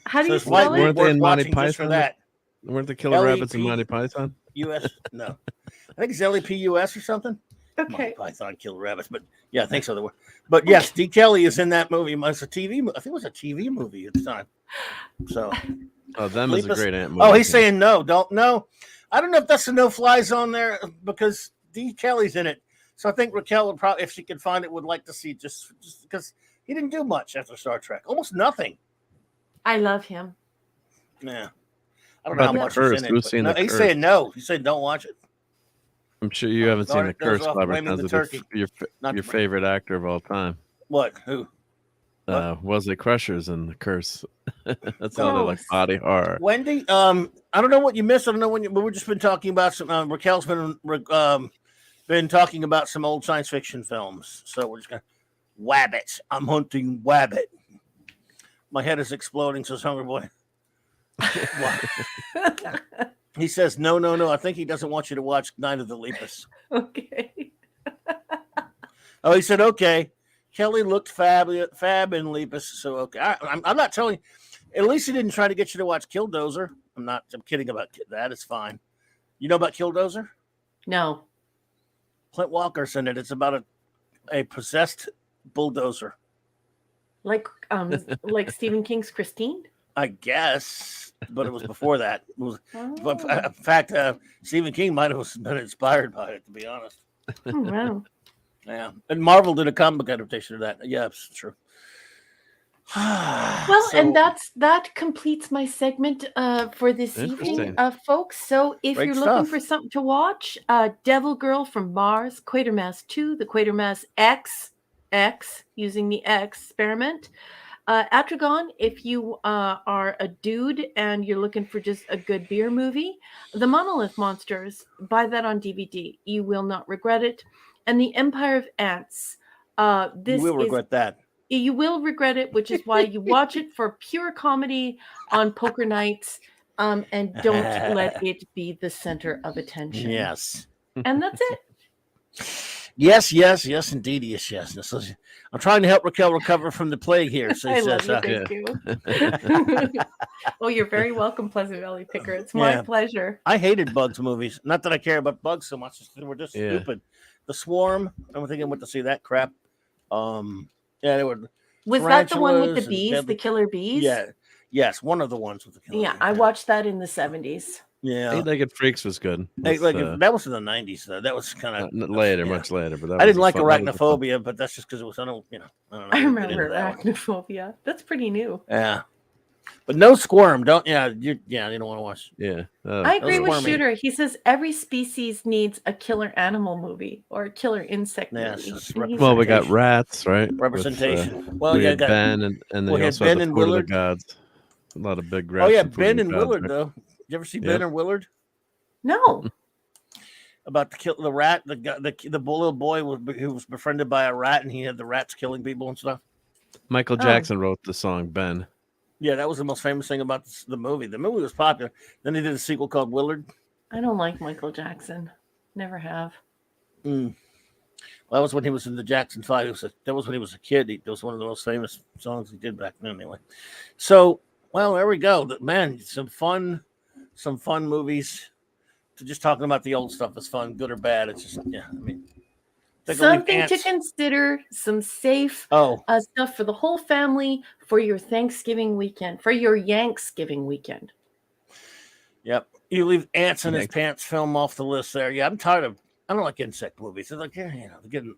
[SPEAKER 5] How do you
[SPEAKER 1] it's
[SPEAKER 5] spell
[SPEAKER 1] like
[SPEAKER 5] it?
[SPEAKER 6] Weren't they in Monty
[SPEAKER 1] watching just for
[SPEAKER 6] Python?
[SPEAKER 1] that.
[SPEAKER 6] Weren't the killer rabbits in
[SPEAKER 1] LEP.
[SPEAKER 6] Monty Python?
[SPEAKER 1] US? No, I think it's LEPUS or something. Monty
[SPEAKER 5] Okay.
[SPEAKER 1] Python killer rabbits, but yeah, I think so. But yes, D. Kelly is in that movie. It's a TV. I think it was a TV movie at the time. So.
[SPEAKER 6] Oh, them is a
[SPEAKER 1] Lepus.
[SPEAKER 6] great ant movie.
[SPEAKER 1] Oh, he's saying no. Don't know. I don't know if that's a no-fly zone there because D. Kelly's in it. So I think Raquel would probably, if she could find it, would like to see just because he didn't do much after Star Trek. Almost nothing.
[SPEAKER 5] I love him.
[SPEAKER 1] Yeah. I don't know how
[SPEAKER 6] About The
[SPEAKER 1] much
[SPEAKER 6] Curse?
[SPEAKER 1] he's in it.
[SPEAKER 6] Who's
[SPEAKER 1] but
[SPEAKER 6] seen
[SPEAKER 1] no,
[SPEAKER 6] The
[SPEAKER 1] he's
[SPEAKER 6] Curse?
[SPEAKER 1] saying no. He said don't watch it.
[SPEAKER 6] I'm sure you haven't seen The
[SPEAKER 1] Goes
[SPEAKER 6] Curse,
[SPEAKER 1] off
[SPEAKER 6] Clobber,
[SPEAKER 1] blaming the
[SPEAKER 6] because
[SPEAKER 1] turkey.
[SPEAKER 6] your
[SPEAKER 1] Not
[SPEAKER 6] your
[SPEAKER 1] the-
[SPEAKER 6] favorite actor of all time.
[SPEAKER 1] What? Who? What?
[SPEAKER 6] Wesley Crusher's in The Curse. That's another like
[SPEAKER 5] Gross.
[SPEAKER 6] body horror.
[SPEAKER 1] Wendy? I don't know what you missed. I don't know but we've just been talking about some. Raquel's been talking about some old science fiction films. So we're just gonna Wabbits. I'm hunting Wabbit. My head is exploding, says Hungry Boy. He says, no. I think he doesn't want you to watch Night of the Lepus.
[SPEAKER 5] Okay.
[SPEAKER 1] Oh, he said, okay. Kelly looked fab in Lepus. So, okay. I'm not telling you. At least he didn't try to get you to watch Killdozer. I'm kidding about that. It's fine. You know about Killdozer?
[SPEAKER 5] No.
[SPEAKER 1] Clint Walker's in it. It's about a possessed bulldozer.
[SPEAKER 5] Like Stephen King's Christine?
[SPEAKER 1] I guess, but it was before that. It was,
[SPEAKER 5] Oh.
[SPEAKER 1] in fact, Stephen King might have been inspired by it, to be honest.
[SPEAKER 5] Oh, wow.
[SPEAKER 1] Yeah, and Marvel did a comic adaptation of that. Yeah, it's true.
[SPEAKER 5] Well, and that completes my segment for this evening,
[SPEAKER 6] Interesting.
[SPEAKER 5] folks. So if
[SPEAKER 1] Great
[SPEAKER 5] you're looking
[SPEAKER 1] stuff.
[SPEAKER 5] for something to watch, Devil Girl from Mars, Quatermass 2, the Quatermass X, using the X experiment. Atragon, if you are a dude and you're looking for just a good beer movie, The Monolith Monsters, buy that on DVD. You will not regret it. And The Empire of Ants.
[SPEAKER 1] You will regret that.
[SPEAKER 5] You will regret it, which is why you watch it for pure comedy on poker nights, and don't let it be the center of attention.
[SPEAKER 1] Yes.
[SPEAKER 5] And that's it.
[SPEAKER 1] Yes, indeed, yes. I'm trying to help Raquel recover from the plague here. So he
[SPEAKER 5] I
[SPEAKER 1] says,
[SPEAKER 5] love you. Thank you. Oh, you're very welcome, Pleasant Valley Picker. It's my
[SPEAKER 1] Yeah.
[SPEAKER 5] pleasure.
[SPEAKER 1] I hated Bugs movies. Not that I care about Bugs so much. They were just
[SPEAKER 6] Yeah.
[SPEAKER 1] stupid. The Swarm. I don't think I went to see that crap. Yeah, they were.
[SPEAKER 5] Was that the one with
[SPEAKER 1] tarantulas
[SPEAKER 5] the
[SPEAKER 1] and
[SPEAKER 5] bees,
[SPEAKER 1] deadly-
[SPEAKER 5] the killer bees?
[SPEAKER 1] Yeah. Yes, one of the ones with the killer.
[SPEAKER 5] Yeah,
[SPEAKER 1] bees,
[SPEAKER 5] I watched that in the 70s.
[SPEAKER 1] Yeah.
[SPEAKER 6] Eight-Legged Freaks was good.
[SPEAKER 1] That was in the 90s, though. That was kind of
[SPEAKER 6] later,
[SPEAKER 1] yeah.
[SPEAKER 6] much later. But that
[SPEAKER 1] I
[SPEAKER 6] was
[SPEAKER 1] didn't
[SPEAKER 6] a
[SPEAKER 1] like
[SPEAKER 6] fun- that was a fun-
[SPEAKER 1] Arachnophobia, but that's just because it was, I don't know.
[SPEAKER 5] I
[SPEAKER 1] didn't get
[SPEAKER 5] remember
[SPEAKER 1] into that one.
[SPEAKER 5] Arachnophobia. That's pretty new.
[SPEAKER 1] Yeah. But no Squirm. You don't want to watch.
[SPEAKER 6] Yeah.
[SPEAKER 5] I agree with
[SPEAKER 1] squirmy.
[SPEAKER 5] Shooter. He says every species needs a killer animal movie or a killer insect
[SPEAKER 1] Yeah,
[SPEAKER 5] movie.
[SPEAKER 1] it's just
[SPEAKER 5] And he's
[SPEAKER 6] Well, we
[SPEAKER 5] right.
[SPEAKER 6] got rats, right?
[SPEAKER 1] Representation. Well,
[SPEAKER 6] we
[SPEAKER 1] yeah,
[SPEAKER 6] had
[SPEAKER 1] got,
[SPEAKER 6] Ben, and then
[SPEAKER 1] we
[SPEAKER 6] you
[SPEAKER 1] had
[SPEAKER 6] also had
[SPEAKER 1] Ben
[SPEAKER 6] the
[SPEAKER 1] and
[SPEAKER 6] Food of the
[SPEAKER 1] Willard.
[SPEAKER 6] Gods. A lot of big rats.
[SPEAKER 1] oh yeah,
[SPEAKER 6] in Food of
[SPEAKER 1] Ben
[SPEAKER 6] the
[SPEAKER 1] and
[SPEAKER 6] Gods,
[SPEAKER 1] Willard
[SPEAKER 6] right?
[SPEAKER 1] though. Did you ever see
[SPEAKER 6] Yep.
[SPEAKER 1] Ben and Willard?
[SPEAKER 5] No.
[SPEAKER 1] About the rat, the little boy who was befriended by a rat, and he had the rats killing people and stuff.
[SPEAKER 6] Michael
[SPEAKER 5] Oh.
[SPEAKER 6] Jackson wrote the song Ben.
[SPEAKER 1] Yeah, that was the most famous thing about the movie. The movie was popular. Then they did a sequel called Willard.
[SPEAKER 5] I don't like Michael Jackson. Never have.
[SPEAKER 1] Well, that was when he was in the Jackson 5. That was when he was a kid. That was one of the most famous songs he did back then, anyway. So, well, there we go. Man, some fun movies. To just talking about the old stuff is fun, good or bad. It's just, yeah. I mean, Take a leave
[SPEAKER 5] Something to
[SPEAKER 1] ants.
[SPEAKER 5] consider, some safe
[SPEAKER 1] Oh,
[SPEAKER 5] stuff for the whole family for your Thanksgiving weekend, for your Yanksgiving weekend.
[SPEAKER 1] yep. You leave ants in his
[SPEAKER 6] Yank.
[SPEAKER 1] pants film off the list there. Yeah, I'm tired of. I don't like insect movies. They're like, yeah,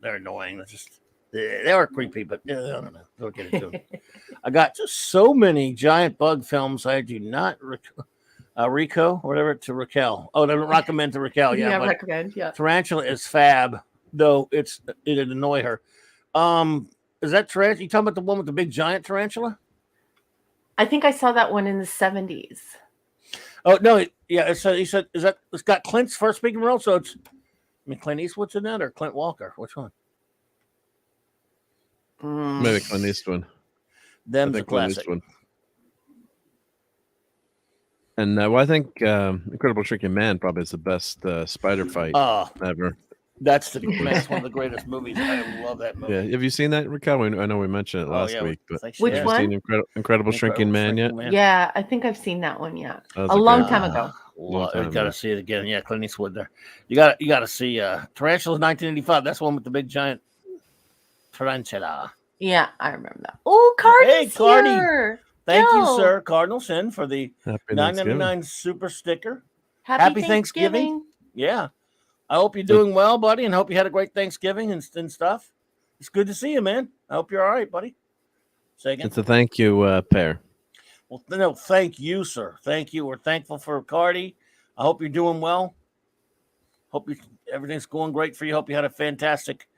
[SPEAKER 1] they're annoying. They're just they are creepy, but I don't know. Don't get into it. I got just so many giant bug films. I do not Rico or whatever to Raquel. Oh, they recommend to Raquel. Yeah, but
[SPEAKER 5] recommend. Yeah.
[SPEAKER 1] Tarantula is fab, though it'd annoy her. Is that tarantula? You talking about the one with the big giant tarantula?
[SPEAKER 5] I think I saw that one in the 70s.
[SPEAKER 1] Oh no, yeah. He said, is that it's got Clint's first speaking role? So it's, I mean, Clint Eastwood's in that or Clint Walker? Which one?
[SPEAKER 6] Maybe Clint Eastwood.
[SPEAKER 1] Them's a classic.
[SPEAKER 6] Eastwood. And well, I think Incredible Shrinking Man probably is the best spider fight ever.
[SPEAKER 1] That's one of the greatest movies. I love that movie.
[SPEAKER 6] Yeah, have you seen that, Raquel? I know we mentioned it last week, but
[SPEAKER 5] Which
[SPEAKER 6] have you
[SPEAKER 5] one?
[SPEAKER 6] seen Incredible Shrinking Man yet?
[SPEAKER 5] Yeah, I think I've seen that one. Yeah,
[SPEAKER 6] That was
[SPEAKER 5] a
[SPEAKER 6] a
[SPEAKER 5] long
[SPEAKER 6] great
[SPEAKER 5] time
[SPEAKER 6] one.
[SPEAKER 5] ago.
[SPEAKER 6] Long time,
[SPEAKER 1] You got to
[SPEAKER 6] yeah.
[SPEAKER 1] see it again. Yeah, Clint Eastwood there. You got to see Tarantula's 1985. That's the one with the big giant tarantula.
[SPEAKER 5] Yeah, I remember that. Oh, Cardi's
[SPEAKER 1] Hey, Cardi.
[SPEAKER 5] here.
[SPEAKER 1] Thank you,
[SPEAKER 5] Yo.
[SPEAKER 1] sir. Cardinal Sin for the
[SPEAKER 6] Happy Thanksgiving.
[SPEAKER 1] $9.99 super sticker.
[SPEAKER 5] Happy
[SPEAKER 1] Thanksgiving. Yeah. I hope you're doing well, buddy, and hope you had a great Thanksgiving and stuff. It's good to see you, man. I hope you're all right, buddy. Say again.
[SPEAKER 6] It's a thank you pair.
[SPEAKER 1] Well, no, thank you, sir. Thank you. We're thankful for Cardi. I hope you're doing well. Hope everything's going great for you. Hope you had a fantastic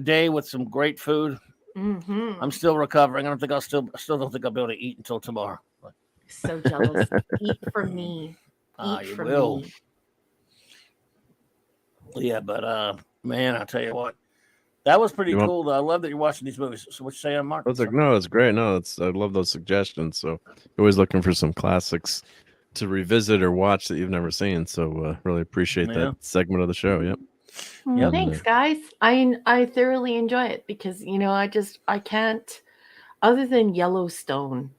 [SPEAKER 1] day with some great food.
[SPEAKER 5] Mm-hmm.
[SPEAKER 1] I'm still recovering. I still don't think I'll be able to eat until tomorrow.
[SPEAKER 5] So jealous. Eat for me. Eat
[SPEAKER 1] You
[SPEAKER 5] for
[SPEAKER 1] will.
[SPEAKER 5] me.
[SPEAKER 1] Yeah, but man, I'll tell you what. That was pretty cool, though. I love that you're watching these movies. So what you say on Mark?
[SPEAKER 6] No, it's great. No, I love those suggestions. So always looking for some classics to revisit or watch that you've never seen. So really appreciate that segment of the show. Yep.
[SPEAKER 5] Well, thanks, guys. I thoroughly enjoy it because I can't, other than Yellowstone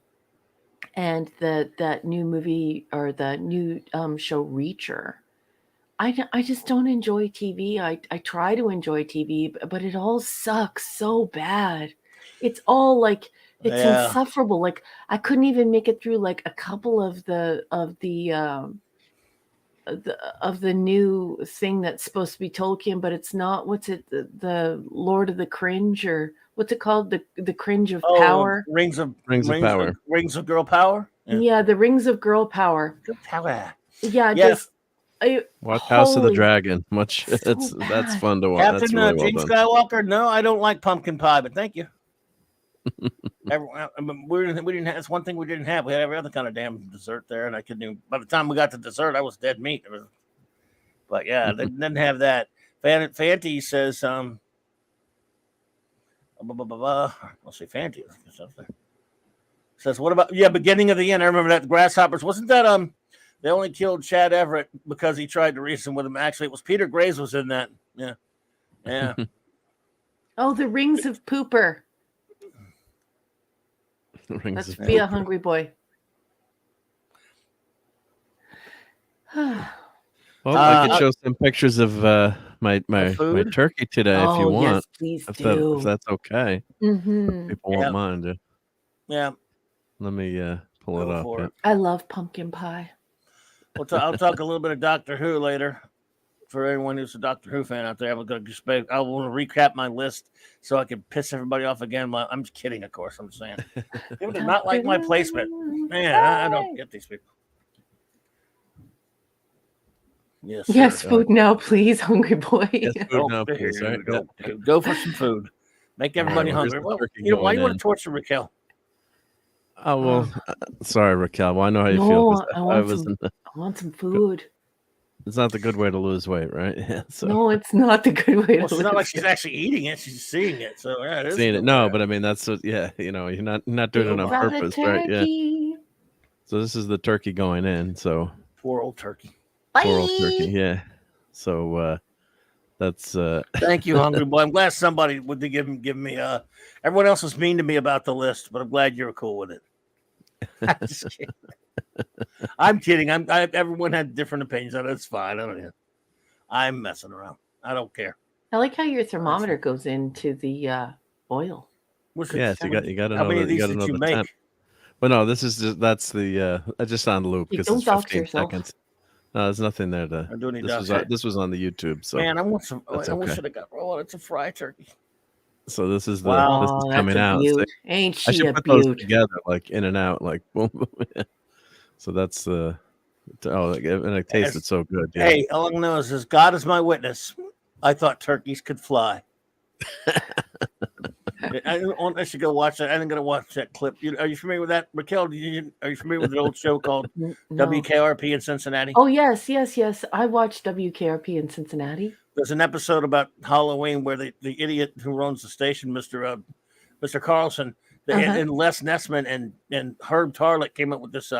[SPEAKER 5] and that new movie or the new show Reacher. I just don't enjoy TV. I try to enjoy TV, but it all sucks so bad. It's all like it's insufferable. Like I couldn't even make it through like a couple of the new thing that's supposed to be Tolkien, but it's not. What's it? The Lord of the Cringe, or what's it called? The Cringe of Power.
[SPEAKER 1] Rings of
[SPEAKER 6] Power.
[SPEAKER 1] Rings of Girl Power.
[SPEAKER 5] Yeah, the Rings of Girl Power.
[SPEAKER 1] Power.
[SPEAKER 5] Yeah,
[SPEAKER 1] Yes.
[SPEAKER 6] Watch House of the Dragon. That's
[SPEAKER 5] bad.
[SPEAKER 6] fun to watch.
[SPEAKER 1] Captain
[SPEAKER 6] That's really well
[SPEAKER 1] Gene
[SPEAKER 6] done.
[SPEAKER 1] Skywalker. No, I don't like pumpkin pie, but thank you. We didn't have. That's one thing we didn't have. We had every other kind of damn dessert there, and I couldn't even. By the time we got to dessert, I was dead meat. But yeah, they didn't have that. Fanty says, let's see, Fanty says, what about beginning of the end? I remember that the grasshoppers. Wasn't that they only killed Chad Everett because he tried to reason with him. Actually, it was Peter Graves was in that. Yeah. Yeah.
[SPEAKER 5] Oh, the Rings of Pooper. Let's be a hungry boy.
[SPEAKER 6] Well, I could show some pictures of my turkey today if you want.
[SPEAKER 5] Yes, please do.
[SPEAKER 6] If that's okay.
[SPEAKER 5] Mm-hmm.
[SPEAKER 6] People won't mind.
[SPEAKER 1] Yeah.
[SPEAKER 6] Let me pull it up. Yeah.
[SPEAKER 5] I love pumpkin pie.
[SPEAKER 1] I'll talk a little bit of Doctor Who later. For everyone who's a Doctor Who fan out there, I want to recap my list so I can piss everybody off again. I'm just kidding, of course. I'm saying people do not like my placement. Man, I don't get these people.
[SPEAKER 5] Yes, food now, please, hungry boy.
[SPEAKER 6] Yes, food now, please. Right?
[SPEAKER 1] Go for some food. Make everybody hungry. Well, why you want to torture Raquel?
[SPEAKER 6] Oh well, sorry, Raquel. Well, I know how you
[SPEAKER 5] feel.
[SPEAKER 6] I
[SPEAKER 5] want some food.
[SPEAKER 6] It's not the good way to lose weight, right? Yeah. So.
[SPEAKER 5] No, it's not the good way to lose.
[SPEAKER 1] It's not like she's actually eating it; she's seeing it. So yeah, it is
[SPEAKER 6] seeing it. No, but I mean that's what. Yeah, you're not doing it on purpose, right? Yeah. So this is the turkey going in. So
[SPEAKER 1] poor old turkey.
[SPEAKER 5] Bye.
[SPEAKER 6] Poor old turkey. Yeah. So that's.
[SPEAKER 1] Thank you, hungry boy. I'm glad somebody would give me. Everyone else was mean to me about the list, but I'm glad you're cool with it. I'm just kidding. I'm kidding. Everyone had different opinions on it. It's fine. I don't know. I'm messing around. I don't care.
[SPEAKER 5] I like how your thermometer goes into the oil.
[SPEAKER 1] What's
[SPEAKER 6] Yeah,
[SPEAKER 1] it-
[SPEAKER 6] so you got
[SPEAKER 1] how many
[SPEAKER 6] another
[SPEAKER 1] of these
[SPEAKER 6] you got
[SPEAKER 1] did you
[SPEAKER 6] another
[SPEAKER 1] make?
[SPEAKER 6] 10. But no, this is that's the just on loop
[SPEAKER 5] Hey,
[SPEAKER 6] because
[SPEAKER 5] don't
[SPEAKER 6] it's
[SPEAKER 5] dox
[SPEAKER 6] 15
[SPEAKER 5] yourself.
[SPEAKER 6] seconds. No, there's nothing there to.
[SPEAKER 1] Or do any
[SPEAKER 6] This was
[SPEAKER 1] doxing?
[SPEAKER 6] this was on the YouTube, so
[SPEAKER 1] Man, I want some.
[SPEAKER 6] that's
[SPEAKER 1] I wish
[SPEAKER 6] okay.
[SPEAKER 1] I'd have got. Oh, it's a fried turkey.
[SPEAKER 6] So this is
[SPEAKER 1] Wow.
[SPEAKER 6] this is
[SPEAKER 5] Oh, that's
[SPEAKER 6] coming
[SPEAKER 5] a
[SPEAKER 6] out. So
[SPEAKER 5] beaut. Ain't
[SPEAKER 6] I
[SPEAKER 5] she
[SPEAKER 6] should
[SPEAKER 5] a
[SPEAKER 6] put those
[SPEAKER 5] beaut?
[SPEAKER 6] together, like in and out, like boom, boom. Yeah. So that's the and it tasted so good. Yeah.
[SPEAKER 1] Hey, all I know is God is my witness. I thought turkeys could fly. I should go watch that. I'm going to watch that clip. Are you familiar with that, Raquel? Are you familiar with an old show called
[SPEAKER 5] No.
[SPEAKER 1] WKRP in Cincinnati?
[SPEAKER 5] Oh, yes. I watched WKRP in Cincinnati.
[SPEAKER 1] There's an episode about Halloween where the idiot who owns the station, Mr. Carlson, and Les Nessman and Herb Tarlick came up with this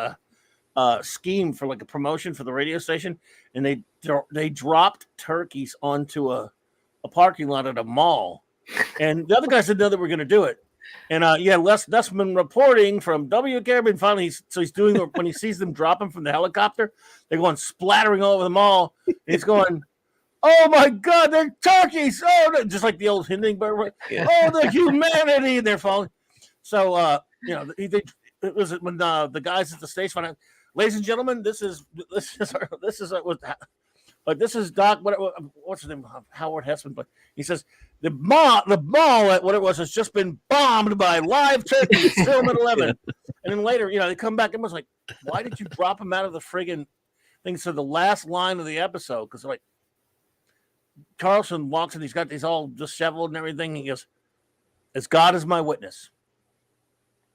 [SPEAKER 1] scheme for like a promotion for the radio station, and they dropped turkeys onto a parking lot at a mall, and the other guys didn't know they were going to do it. And Les Nessman reporting from WKRP, and finally he's doing when he sees them dropping from the helicopter, they're going splattering all over the mall, and he's going, "Oh my God, they're turkeys!" Oh, just like the old Hindenburg. Yeah. Oh, the humanity, and they're falling. So it was when the guys at the station found out, ladies and gentlemen, this is Doc. What's his name? Howard Hessman. But he says the mall what it was has just been bombed by live turkeys, film at 11. And then later, they come back and was like, "Why did you drop him out of the friggin' thing?" So the last line of the episode, because like Carlson walks in, he's got these all disheveled and everything. He goes, "As God is my witness,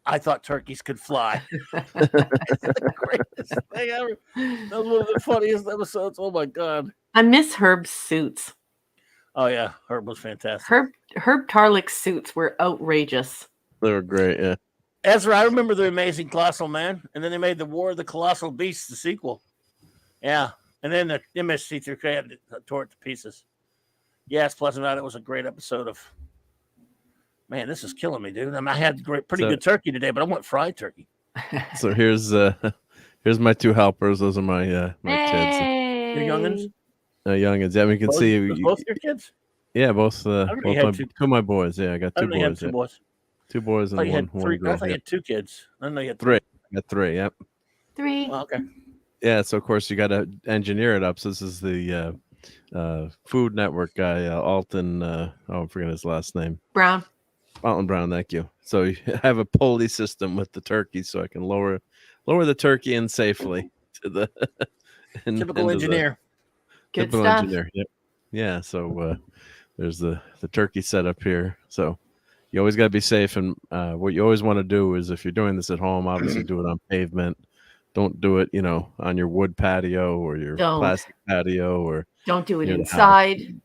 [SPEAKER 1] I thought turkeys could fly." It's the greatest thing ever. That was one of the funniest episodes. Oh my God.
[SPEAKER 5] I miss Herb's suits.
[SPEAKER 1] Oh yeah, Herb was fantastic.
[SPEAKER 5] Herb Tarlick's suits were outrageous.
[SPEAKER 6] They were great. Yeah.
[SPEAKER 1] Ezra, I remember The Amazing Colossal Man, and then they made the War of the Colossal Beasts, the sequel. Yeah, and then the MSC3K tore it to pieces. Yes, Pleasant Valley was a great episode of. Man, this is killing me, dude. I mean, I had pretty good turkey today, but I want fried turkey.
[SPEAKER 6] So here's my two helpers. Those are my kids.
[SPEAKER 1] Your youngins.
[SPEAKER 6] Youngins. Yeah, we can see
[SPEAKER 1] both your kids.
[SPEAKER 6] Yeah, both two of my boys. Yeah, I got two boys.
[SPEAKER 1] Two boys.
[SPEAKER 6] Two boys and one girl.
[SPEAKER 1] I thought you had two kids. I know you had
[SPEAKER 6] three. I got three. Yep.
[SPEAKER 5] Three.
[SPEAKER 1] Well, okay.
[SPEAKER 6] Yeah, so of course you got to engineer it up. So this is the Food Network guy, Alton. I'm forgetting his last name.
[SPEAKER 5] Brown.
[SPEAKER 6] Alton Brown. Thank you. So you have a pulley system with the turkey, so I can lower the turkey in safely to the
[SPEAKER 1] typical engineer.
[SPEAKER 5] Good
[SPEAKER 6] typical
[SPEAKER 5] stuff.
[SPEAKER 6] Engineer. Yep. Yeah. So there's the turkey setup here. So you always got to be safe, and what you always want to do is, if you're doing this at home, obviously do it on pavement. Don't do it, on your wood patio or your plastic patio, or
[SPEAKER 5] don't do it inside.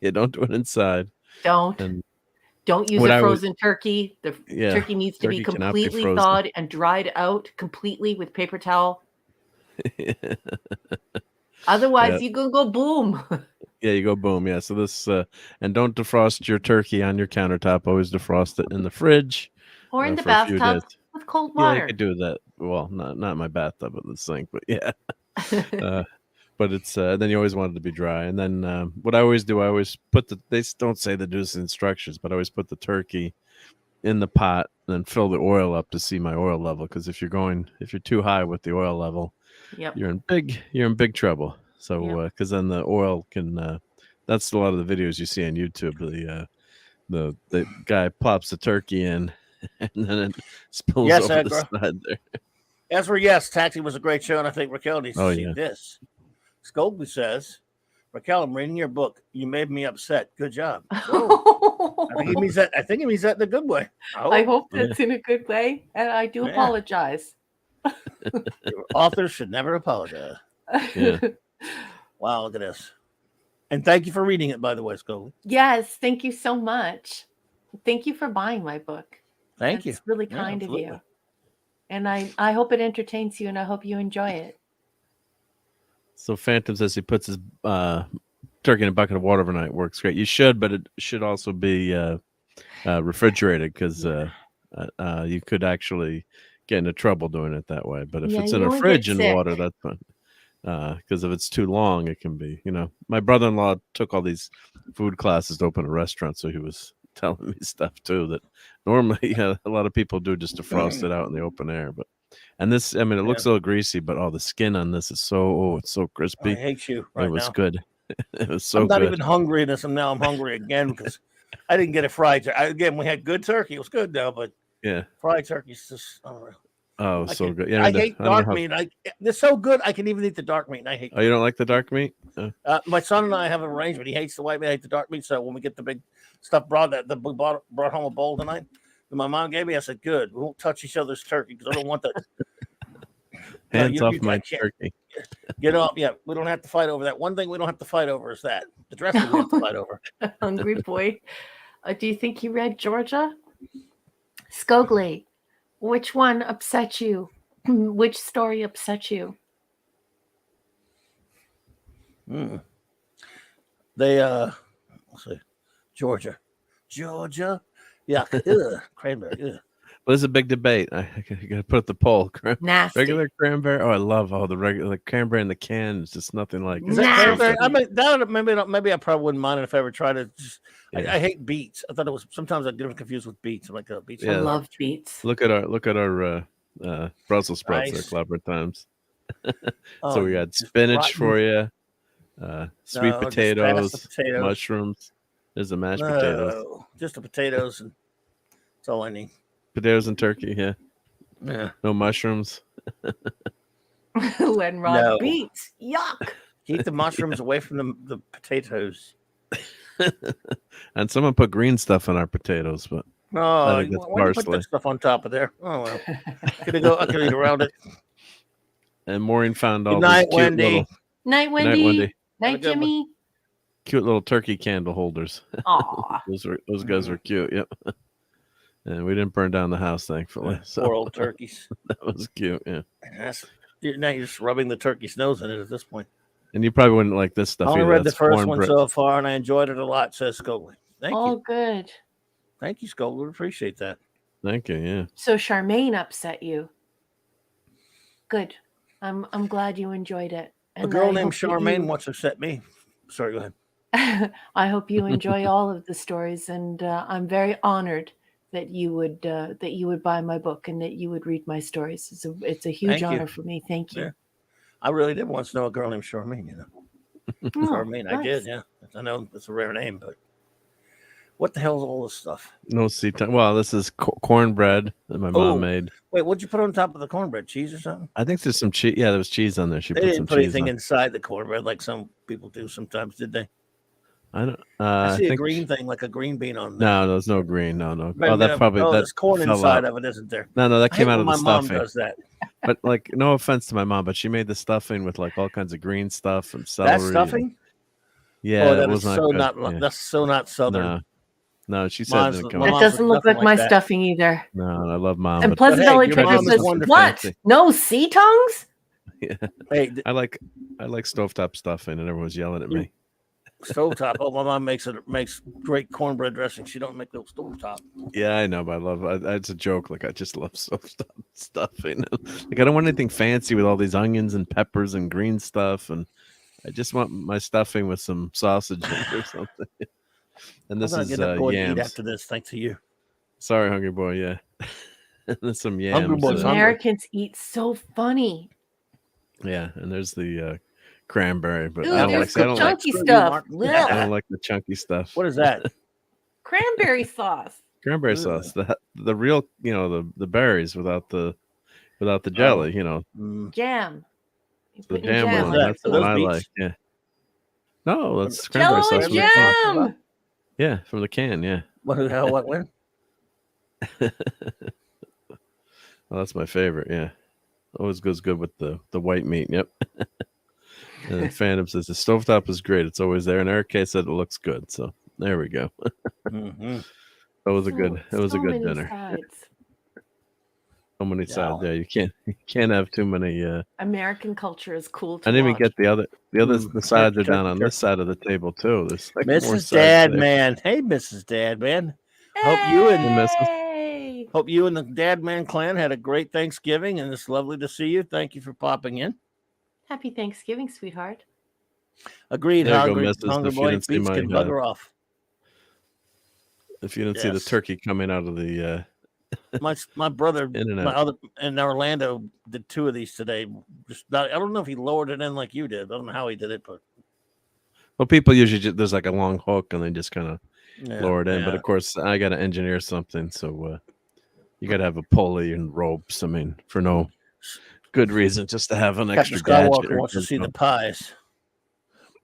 [SPEAKER 6] Yeah, don't do it inside.
[SPEAKER 5] Don't use a frozen turkey. The turkey needs to be completely thawed and dried out completely with paper towel. Otherwise, you can go boom.
[SPEAKER 6] Yeah, you go boom. Yeah. So this and don't defrost your turkey on your countertop. Always defrost it in the fridge
[SPEAKER 5] or in the bathtub with cold water.
[SPEAKER 6] Yeah, I could do that. Well, not in my bathtub, but the sink. But yeah. But it's then you always want it to be dry. And then what I always do, I always put they don't say the deuce instructions, but I always put the turkey in the pot and then fill the oil up to see my oil level. Because if you're too high with the oil level, you're in big trouble. So because then the oil can that's a lot of the videos you see on YouTube. The guy plops the turkey in and then it spills over the side there.
[SPEAKER 1] Ezra, yes, Taxi was a great show, and I think Raquel needs to see this. Scobie says, "Raquel, I'm reading your book. You made me upset. Good job." I think he means that. I think he means that in a good way.
[SPEAKER 5] I hope that's in a good way, and I do apologize.
[SPEAKER 1] Authors should never apologize.
[SPEAKER 6] Yeah.
[SPEAKER 1] Wow, look at this. And thank you for reading it, by the way, Scobie.
[SPEAKER 5] Yes, thank you so much. Thank you for buying my book.
[SPEAKER 1] Thank you.
[SPEAKER 5] It's really kind of you. And I hope it entertains you, and I hope you enjoy it.
[SPEAKER 6] So Phantom says he puts his turkey in a bucket of water overnight. Works great. You should, but it should also be refrigerated, because you could actually get into trouble doing it that way. But if it's in a fridge in water, that's fine. Because if it's too long, it can be. My brother-in-law took all these food classes to open a restaurant, so he was telling me stuff too that normally a lot of people do just to frost it out in the open air. And this, I mean, it looks a little greasy, but the skin on this is it's so crispy.
[SPEAKER 1] I hate you right now.
[SPEAKER 6] It was good. It was so
[SPEAKER 1] I'm not
[SPEAKER 6] good.
[SPEAKER 1] even hungry in this, and now I'm hungry again because I didn't get a fried. Again, we had good turkey. It was good though, but fried turkey's just unreal.
[SPEAKER 6] Oh, so good. Yeah,
[SPEAKER 1] I hate dark meat. They're so good. I can even eat the dark meat, and I hate.
[SPEAKER 6] Oh, you don't like the dark meat?
[SPEAKER 1] My son and I have an arrangement. He hates the white meat. I hate the dark meat. So when we get the big stuff brought home a bowl tonight, that my mom gave me, I said, "Good. We won't touch each other's turkey because I don't want that."
[SPEAKER 6] Hands off my turkey.
[SPEAKER 1] Get off. Yeah, we don't have to fight over that. One thing we don't have to fight over is that. The dressing we have to fight over.
[SPEAKER 5] Hungry boy. Do you think you read Georgia? Scogli, which one upset you? Which story upset you?
[SPEAKER 1] They let's see. Georgia. Yeah. Cranberry. Ugh.
[SPEAKER 6] Well, there's a big debate. I gotta put up the poll.
[SPEAKER 5] Nasty.
[SPEAKER 6] Regular cranberry. Oh, I love the regular cranberry in the can. It's just nothing like it.
[SPEAKER 1] Is that cranberry? I mean, maybe I probably wouldn't mind it if I ever tried it. I hate beets. I thought it was sometimes I get them confused with beets. I'm like beets.
[SPEAKER 5] I love beets.
[SPEAKER 6] Look at our Brussels sprouts. They're clever times. So we got spinach for you, sweet potatoes, mushrooms. There's the mashed potatoes.
[SPEAKER 1] Just the potatoes, and that's all I need.
[SPEAKER 6] Potatoes and turkey, yeah. No mushrooms.
[SPEAKER 5] When Rob beets, yuck.
[SPEAKER 1] Keep the mushrooms away from the potatoes.
[SPEAKER 6] And someone put green stuff on our potatoes, but
[SPEAKER 1] why do you put that stuff on top of there? Oh well, I could eat around it.
[SPEAKER 6] And Maureen found all
[SPEAKER 1] night,
[SPEAKER 6] these cute
[SPEAKER 1] Wendy.
[SPEAKER 6] little
[SPEAKER 5] Night, Wendy. Night, Jimmy.
[SPEAKER 6] Cute little turkey candle holders.
[SPEAKER 5] Aw.
[SPEAKER 6] those guys were cute. Yep. And we didn't burn down the house, thankfully. So
[SPEAKER 1] poor old turkeys.
[SPEAKER 6] That was cute. Yeah.
[SPEAKER 1] Now you're just rubbing the turkey's nose in it at this point.
[SPEAKER 6] And you probably wouldn't like this stuff.
[SPEAKER 1] I read the first one so far, and I enjoyed it a lot. Says Scogli. Thank you.
[SPEAKER 5] Oh, good.
[SPEAKER 1] Thank you, Scogli. We appreciate that.
[SPEAKER 6] Thank you. Yeah.
[SPEAKER 5] So Charmaine upset you. Good. I'm glad you enjoyed it. And
[SPEAKER 1] a girl named Charmaine once upset me. Sorry, go ahead.
[SPEAKER 5] I hope you enjoy all of the stories, and I'm very honored that you would buy my book and that you would read my stories. It's a huge honor for me. Thank you.
[SPEAKER 1] Yeah. I really did once know a girl named Charmaine. Charmaine, nice. I did. Yeah, I know it's a rare name, but what the hell is all this stuff?
[SPEAKER 6] No seed time. Well, this is cornbread that my mom made.
[SPEAKER 1] Wait, what'd you put on top of the cornbread? Cheese or something?
[SPEAKER 6] I think there's some cheese. Yeah, there was cheese on there. They
[SPEAKER 1] didn't put anything inside the cornbread like some people do sometimes, did they?
[SPEAKER 6] I don't.
[SPEAKER 1] I see a green thing, like a green bean on there.
[SPEAKER 6] No, there's no green. No.
[SPEAKER 1] There's corn inside of it, isn't there?
[SPEAKER 6] No, that came out of the
[SPEAKER 1] My
[SPEAKER 6] stuffing.
[SPEAKER 1] mom does that.
[SPEAKER 6] But like, no offense to my mom, but she made the stuffing with like all kinds of green stuff and celery.
[SPEAKER 1] That stuffing?
[SPEAKER 6] Yeah,
[SPEAKER 1] that was so not. That's so not Southern.
[SPEAKER 6] No, she said it
[SPEAKER 5] doesn't look like my stuffing either.
[SPEAKER 6] No, I love mom.
[SPEAKER 5] And Pleasant Valley Trader says, "What? No sea tongues?"
[SPEAKER 6] Yeah. Hey, I like stovetop stuffing, and everyone's yelling at me.
[SPEAKER 1] Stovetop. Oh, my mom makes great cornbread dressing. She don't make no stovetop.
[SPEAKER 6] Yeah, I know, but I love it. It's a joke. Like I just love stovetop stuffing. Like I don't want anything fancy with all these onions and peppers and green stuff, and I just want my stuffing with some sausage in it or something. And this is yams.
[SPEAKER 1] After this, thanks to you.
[SPEAKER 6] Sorry, hungry boy. Yeah, there's some yams.
[SPEAKER 5] Americans eat so funny.
[SPEAKER 6] Yeah, and there's the cranberry, but
[SPEAKER 5] I don't like the chunky stuff.
[SPEAKER 6] I don't like the chunky stuff.
[SPEAKER 1] What is that?
[SPEAKER 5] Cranberry sauce.
[SPEAKER 6] Cranberry sauce. The real, the berries without the jelly.
[SPEAKER 5] Jam.
[SPEAKER 6] The jam one. That's what I like. Yeah. No, that's cranberry sauce.
[SPEAKER 5] Jam.
[SPEAKER 6] Yeah, from the can. Yeah.
[SPEAKER 1] What the hell? What? When?
[SPEAKER 6] Well, that's my favorite. Yeah. Always goes good with the white meat. Yep. And Phantom says the stovetop is great. It's always there. And Eric K said it looks good. So there we go.
[SPEAKER 1] Mm-hmm.
[SPEAKER 6] That was a good. It was a good dinner.
[SPEAKER 5] Sides.
[SPEAKER 6] So many sides. Yeah, you can't have too many.
[SPEAKER 5] American culture is cool.
[SPEAKER 6] I didn't even get the sides are down on this side of the table too. There's like
[SPEAKER 1] Mrs. Dadman. Hey, Mrs. Dadman. Hope you and the Dadman clan had a great Thanksgiving, and it's lovely to see you. Thank you for popping in.
[SPEAKER 5] Happy Thanksgiving, sweetheart.
[SPEAKER 1] Agreed.
[SPEAKER 6] There you go,
[SPEAKER 1] Hungry,
[SPEAKER 6] missus.
[SPEAKER 1] hungry
[SPEAKER 6] If you
[SPEAKER 1] boy.
[SPEAKER 6] didn't see
[SPEAKER 1] Beats can
[SPEAKER 6] my
[SPEAKER 1] bugger off.
[SPEAKER 6] if you didn't see the
[SPEAKER 1] Yes.
[SPEAKER 6] turkey coming out of the
[SPEAKER 1] My brother,
[SPEAKER 6] in and
[SPEAKER 1] my
[SPEAKER 6] out.
[SPEAKER 1] other in Orlando, did 2 of these today. I don't know if he lowered it in like you did. I don't know how he did it, but
[SPEAKER 6] Well, people usually there's like a long hook and they just kind of
[SPEAKER 1] yeah,
[SPEAKER 6] lower it in. But
[SPEAKER 1] yeah.
[SPEAKER 6] of course, I got to engineer something, so you got to have a pulley and ropes. I mean, for no good reason, just to have an
[SPEAKER 1] Captain
[SPEAKER 6] extra gadget.
[SPEAKER 1] Skywalker wants to see the pies. You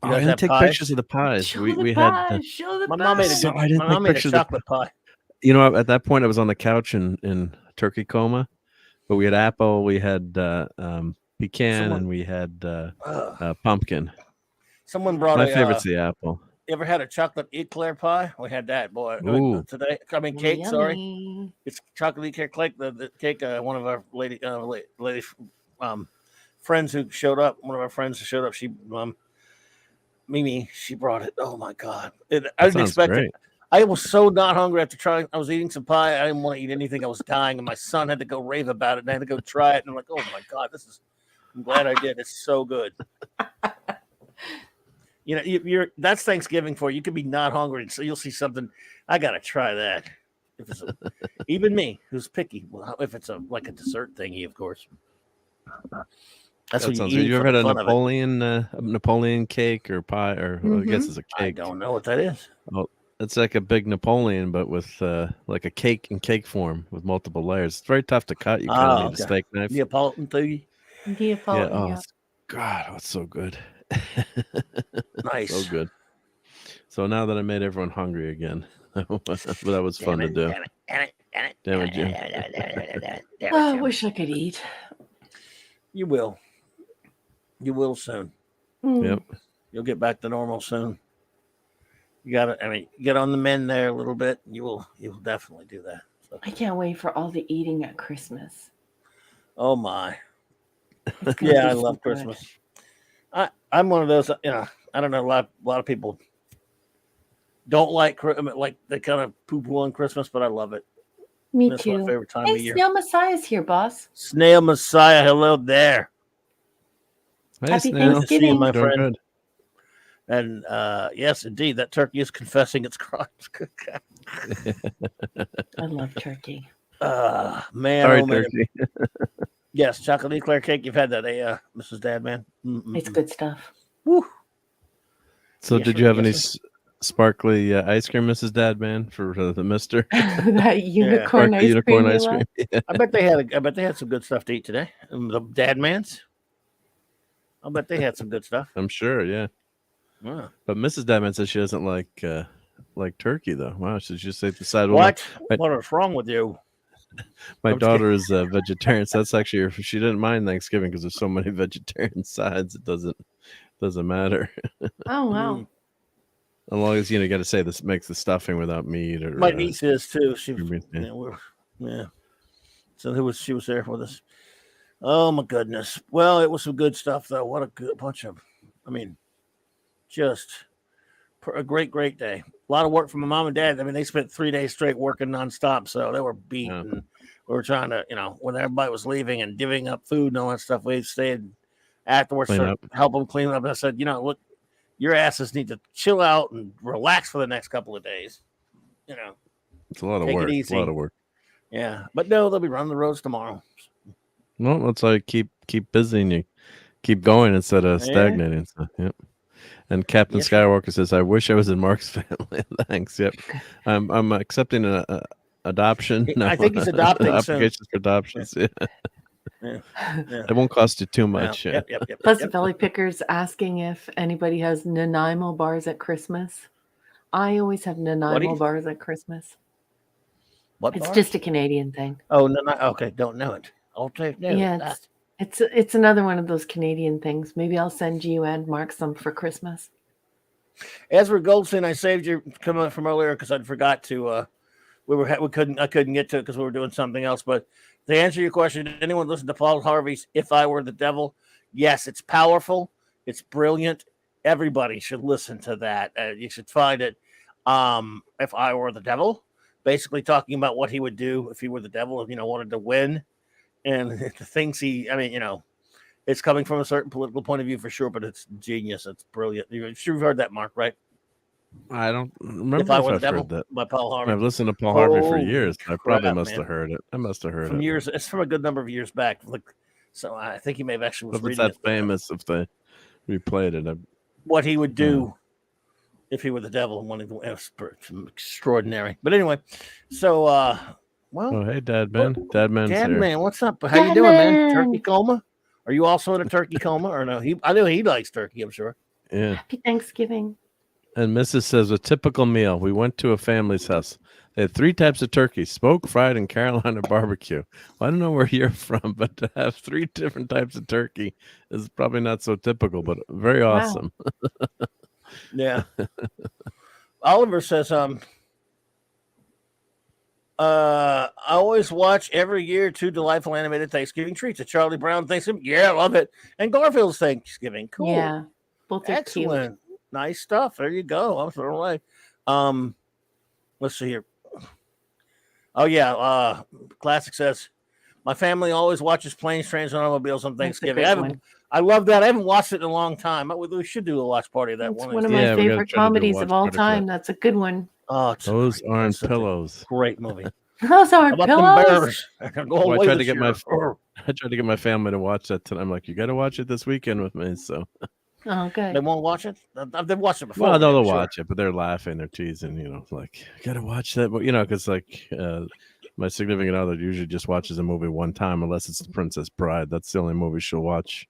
[SPEAKER 6] Oh, I
[SPEAKER 1] guys
[SPEAKER 6] didn't
[SPEAKER 1] have
[SPEAKER 6] take
[SPEAKER 1] pies?
[SPEAKER 6] pictures of the pies.
[SPEAKER 5] Show
[SPEAKER 6] We
[SPEAKER 5] the
[SPEAKER 6] had.
[SPEAKER 5] pie. Show the
[SPEAKER 1] My mom made a
[SPEAKER 5] pie.
[SPEAKER 6] So
[SPEAKER 1] good.
[SPEAKER 6] I didn't
[SPEAKER 1] My
[SPEAKER 6] take
[SPEAKER 1] mom made a
[SPEAKER 6] pictures of the
[SPEAKER 1] chocolate pie.
[SPEAKER 6] You know, at that point, I was on the couch in turkey coma, but we had apple, we had pecan, and we had pumpkin.
[SPEAKER 1] Someone brought
[SPEAKER 6] My
[SPEAKER 1] a.
[SPEAKER 6] favorite's the apple.
[SPEAKER 1] You ever had a chocolate eclair pie? We had that, boy.
[SPEAKER 6] Ooh.
[SPEAKER 1] Today, I mean,
[SPEAKER 5] Yummy,
[SPEAKER 1] cake. Sorry,
[SPEAKER 5] yummy.
[SPEAKER 1] it's chocolate eclair cake. The cake. One of our lady friends who showed up. One of our friends who showed up. She Mimi. She brought it. Oh my god! I didn't expect
[SPEAKER 6] great.
[SPEAKER 1] it. I was so not hungry after trying. I was eating some pie. I didn't want to eat anything. I was dying, and my son had to go rave about it, and I had to go try it. And I'm like, oh my god, I'm glad I did. It's so good. You know, you're that's Thanksgiving for you. You could be not hungry, so you'll see something. I gotta try that. If it's even me, who's picky. Well, if it's like a dessert thingy, of course. That's what
[SPEAKER 6] sounds
[SPEAKER 1] you
[SPEAKER 6] good.
[SPEAKER 1] eat.
[SPEAKER 6] You
[SPEAKER 1] For
[SPEAKER 6] ever had
[SPEAKER 1] the
[SPEAKER 6] a
[SPEAKER 1] fun of it.
[SPEAKER 6] Napoleon cake or pie, or I guess it's a
[SPEAKER 1] I
[SPEAKER 6] cake?
[SPEAKER 1] don't know what that is.
[SPEAKER 6] Oh, it's like a big Napoleon, but with like a cake in cake form with multiple layers. It's very tough to cut. You kind of need a steak knife.
[SPEAKER 1] Neapolitan thingy.
[SPEAKER 6] Yeah.
[SPEAKER 5] Neapolitan.
[SPEAKER 6] Oh,
[SPEAKER 5] Yeah.
[SPEAKER 6] God, it's so good.
[SPEAKER 1] Nice.
[SPEAKER 6] So good. So now that I made everyone hungry again, that was fun to do. Damn it, Jim.
[SPEAKER 5] Oh, I wish I could eat.
[SPEAKER 1] You will. You will soon.
[SPEAKER 6] Yep.
[SPEAKER 1] You'll get back to normal soon. You gotta. I mean, get on the mend there a little bit. You will definitely do that. So.
[SPEAKER 5] I can't wait for all the eating at Christmas.
[SPEAKER 1] Oh my.
[SPEAKER 5] It's gonna
[SPEAKER 1] Yeah,
[SPEAKER 5] be
[SPEAKER 1] I
[SPEAKER 5] so
[SPEAKER 1] love
[SPEAKER 5] good.
[SPEAKER 1] Christmas. I'm one of those. You know, I don't know. A lot of people don't like they kind of poo-poo on Christmas, but I love it.
[SPEAKER 5] Me
[SPEAKER 1] That's
[SPEAKER 5] too.
[SPEAKER 1] my favorite time
[SPEAKER 5] Hey,
[SPEAKER 1] of year.
[SPEAKER 5] Snail Messiah's here, boss.
[SPEAKER 1] Snail Messiah, hello there.
[SPEAKER 6] Hey,
[SPEAKER 5] Happy
[SPEAKER 6] Snail.
[SPEAKER 1] Good to see you,
[SPEAKER 5] Thanksgiving.
[SPEAKER 1] my
[SPEAKER 6] Doing
[SPEAKER 1] friend.
[SPEAKER 6] good.
[SPEAKER 1] And yes, indeed, that turkey is confessing its crimes.
[SPEAKER 5] I love turkey.
[SPEAKER 1] Man,
[SPEAKER 6] Sorry,
[SPEAKER 1] oh man.
[SPEAKER 6] turkey.
[SPEAKER 1] Yes, chocolate eclair cake. You've had that, Mrs. Dadman?
[SPEAKER 5] It's good stuff.
[SPEAKER 1] Woo.
[SPEAKER 6] So,
[SPEAKER 1] Yes,
[SPEAKER 6] did
[SPEAKER 1] sir.
[SPEAKER 6] you have any
[SPEAKER 1] Yes,
[SPEAKER 6] sparkly ice cream, Mrs. Dadman, for the Mister?
[SPEAKER 5] That unicorn
[SPEAKER 6] Sparkly
[SPEAKER 5] ice
[SPEAKER 6] unicorn
[SPEAKER 5] cream.
[SPEAKER 6] ice cream. Yeah.
[SPEAKER 1] I bet they had some good stuff to eat today. The Dadmans. I bet they had some good stuff.
[SPEAKER 6] I'm sure, yeah.
[SPEAKER 1] Yeah.
[SPEAKER 6] But Mrs. Dadman says she doesn't like turkey, though. Wow, should you say decide?
[SPEAKER 1] What?
[SPEAKER 6] my-
[SPEAKER 1] What is wrong with you?
[SPEAKER 6] My
[SPEAKER 1] I'm just
[SPEAKER 6] daughter is a vegetarian, so that's actually she didn't mind Thanksgiving because there's so many vegetarian sides. It doesn't matter.
[SPEAKER 5] Oh wow.
[SPEAKER 6] As long as you got to say this makes the stuffing without meat or
[SPEAKER 1] My niece is too. She,
[SPEAKER 6] yeah.
[SPEAKER 1] yeah. So she was there with us. Oh my goodness. Well, it was some good stuff though. What a good bunch of. I mean, just a great day. A lot of work from my mom and dad. I mean, they spent 3 days straight working nonstop, so they were beat.
[SPEAKER 6] Yeah.
[SPEAKER 1] And we were trying to, when everybody was leaving and divvying up food and all that stuff, we stayed afterwards to help them clean up. And I said, look, your asses need to chill out and relax for the next couple of days.
[SPEAKER 6] It's a lot of
[SPEAKER 1] take
[SPEAKER 6] work.
[SPEAKER 1] it easy.
[SPEAKER 6] A lot of work.
[SPEAKER 1] Yeah, but no, they'll be running the roads tomorrow.
[SPEAKER 6] Well, that's why you keep busy and you keep going instead of stagnating. So, yep. And Captain Skywalker says, "I wish I was in Mark's family." Thanks. Yep. I'm accepting an adoption. No,
[SPEAKER 1] I think he's adopting
[SPEAKER 6] applications for adoptions. Yeah. It won't cost you too much.
[SPEAKER 1] Yep.
[SPEAKER 5] Plus, Belly Picker's asking if anybody has Nanaimo bars at Christmas. I always have Nanaimo bars at Christmas.
[SPEAKER 1] What?
[SPEAKER 5] It's just a Canadian thing.
[SPEAKER 1] Oh no! Okay, don't know it. I'll take note.
[SPEAKER 5] Yeah, it's another one of those Canadian things. Maybe I'll send you and Mark some for Christmas.
[SPEAKER 1] Ezra Goldstein, I saved your comment from earlier because I forgot to. I couldn't get to it because we were doing something else. But to answer your question, did anyone listen to Paul Harvey's "If I Were the Devil"? Yes, it's powerful. It's brilliant. Everybody should listen to that. You should find it. If I Were the Devil, basically talking about what he would do if he were the devil, if wanted to win, and the things It's coming from a certain political point of view for sure, but it's genius. It's brilliant. You've heard that, Mark, right?
[SPEAKER 6] I don't remember
[SPEAKER 1] If I
[SPEAKER 6] if
[SPEAKER 1] Were the
[SPEAKER 6] I've
[SPEAKER 1] Devil
[SPEAKER 6] heard that.
[SPEAKER 1] by Paul Harvey.
[SPEAKER 6] I've listened to Paul Harvey for
[SPEAKER 1] Holy
[SPEAKER 6] years. I probably
[SPEAKER 1] crap,
[SPEAKER 6] must
[SPEAKER 1] man.
[SPEAKER 6] have heard it. I must have heard
[SPEAKER 1] From
[SPEAKER 6] it.
[SPEAKER 1] years. It's from a good number of years back. Like, so I think he may have actually was
[SPEAKER 6] If it's
[SPEAKER 1] reading
[SPEAKER 6] that famous, if they replayed it,
[SPEAKER 1] what he would do if he were the devil and wanted to extraordinary. But anyway, so well,
[SPEAKER 6] oh hey, Dad Man, Dad Man's
[SPEAKER 1] Dad
[SPEAKER 6] here.
[SPEAKER 1] Man, what's up? How you doing, man? Turkey coma? Are you also in a turkey coma or no? I know he likes turkey. I'm sure.
[SPEAKER 6] Yeah.
[SPEAKER 5] Happy Thanksgiving.
[SPEAKER 6] And Mrs. says a typical meal. We went to a family's house. They had 3 types of turkey: smoked, fried, and Carolina barbecue. Well, I don't know where you're from, but to have 3 different types of turkey is probably not so typical, but very awesome.
[SPEAKER 5] Wow.
[SPEAKER 1] Yeah. Oliver says, I always watch every year 2 delightful animated Thanksgiving treats. A Charlie Brown Thanksgiving. Yeah, I love it. And Garfield's Thanksgiving. Cool.
[SPEAKER 5] Yeah. Both are
[SPEAKER 1] Excellent. Nice stuff. There you go. I'm thrown away. Let's see here. Oh yeah. Classic says, my family always watches Planes, Trains, and Automobiles on Thanksgiving. I love that. I haven't watched it in a long time. We should do a watch party of that
[SPEAKER 5] It's
[SPEAKER 1] one.
[SPEAKER 5] one of my
[SPEAKER 6] Yeah, we gotta
[SPEAKER 5] favorite
[SPEAKER 6] try to do
[SPEAKER 5] comedies
[SPEAKER 6] watch
[SPEAKER 5] of all
[SPEAKER 6] party for
[SPEAKER 5] time.
[SPEAKER 6] that.
[SPEAKER 5] That's a good one.
[SPEAKER 1] Oh, it's
[SPEAKER 6] Those
[SPEAKER 1] great.
[SPEAKER 6] aren't
[SPEAKER 1] It's such a
[SPEAKER 6] pillows.
[SPEAKER 1] Great movie.
[SPEAKER 5] Those
[SPEAKER 1] How
[SPEAKER 5] aren't
[SPEAKER 1] about them
[SPEAKER 5] pillows.
[SPEAKER 1] Bears? I can go
[SPEAKER 6] Well, I
[SPEAKER 1] away
[SPEAKER 6] tried to
[SPEAKER 1] this
[SPEAKER 6] get my
[SPEAKER 1] year.
[SPEAKER 6] I tried to get my family to watch that tonight. I'm like, you got to watch it this weekend with me. So,
[SPEAKER 5] Oh,
[SPEAKER 1] They
[SPEAKER 5] good.
[SPEAKER 1] won't watch it. They've watched it before.
[SPEAKER 6] well, no, they'll
[SPEAKER 1] sure.
[SPEAKER 6] watch it, but they're laughing, they're teasing, like, you got to watch that, but because like my significant other usually just watches a movie one time, unless it's The Princess Bride. That's the only movie she'll watch,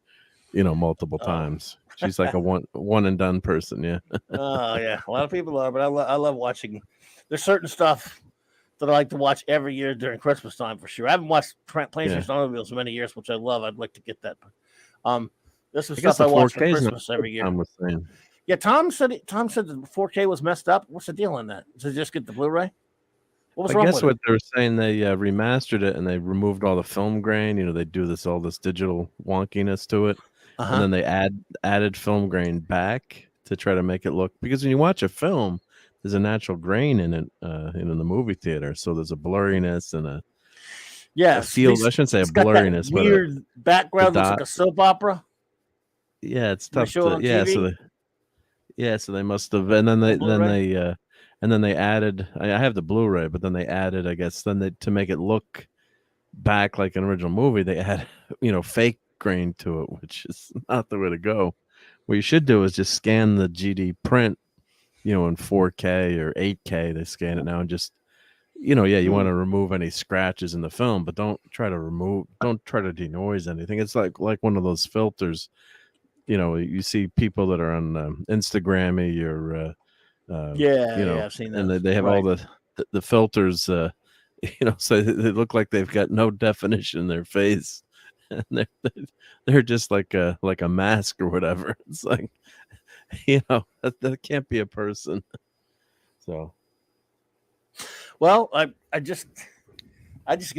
[SPEAKER 6] multiple times. She's like a one and done person. Yeah.
[SPEAKER 1] Oh yeah, a lot of people are, but I love watching. There's certain stuff that I like to watch every year during Christmas time for sure. I haven't watched Planes, Trains, and Automobiles in many years, which I love. I'd like to get that. This is stuff I watch for Christmas every year.
[SPEAKER 6] Tom was saying.
[SPEAKER 1] Yeah, Tom said the 4K was messed up. What's the deal on that? Did they just get the Blu-ray? What was
[SPEAKER 6] I
[SPEAKER 1] wrong
[SPEAKER 6] guess
[SPEAKER 1] with
[SPEAKER 6] what
[SPEAKER 1] it?
[SPEAKER 6] they were saying, they remastered it and they removed all the film grain. They do all this digital wonkiness to it, and then they added film grain back to try to make it look, because when you watch a film, there's a natural grain in it, in the movie theater. So there's a blurriness and a feel. I shouldn't say a blurriness, but
[SPEAKER 1] weird background looks like a soap opera.
[SPEAKER 6] Yeah, it's
[SPEAKER 1] They
[SPEAKER 6] tough.
[SPEAKER 1] show it on TV?
[SPEAKER 6] So they must have, and then they added. I have the Blu-ray, but then they added, I guess, to make it look back like an original movie, they add fake grain to it, which is not the way to go. What you should do is just scan the GD print, in 4K or 8K. They scan it now and just, you want to remove any scratches in the film, but don't try to denoise anything. It's like one of those filters. You see people that are on Instagrammy or
[SPEAKER 1] I've seen that.
[SPEAKER 6] and they have all the filters, so they look like they've got no definition in their face, and they're just like a mask or whatever. It's like, that can't be a person. So,
[SPEAKER 1] well, I just get I just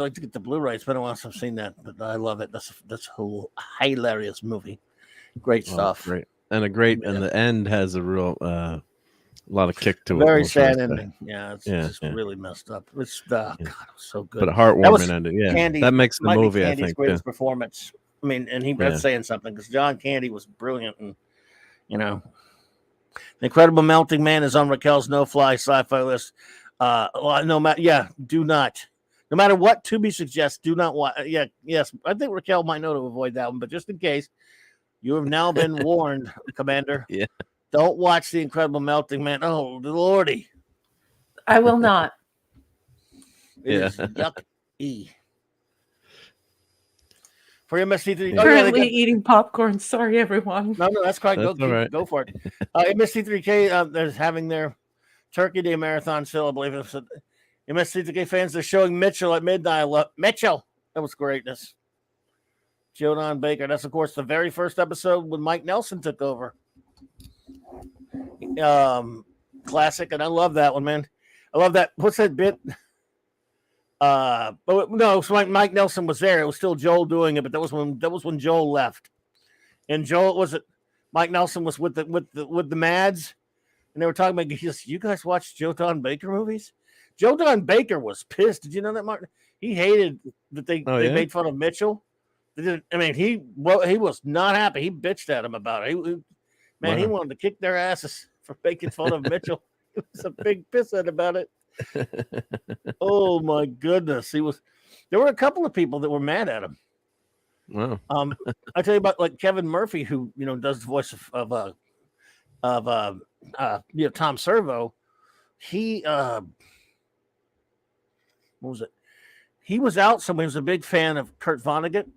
[SPEAKER 1] like to get the Blu-ray. It's been a while since I've seen that, but I love it. That's a hilarious movie. Great stuff.
[SPEAKER 6] Great. And the end has a real lot of kick to it.
[SPEAKER 1] Very sad ending. Yeah, it's just really messed up. It's God, it was so good.
[SPEAKER 6] But a heartwarming ending. Yeah,
[SPEAKER 1] Candy,
[SPEAKER 6] that makes the movie.
[SPEAKER 1] Candy's
[SPEAKER 6] I think
[SPEAKER 1] greatest performance. I mean, and that's saying something, because John Candy was brilliant, and The Incredible Melting Man is on Raquel's no-fly sci-fi list. No matter what Tubi suggests, do not watch. Yes, I think Raquel might know to avoid that one, but just in case, you have now been warned, Commander.
[SPEAKER 6] Yeah.
[SPEAKER 1] Don't watch The Incredible Melting Man. Oh, Lordy.
[SPEAKER 5] I will not.
[SPEAKER 1] It is yucky. For MST3.
[SPEAKER 5] Currently eating popcorn. Sorry, everyone.
[SPEAKER 1] No, that's quite good. Go for it. MST3K, they're having their Turkey Day Marathon still, I believe. MST3K fans, they're showing Mitchell at midnight. Mitchell. That was greatness. Jodan Baker. That's, of course, the very first episode when Mike Nelson took over. Classic, and I love that one, man. I love that. What's that bit? But no, so Mike Nelson was there. It was still Joel doing it, but that was when Joel left. And Mike Nelson was with the Mads, and they were talking about, you guys watch Jodan Baker movies? Jodan Baker was pissed. Did you know that, Martin? He hated that they made fun of Mitchell. I mean, he was not happy. He bitched at him about it. He wanted to kick their asses for making fun of Mitchell. He was a big pisshead about it. Oh my goodness, there were a couple of people that were mad at him.
[SPEAKER 6] Wow.
[SPEAKER 1] I tell you about like Kevin Murphy, who does the voice of Tom Servo. He what was it? He was out somewhere. He was a big fan of Kurt Vonnegut.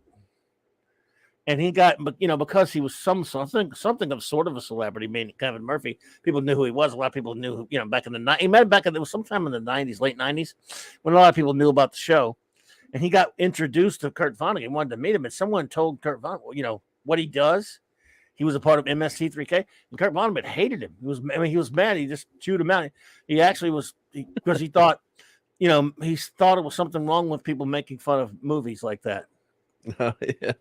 [SPEAKER 1] And he got, because he was something of sort of a celebrity, meaning Kevin Murphy, people knew who he was. A lot of people knew, back in the night. He met him it was sometime in the 90s, late 90s, when a lot of people knew about the show. And he got introduced to Kurt Vonnegut and wanted to meet him. And someone told Kurt Vonnegut, what he does. He was a part of MST3K. And Kurt Vonnegut hated him. He was mad. He just chewed him out. He actually was, because he thought, he thought it was something wrong with people making fun of movies like that.
[SPEAKER 6] Oh, yeah.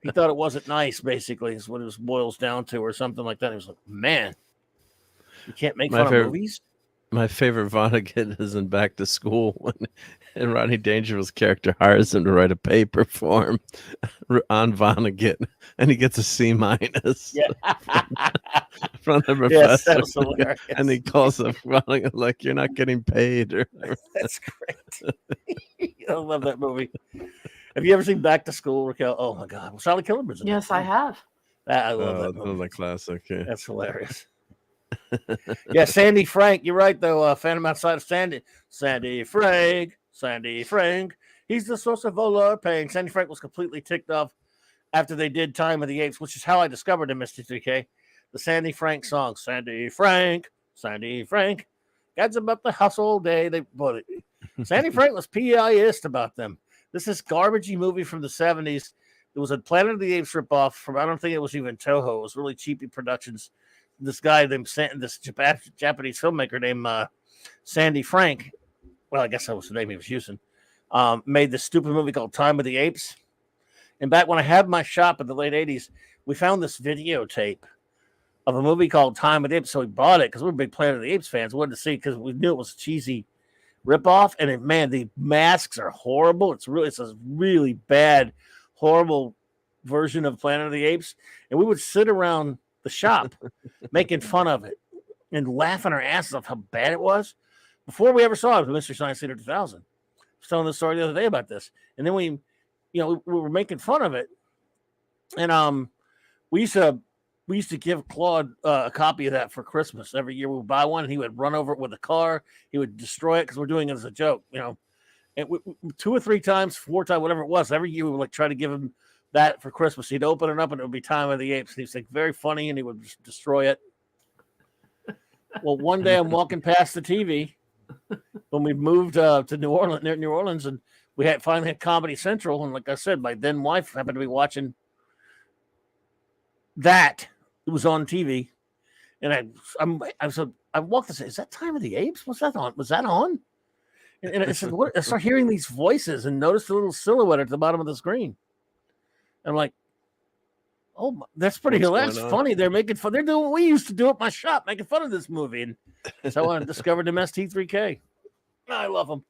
[SPEAKER 1] He thought it wasn't nice, basically, is what it boils down to, or something like that. He was like, man, you can't make fun of movies?
[SPEAKER 6] My favorite Vonnegut is in Back to School and Rodney Dangerfield's character hires him to write a paper for him on Vonnegut, and he gets a C-.
[SPEAKER 1] Yeah.
[SPEAKER 6] From the professor.
[SPEAKER 1] Yes, that was hilarious.
[SPEAKER 6] And he calls up Vonnegut like, you're not getting paid.
[SPEAKER 1] That's great. I love that movie. Have you ever seen Back to School, Raquel? Oh my God! Well, Sally Killenberg's in
[SPEAKER 5] Yes,
[SPEAKER 1] that.
[SPEAKER 5] I have.
[SPEAKER 1] I love that movie.
[SPEAKER 6] Another classic. Yeah.
[SPEAKER 1] That's hilarious. Yeah, Sandy Frank. You're right, though. Phantom Outside of Sandy. Sandy Frank. He's the source of all our pain. Sandy Frank was completely ticked off after they did Time of the Apes, which is how I discovered him, Mr. 3K. The Sandy Frank song. Sandy Frank. God's about the house all day. Sandy Frank was pissed about them. This is garbagey movie from the 70s. It was a Planet of the Apes ripoff from, I don't think it was even Toho. It was really cheapy productions. This guy this Japanese filmmaker named Sandy Frank, well, I guess that was the name he was using, made this stupid movie called Time of the Apes. And back when I had my shop in the late 80s, we found this videotape of a movie called Time of the Apes. So we bought it because we're big Planet of the Apes fans. We wanted to see because we knew it was cheesy ripoff, and man, the masks are horrible. It's a really bad, horrible version of Planet of the Apes, and we would sit around the shop making fun of it and laughing our asses off how bad it was before we ever saw it with Mystery Science Theater 2000. I was telling the story the other day about this, and then we were making fun of it, and we used to give Claude a copy of that for Christmas. Every year we would buy one, and he would run over it with a car. He would destroy it because we're doing it as a joke, And 2 or 3 times, 4 times, whatever it was, every year we would try to give him that for Christmas. He'd open it up, and it would be Time of the Apes. And he's like very funny, and he would just destroy it. Well, one day I'm walking past the TV when we moved to New Orleans, and we finally had Comedy Central. And like I said, my then wife happened to be watching that. It was on TV, and I walked and said, "Is that Time of the Apes? Was that on?" And I said, "What?" I start hearing these voices and noticed the little silhouette at the bottom of the screen. I'm like, "Oh, that's pretty hilarious. That's funny. They're making fun. They're doing what we used to do at my shop, making fun of this movie." And so I discovered MST3K. I love them.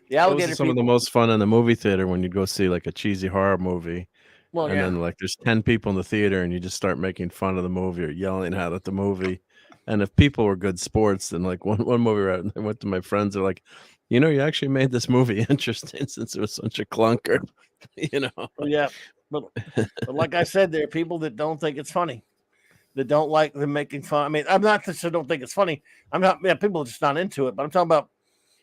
[SPEAKER 1] The alligator.
[SPEAKER 6] Those are some of the most fun in the movie theater when you go see like a cheesy horror movie. Well, and then like there's 10 people in the theater and you just start making fun of the movie or yelling out at the movie. And if people were good sports, then like one movie I went to my friends, they're like, you actually made this movie interesting since it was such a clunker,
[SPEAKER 1] Well, yeah. But like I said, there are people that don't think it's funny, that don't like them making fun. I mean, I'm not that I don't think it's funny. I'm not, people are just not into it, but I'm talking about,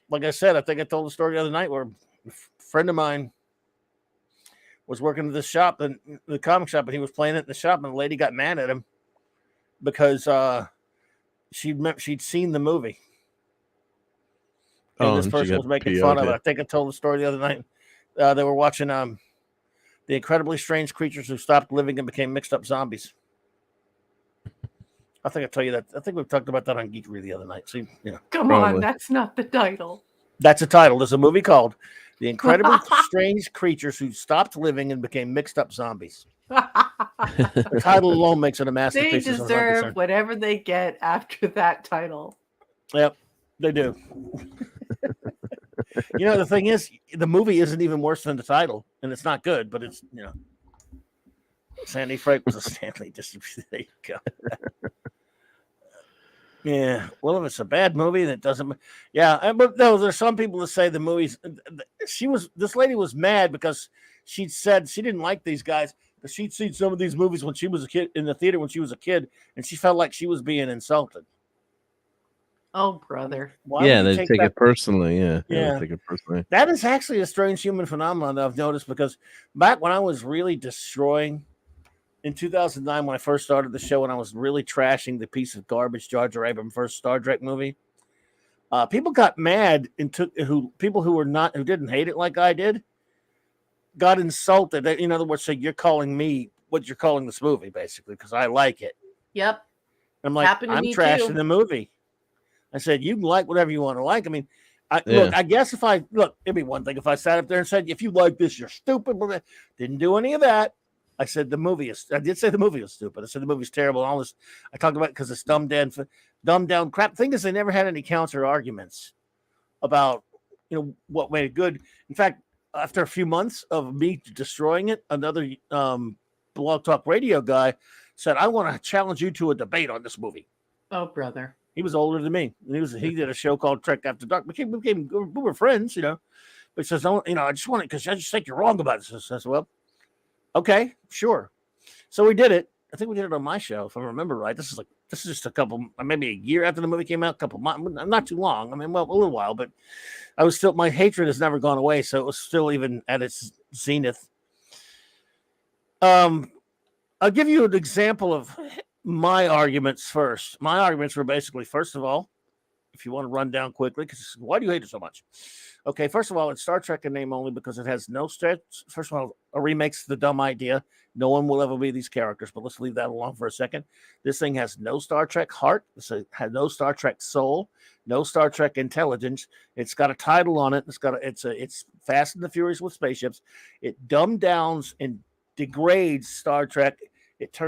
[SPEAKER 1] like I said, I think I told the story the other night where a friend of mine was working at this shop, the comic shop, and he was playing it in the shop, and the lady got mad at him because she'd seen the movie. And this person was making fun of it. I think I told the story the other night. They were watching The Incredibly Strange Creatures Who Stopped Living and Became Mixed Up Zombies. I think I told you that. I think we talked about that on Geekery the other night. So,
[SPEAKER 5] Come on, that's not the title.
[SPEAKER 1] That's a title. There's a movie called The Incredibly Strange Creatures Who Stopped Living and Became Mixed Up Zombies. The title alone makes it a masterpiece.
[SPEAKER 5] They deserve whatever they get after that title.
[SPEAKER 1] Yep, they do. The thing is, the movie isn't even worse than the title. and it's not good, but it's Sandy Freight was a Stanley distribution. There you go. Yeah, well, if it's a bad movie that doesn't, but no, there's some people that say the movies. This lady was mad because she said she didn't like these guys, but she'd seen some of these movies when she was a kid in the theater when she was a kid, and she felt like she was being insulted.
[SPEAKER 5] Oh, brother.
[SPEAKER 6] Yeah, they take it personally. Yeah,
[SPEAKER 1] Yeah,
[SPEAKER 6] they take it personally.
[SPEAKER 1] That is actually a strange human phenomenon that I've noticed, because back when I was really destroying in 2009, when I first started the show, and I was really trashing the piece of garbage Jar Jar Abrams' first Star Trek movie, people got mad and people who didn't hate it like I did got insulted. In other words, say you're calling me what you're calling this movie, basically, because I like it.
[SPEAKER 5] Yep.
[SPEAKER 1] I'm like, I'm trashing the movie. I said, you can like whatever you want to like. I mean, look, I guess it'd be one thing if I sat up there and said, if you like this, you're stupid. Didn't do any of that. I said I did say the movie was stupid. I said the movie's terrible. All this I talked about because it's dumbed down crap. Thing is, they never had any counter arguments about what made it good. In fact, after a few months of me destroying it, another Blog Talk Radio guy said, I want to challenge you to a debate on this movie.
[SPEAKER 5] Oh, brother. He
[SPEAKER 1] was older than me. And he did a show called Trek After Dark. We were friends, But he says, I just want it because I just think you're wrong about this. I says, well, okay, sure. So we did it. I think we did it on my show, if I remember right. This is just maybe a year after the movie came out, a couple months, not too long. I mean, well, a little while, but my hatred has never gone away, so it was still even at its zenith. I'll give you an example of my arguments first. My arguments were basically, first of all, if you want to run down quickly, because why do you hate it so much? Okay, first of all, it's Star Trek in name only because it has no stretch. First of all, a remake's the dumb idea. No one will ever be these characters, but let's leave that alone for a second. This thing has no Star Trek heart. It has no Star Trek soul, no Star Trek intelligence. It's got a title on it. It's Fast and the Furious with spaceships. It dumb downs and degrades Star Trek. It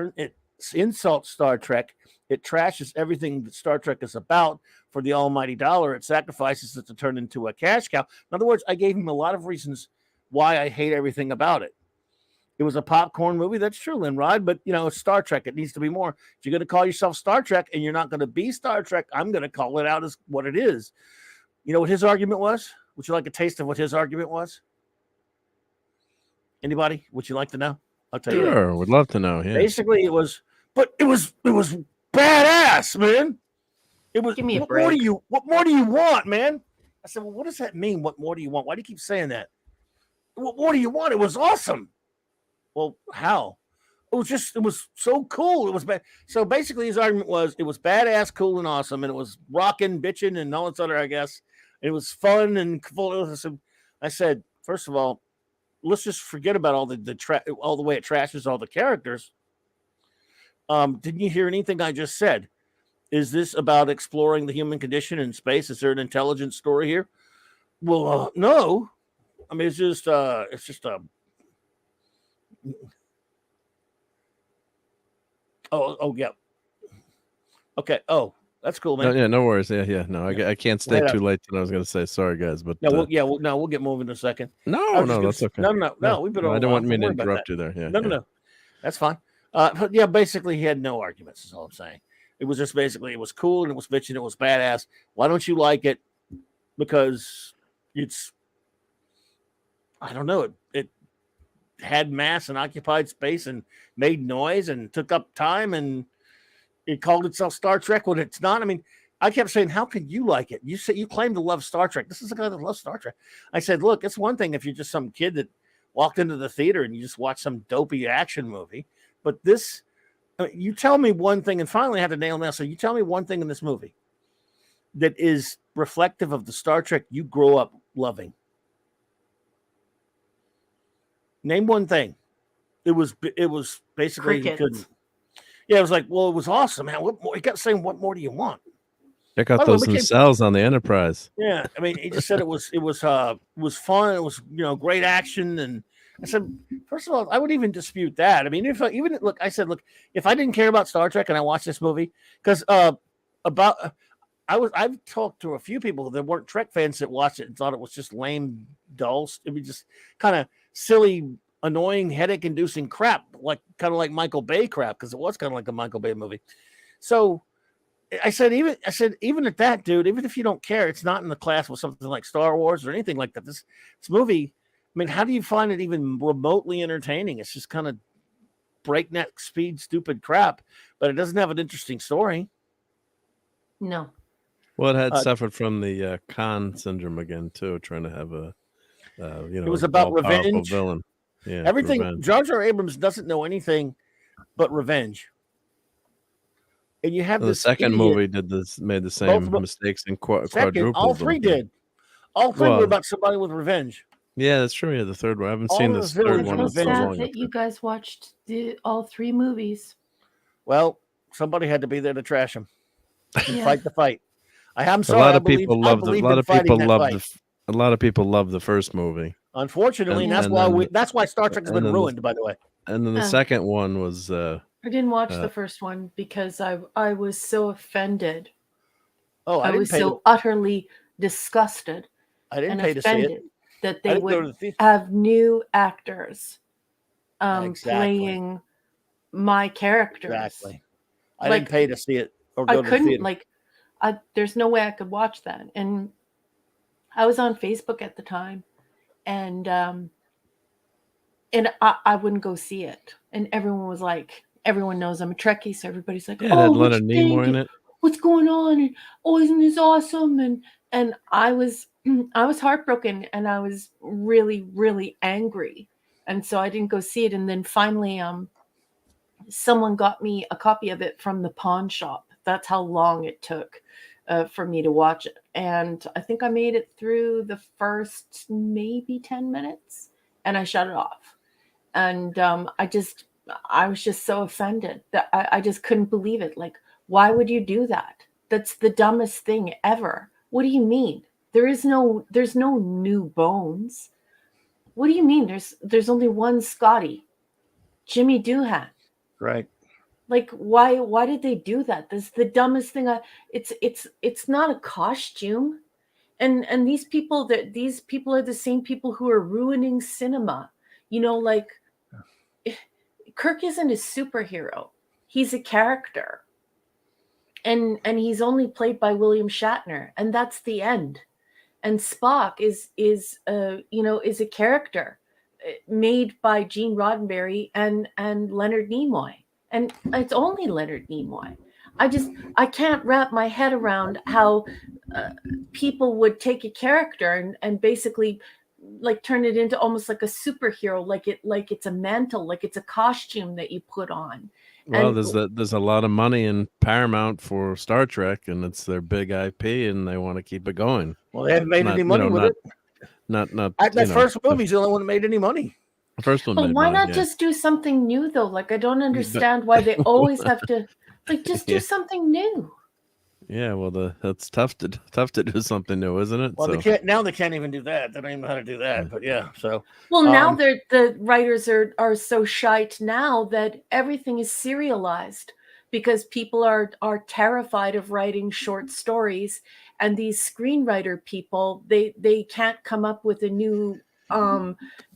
[SPEAKER 1] insults Star Trek. It trashes everything that Star Trek is about for the almighty dollar. It sacrifices it to turn into a cash cow. In other words, I gave him a lot of reasons why I hate everything about it. It was a popcorn movie. That's true, Linrod, but it's Star Trek. It needs to be more. If you're going to call yourself Star Trek and you're not going to be Star Trek, I'm going to call it out as what it is. You know what his argument was? Would you like a taste of what his argument was? Anybody? Would you like to know? I'll tell you.
[SPEAKER 6] Sure, would love to know. Yeah.
[SPEAKER 1] Basically, it was badass, man. It was.
[SPEAKER 5] Give me a
[SPEAKER 1] what
[SPEAKER 5] break.
[SPEAKER 1] What more do you want, man? I said, well, what does that mean? What more do you want? Why do you keep saying that? What more do you want? It was awesome. Well, how? It was so cool. It was bad. So basically, his argument was it was badass, cool, and awesome, and it was rocking, bitching, and all this other, I guess. It was fun and full. I said, first of all, let's just forget about all the way it trashes all the characters. Didn't you hear anything I just said? Is this about exploring the human condition in space? Is there an intelligent story here? Well, no. I mean, it's just Oh, yeah. Okay. Oh, that's cool, man.
[SPEAKER 6] No, yeah, no worries. Yeah. No, I can't stay too late. And I was going to say sorry, guys, but
[SPEAKER 1] we'll get moving in a second.
[SPEAKER 6] No, that's okay.
[SPEAKER 1] No. We've been.
[SPEAKER 6] I didn't want me to interrupt you there. Yeah.
[SPEAKER 1] No. That's fine. But yeah, basically, he had no arguments. Is all I'm saying. It was just basically it was cool and it was bitching. It was badass. Why don't you like it? Because I don't know. It had mass and occupied space and made noise and took up time and it called itself Star Trek when it's not. I mean, I kept saying, how can you like it? You say you claim to love Star Trek. This is a guy that loves Star Trek. I said, look, it's one thing if you're just some kid that walked into the theater and you just watched some dopey action movie. But this, you tell me one thing, and finally I had to nail down. So you tell me one thing in this movie that is reflective of the Star Trek you grow up loving. Name one thing. It was basically you couldn't. Yeah, it was like, well, it was awesome, man. What more? He kept saying, "What more do you want?"
[SPEAKER 6] Check out those cells on the Enterprise.
[SPEAKER 1] Yeah, I mean, he just said it was fun. It was great action, and I said, first of all, I would even dispute that. I mean, I said, if I didn't care about Star Trek and I watched this movie, because I've talked to a few people that weren't Trek fans that watched it and thought it was just lame, dull. It was just kind of silly, annoying, headache-inducing crap, like kind of like Michael Bay crap, because it was kind of like a Michael Bay movie. So I said, even at that, dude, even if you don't care, it's not in the class with something like Star Wars or anything like that. This movie, I mean, how do you find it even remotely entertaining? It's just kind of breakneck speed, stupid crap, but it doesn't have an interesting story.
[SPEAKER 5] No.
[SPEAKER 6] Well, it had suffered from the Khan syndrome again too, trying to have a it
[SPEAKER 1] was about
[SPEAKER 6] all-powerful
[SPEAKER 1] revenge.
[SPEAKER 6] villain. Yeah,
[SPEAKER 1] Everything.
[SPEAKER 6] revenge.
[SPEAKER 1] Jar Jar Abrams doesn't know anything but revenge. And you have
[SPEAKER 6] the second movie made the same mistakes and quadrupled.
[SPEAKER 1] All three did. All three were about somebody with revenge.
[SPEAKER 6] Yeah, that's true. Yeah, the third one. I haven't seen this third one.
[SPEAKER 5] It's so sad that you guys watched all three movies.
[SPEAKER 1] Well, somebody had to be there to trash them and fight the fight. I'm sorry.
[SPEAKER 6] A lot of people loved the first movie.
[SPEAKER 1] Unfortunately, and that's why Star Trek has been ruined, by the way.
[SPEAKER 6] And then the second one was
[SPEAKER 5] I didn't watch the first one because I was so offended.
[SPEAKER 1] Oh,
[SPEAKER 5] I was so utterly disgusted.
[SPEAKER 1] I didn't pay to see it.
[SPEAKER 5] That they would have new actors playing my characters.
[SPEAKER 1] Exactly. I didn't pay to see it or go
[SPEAKER 5] I
[SPEAKER 1] to the
[SPEAKER 5] couldn't
[SPEAKER 1] theater.
[SPEAKER 5] There's no way I could watch that. And I was on Facebook at the time, and I wouldn't go see it. And everyone was like, everyone knows I'm a Trekkie, so everybody's like,
[SPEAKER 6] "Oh, Leonard Nimoy in it.
[SPEAKER 5] What's going on? And isn't this awesome?" And I was heartbroken, and I was really, really angry, and so I didn't go see it. And then finally, someone got me a copy of it from the pawn shop. That's how long it took for me to watch it. And I think I made it through the first maybe 10 minutes, and I shut it off. And I was just so offended that I just couldn't believe it. Like, why would you do that? That's the dumbest thing ever. What do you mean? There's no new bones. What do you mean? There's only one Scotty, Jimmy Doohan.
[SPEAKER 1] Right.
[SPEAKER 5] Like, why did they do that? This is the dumbest thing. It's not a costume. And these people are the same people who are ruining cinema. You know, like, Kirk isn't a superhero. He's a character. And he's only played by William Shatner, and that's the end. And Spock is a character made by Gene Roddenberry and Leonard Nimoy. And it's only Leonard Nimoy. I can't wrap my head around how people would take a character and basically like turn it into almost like a superhero, like it's a mantle, like it's a costume that you put on.
[SPEAKER 6] Well, there's a lot of money in Paramount for Star Trek, and it's their big IP, and they want to keep it going.
[SPEAKER 1] Well, they haven't made any money with it. That first movie's the only one that made any money.
[SPEAKER 6] The first one.
[SPEAKER 5] But why not just do something new though? Like, I don't understand why they always have to just do something new.
[SPEAKER 6] Yeah, well, that's tough to do something new, isn't it?
[SPEAKER 1] Well, they can't even do that. They don't even know how to do that. But yeah, so
[SPEAKER 5] now the writers are so shite now that everything is serialized because people are terrified of writing short stories, and these screenwriter people they can't come up with a new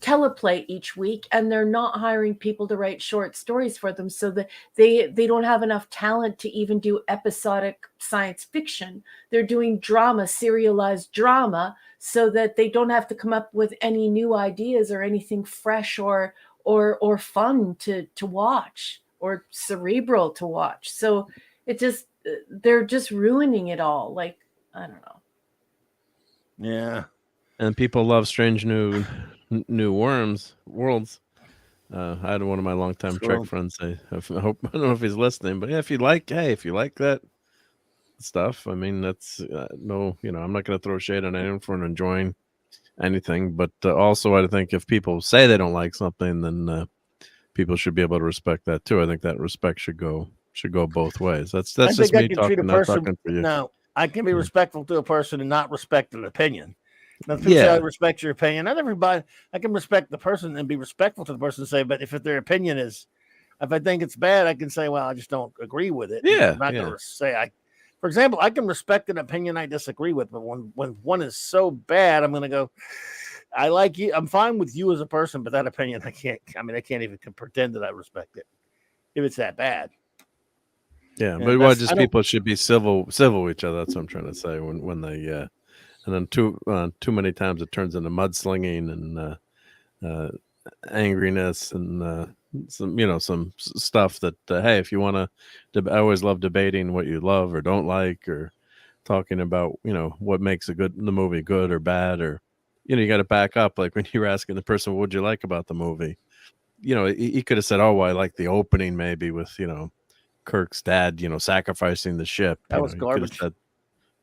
[SPEAKER 5] teleplay each week, and they're not hiring people to write short stories for them, so that they don't have enough talent to even do episodic science fiction. They're doing drama, serialized drama, so that they don't have to come up with any new ideas or anything fresh or fun to watch or cerebral to watch. So they're just ruining it all. Like, I don't know.
[SPEAKER 1] Yeah.
[SPEAKER 6] And people love strange new worlds. I had one of my longtime Trek friends say, I don't know if he's listening, but yeah, if you like that stuff, I mean, that's I'm not going to throw shade on anyone for enjoying anything, but also I think if people say they don't like something, then people should be able to respect that too. I think that respect should go both ways. That's just me talking, not talking for you.
[SPEAKER 1] No, I can be respectful to a person and not respect an opinion. Now, people say I respect your opinion. Not everybody. I can respect the person and be respectful to the person and say, but if their opinion is, if I think it's bad, I can say, well, I just don't agree with it.
[SPEAKER 6] Yeah.
[SPEAKER 1] I'm not going to say for example, I can respect an opinion I disagree with, but when one is so bad, I'm going to go, I like you. I'm fine with you as a person, but that opinion, I can't. I mean, I can't even pretend that I respect it if it's that bad.
[SPEAKER 6] Yeah,
[SPEAKER 1] Yeah,
[SPEAKER 6] but
[SPEAKER 1] that's-
[SPEAKER 6] just
[SPEAKER 1] I don't-
[SPEAKER 6] people should be civil with each other. That's what I'm trying to say. When they and then too many times it turns into mudslinging and angriness and some stuff that hey, if you want to, I always love debating what you love or don't like, or talking about what makes the movie good or bad, or you got to back up. Like when you were asking the person, what would you like about the movie? He could have said, oh, well, I like the opening maybe with Kirk's dad, sacrificing the ship.
[SPEAKER 1] That was
[SPEAKER 6] He could have
[SPEAKER 1] garbage.
[SPEAKER 6] said,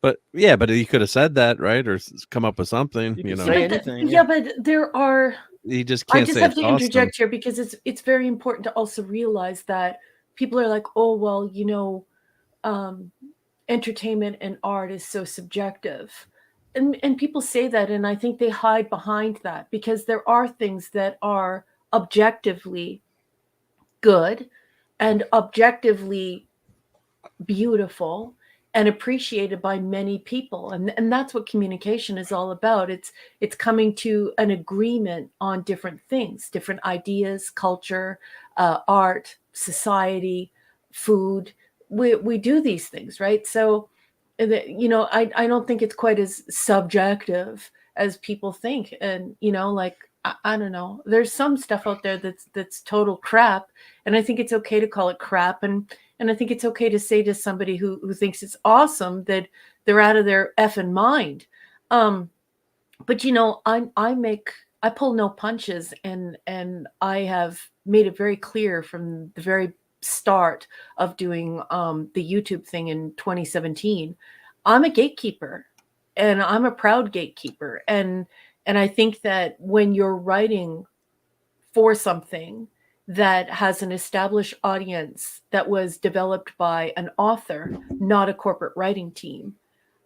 [SPEAKER 6] but he could have said that, right, or come up with something.
[SPEAKER 1] You could
[SPEAKER 5] Yeah,
[SPEAKER 1] say
[SPEAKER 5] but
[SPEAKER 1] anything.
[SPEAKER 5] yeah, but there are.
[SPEAKER 6] He just
[SPEAKER 5] I
[SPEAKER 6] can't
[SPEAKER 5] just
[SPEAKER 6] say
[SPEAKER 5] have
[SPEAKER 6] it's
[SPEAKER 5] to
[SPEAKER 6] awesome.
[SPEAKER 5] interject here because it's very important to also realize that people are like, oh well, entertainment and art is so subjective, and people say that, and I think they hide behind that because there are things that are objectively good and objectively beautiful and appreciated by many people, and that's what communication is all about. It's coming to an agreement on different things, different ideas, culture, art, society, food. We do these things, right? So I don't think it's quite as subjective as people think. And I don't know, there's some stuff out there that's total crap, and I think it's okay to call it crap, and I think it's okay to say to somebody who thinks it's awesome that they're out of their effing mind. But I pull no punches, and I have made it very clear from the very start of doing the YouTube thing in 2017. I'm a gatekeeper, and I'm a proud gatekeeper, and I think that when you're writing for something that has an established audience that was developed by an author, not a corporate writing team,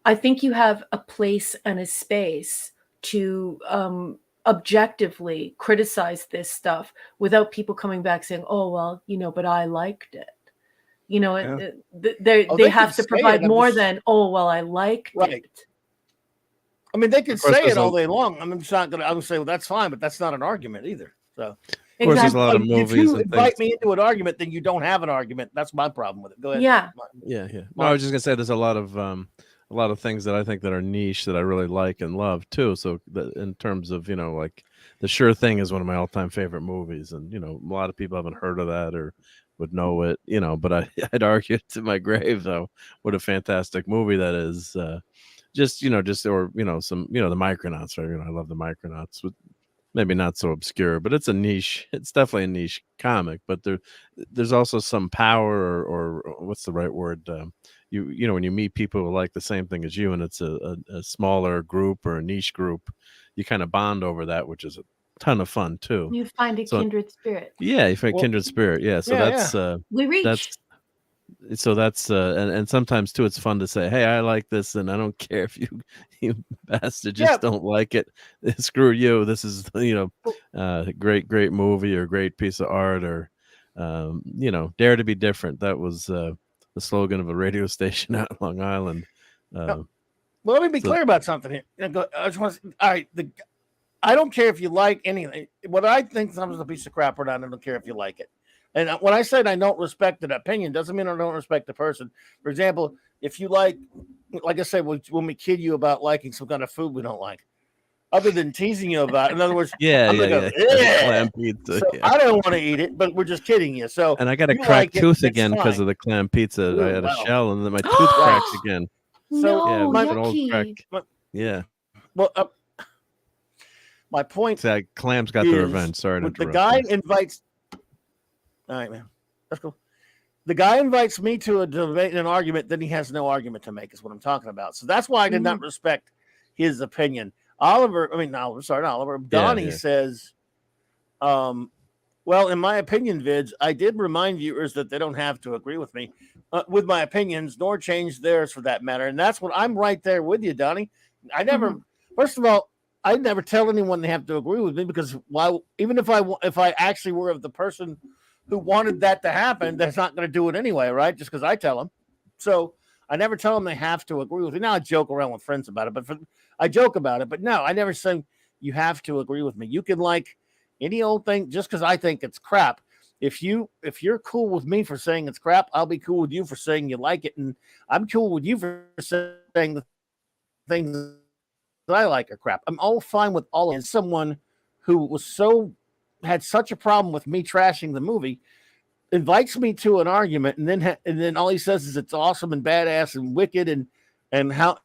[SPEAKER 5] I think you have a place and a space to objectively criticize this stuff without people coming back saying, "Oh well, but I liked it."
[SPEAKER 1] Yeah.
[SPEAKER 5] They
[SPEAKER 1] Oh, they
[SPEAKER 5] have
[SPEAKER 1] could
[SPEAKER 5] to
[SPEAKER 1] say
[SPEAKER 5] provide
[SPEAKER 1] it, I'm
[SPEAKER 5] more
[SPEAKER 1] just-
[SPEAKER 5] than, "Oh well, I liked
[SPEAKER 1] Right.
[SPEAKER 5] it."
[SPEAKER 1] I mean, they could
[SPEAKER 6] Of course,
[SPEAKER 1] say
[SPEAKER 6] there's
[SPEAKER 1] it all
[SPEAKER 6] a-
[SPEAKER 1] day long. I'm just not gonna. I'm gonna say, well, that's fine, but that's not an argument either. So,
[SPEAKER 6] Of course, there's a
[SPEAKER 5] Exactly.
[SPEAKER 6] lot of
[SPEAKER 1] if
[SPEAKER 6] movies
[SPEAKER 1] you
[SPEAKER 6] and
[SPEAKER 1] invite
[SPEAKER 6] things.
[SPEAKER 1] me into an argument, then you don't have an argument. That's my problem with it. Go ahead.
[SPEAKER 5] Yeah.
[SPEAKER 6] Yeah. No, I was just gonna say there's a lot of things that I think that are niche that I really like and love too. So in terms of like The Sure Thing is one of my all-time favorite movies, and a lot of people haven't heard of that or would know it, but I'd argue to my grave though what a fantastic movie that is. Just some the Micronauts, right? I love the Micronauts. Maybe not so obscure, but it's a niche. It's definitely a niche comic, but there's also some power or what's the right word? When you meet people who like the same thing as you, and it's a smaller group or a niche group, you kind of bond over that, which is a ton of fun too.
[SPEAKER 5] You find a
[SPEAKER 6] So-
[SPEAKER 5] kindred spirit.
[SPEAKER 6] Yeah, you find
[SPEAKER 1] Well,
[SPEAKER 6] kindred spirit. Yeah, so
[SPEAKER 1] yeah,
[SPEAKER 6] that's
[SPEAKER 5] We reach.
[SPEAKER 6] that's and sometimes too it's fun to say, hey, I like this, and I don't care if you bastard just
[SPEAKER 1] Yeah.
[SPEAKER 6] don't like it. Screw you. This is great movie or great piece of art, or dare to be different. That was the slogan of a radio station out in Long Island.
[SPEAKER 1] Well, let me be
[SPEAKER 6] So-
[SPEAKER 1] clear about something here. I just want to, all right. I don't care if you like anything. What I think something's a piece of crap or not, I don't care if you like it. And when I said I don't respect an opinion, doesn't mean I don't respect the person. For example, if you like I said, when we kid you about liking some kind of food we don't like, other than teasing you about it. In other words,
[SPEAKER 6] yeah,
[SPEAKER 1] I'm
[SPEAKER 6] yeah,
[SPEAKER 1] gonna
[SPEAKER 6] yeah.
[SPEAKER 1] go, "Ugh."
[SPEAKER 6] Clam pizza.
[SPEAKER 1] So
[SPEAKER 6] Yeah.
[SPEAKER 1] I don't want to eat it, but we're just kidding you. So
[SPEAKER 6] And I got a
[SPEAKER 1] you
[SPEAKER 6] cracked
[SPEAKER 1] like it,
[SPEAKER 6] tooth
[SPEAKER 1] it's
[SPEAKER 6] again because
[SPEAKER 1] fine.
[SPEAKER 6] of the clam pizza.
[SPEAKER 1] Ooh,
[SPEAKER 6] I had a
[SPEAKER 1] wow.
[SPEAKER 6] shell, and then my tooth cracked again.
[SPEAKER 1] So,
[SPEAKER 6] Yeah,
[SPEAKER 5] No,
[SPEAKER 1] my-
[SPEAKER 6] an old
[SPEAKER 5] yucky.
[SPEAKER 6] crack. Yeah,
[SPEAKER 1] Well, my point
[SPEAKER 6] so clams got the
[SPEAKER 1] is,
[SPEAKER 6] revenge. Sorry to
[SPEAKER 1] when the
[SPEAKER 6] interrupt.
[SPEAKER 1] guy
[SPEAKER 6] you.
[SPEAKER 1] invites. All right, man, that's cool. The guy invites me to a debate and an argument, then he has no argument to make. Is what I'm talking about. So that's why I did not respect his opinion. Donnie
[SPEAKER 6] yeah.
[SPEAKER 1] says, well, in my opinion, vids, I did remind viewers that they don't have to agree with me with my opinions, nor change theirs for that matter. And that's what I'm right there with you, Donnie. I never, first of all, I never tell anyone they have to agree with me, because why? Even if I actually were of the person who wanted that to happen, that's not going to do it anyway, right? Just because I tell them. So I never tell them they have to agree with me. Now I joke around with friends about it, but I joke about it. But no, I never say, you have to agree with me. You can like any old thing just because I think it's crap. If you're cool with me for saying it's crap, I'll be cool with you for saying you like it, and I'm cool with you for saying the things that I like are crap. I'm all fine with all of it. And someone who had such a problem with me trashing the movie invites me to an argument, and then all he says is it's awesome and badass and wicked and how,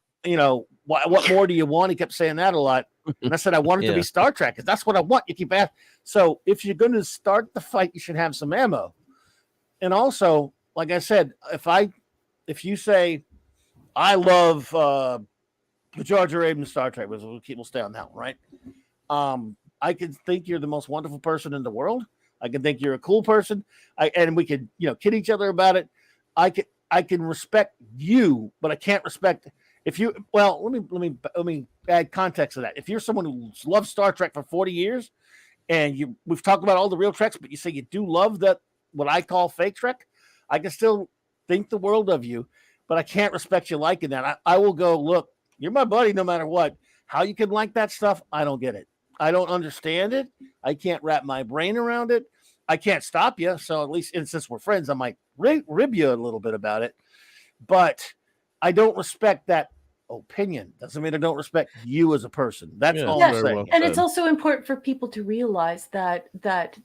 [SPEAKER 1] what more do you want? He kept saying that a lot. And I said, I want it to be Star Trek because that's what I want. You keep asking. So if you're going to start the fight, you should have some ammo. And also, like I said, if you say, I love the Jar Jar Abrams Star Trek, we'll stay on that one, right? I can think you're the most wonderful person in the world. I can think you're a cool person. And we could, kid each other about it. I can respect you, but I can't respect if you. Well, let me add context to that. If you're someone who loves Star Trek for 40 years, and we've talked about all the real Treks, but you say you do love that what I call fake Trek, I can still think the world of you, but I can't respect you liking that. I will go, look, you're my buddy no matter what. How you can like that stuff, I don't get it. I don't understand it. I can't wrap my brain around it. I can't stop you. So at least, and since we're friends, I might rib you a little bit about it. But I don't respect that opinion. Doesn't mean I don't respect you as a person. That's all I'm saying.
[SPEAKER 6] Well
[SPEAKER 5] and it's also important for people to realize that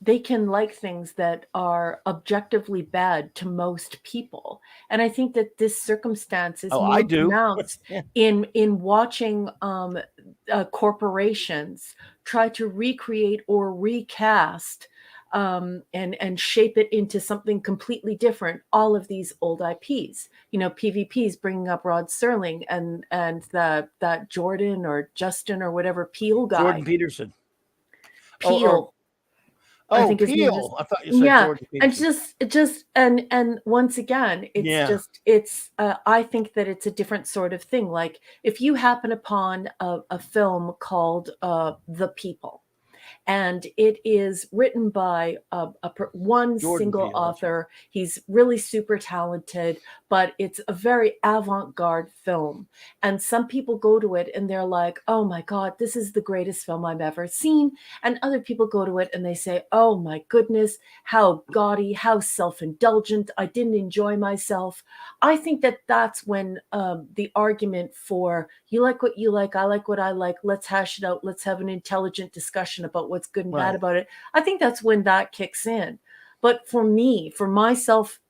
[SPEAKER 5] they can like things that are objectively bad to most people. And I think that this circumstance is more pronounced in watching corporations try to recreate or recast and shape it into something completely different. All of these old IPs, PvP's bringing up Rod Serling and that Jordan or Justin or whatever Peele guy.
[SPEAKER 1] Jordan Peterson.
[SPEAKER 5] Peele.
[SPEAKER 1] I think his name is, I thought you said Jordan Peterson.
[SPEAKER 5] And once again, it's I think that it's a different sort of thing. Like if you happen upon a film called The People, and it is written by one
[SPEAKER 1] Jordan
[SPEAKER 5] single
[SPEAKER 1] Peele,
[SPEAKER 5] author. He's really super talented, but it's a very avant-garde film. And some people go to it and they're like, oh my God, this is the greatest film I've ever seen. And other people go to it and they say, oh my goodness, how gaudy, how self-indulgent. I didn't enjoy myself. I think that that's when the argument for you like what you like, I like what I like, let's hash it out, let's have an intelligent discussion about what's good and bad about it. I think that's when that kicks in. But for me, for myself,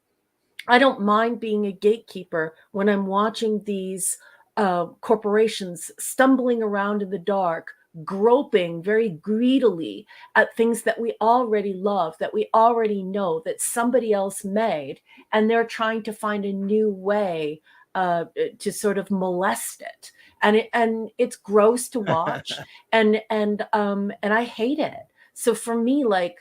[SPEAKER 5] I don't mind being a gatekeeper when I'm watching these corporations stumbling around in the dark, groping very greedily at things that we already love, that we already know, that somebody else made, and they're trying to find a new way to sort of molest it. And it's gross to watch, and I hate it. So for me, like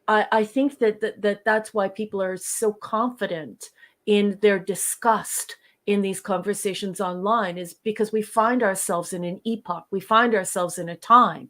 [SPEAKER 5] I think that's why people are so confident in their disgust in these conversations online, is because we find ourselves in an epoch, we find ourselves in a time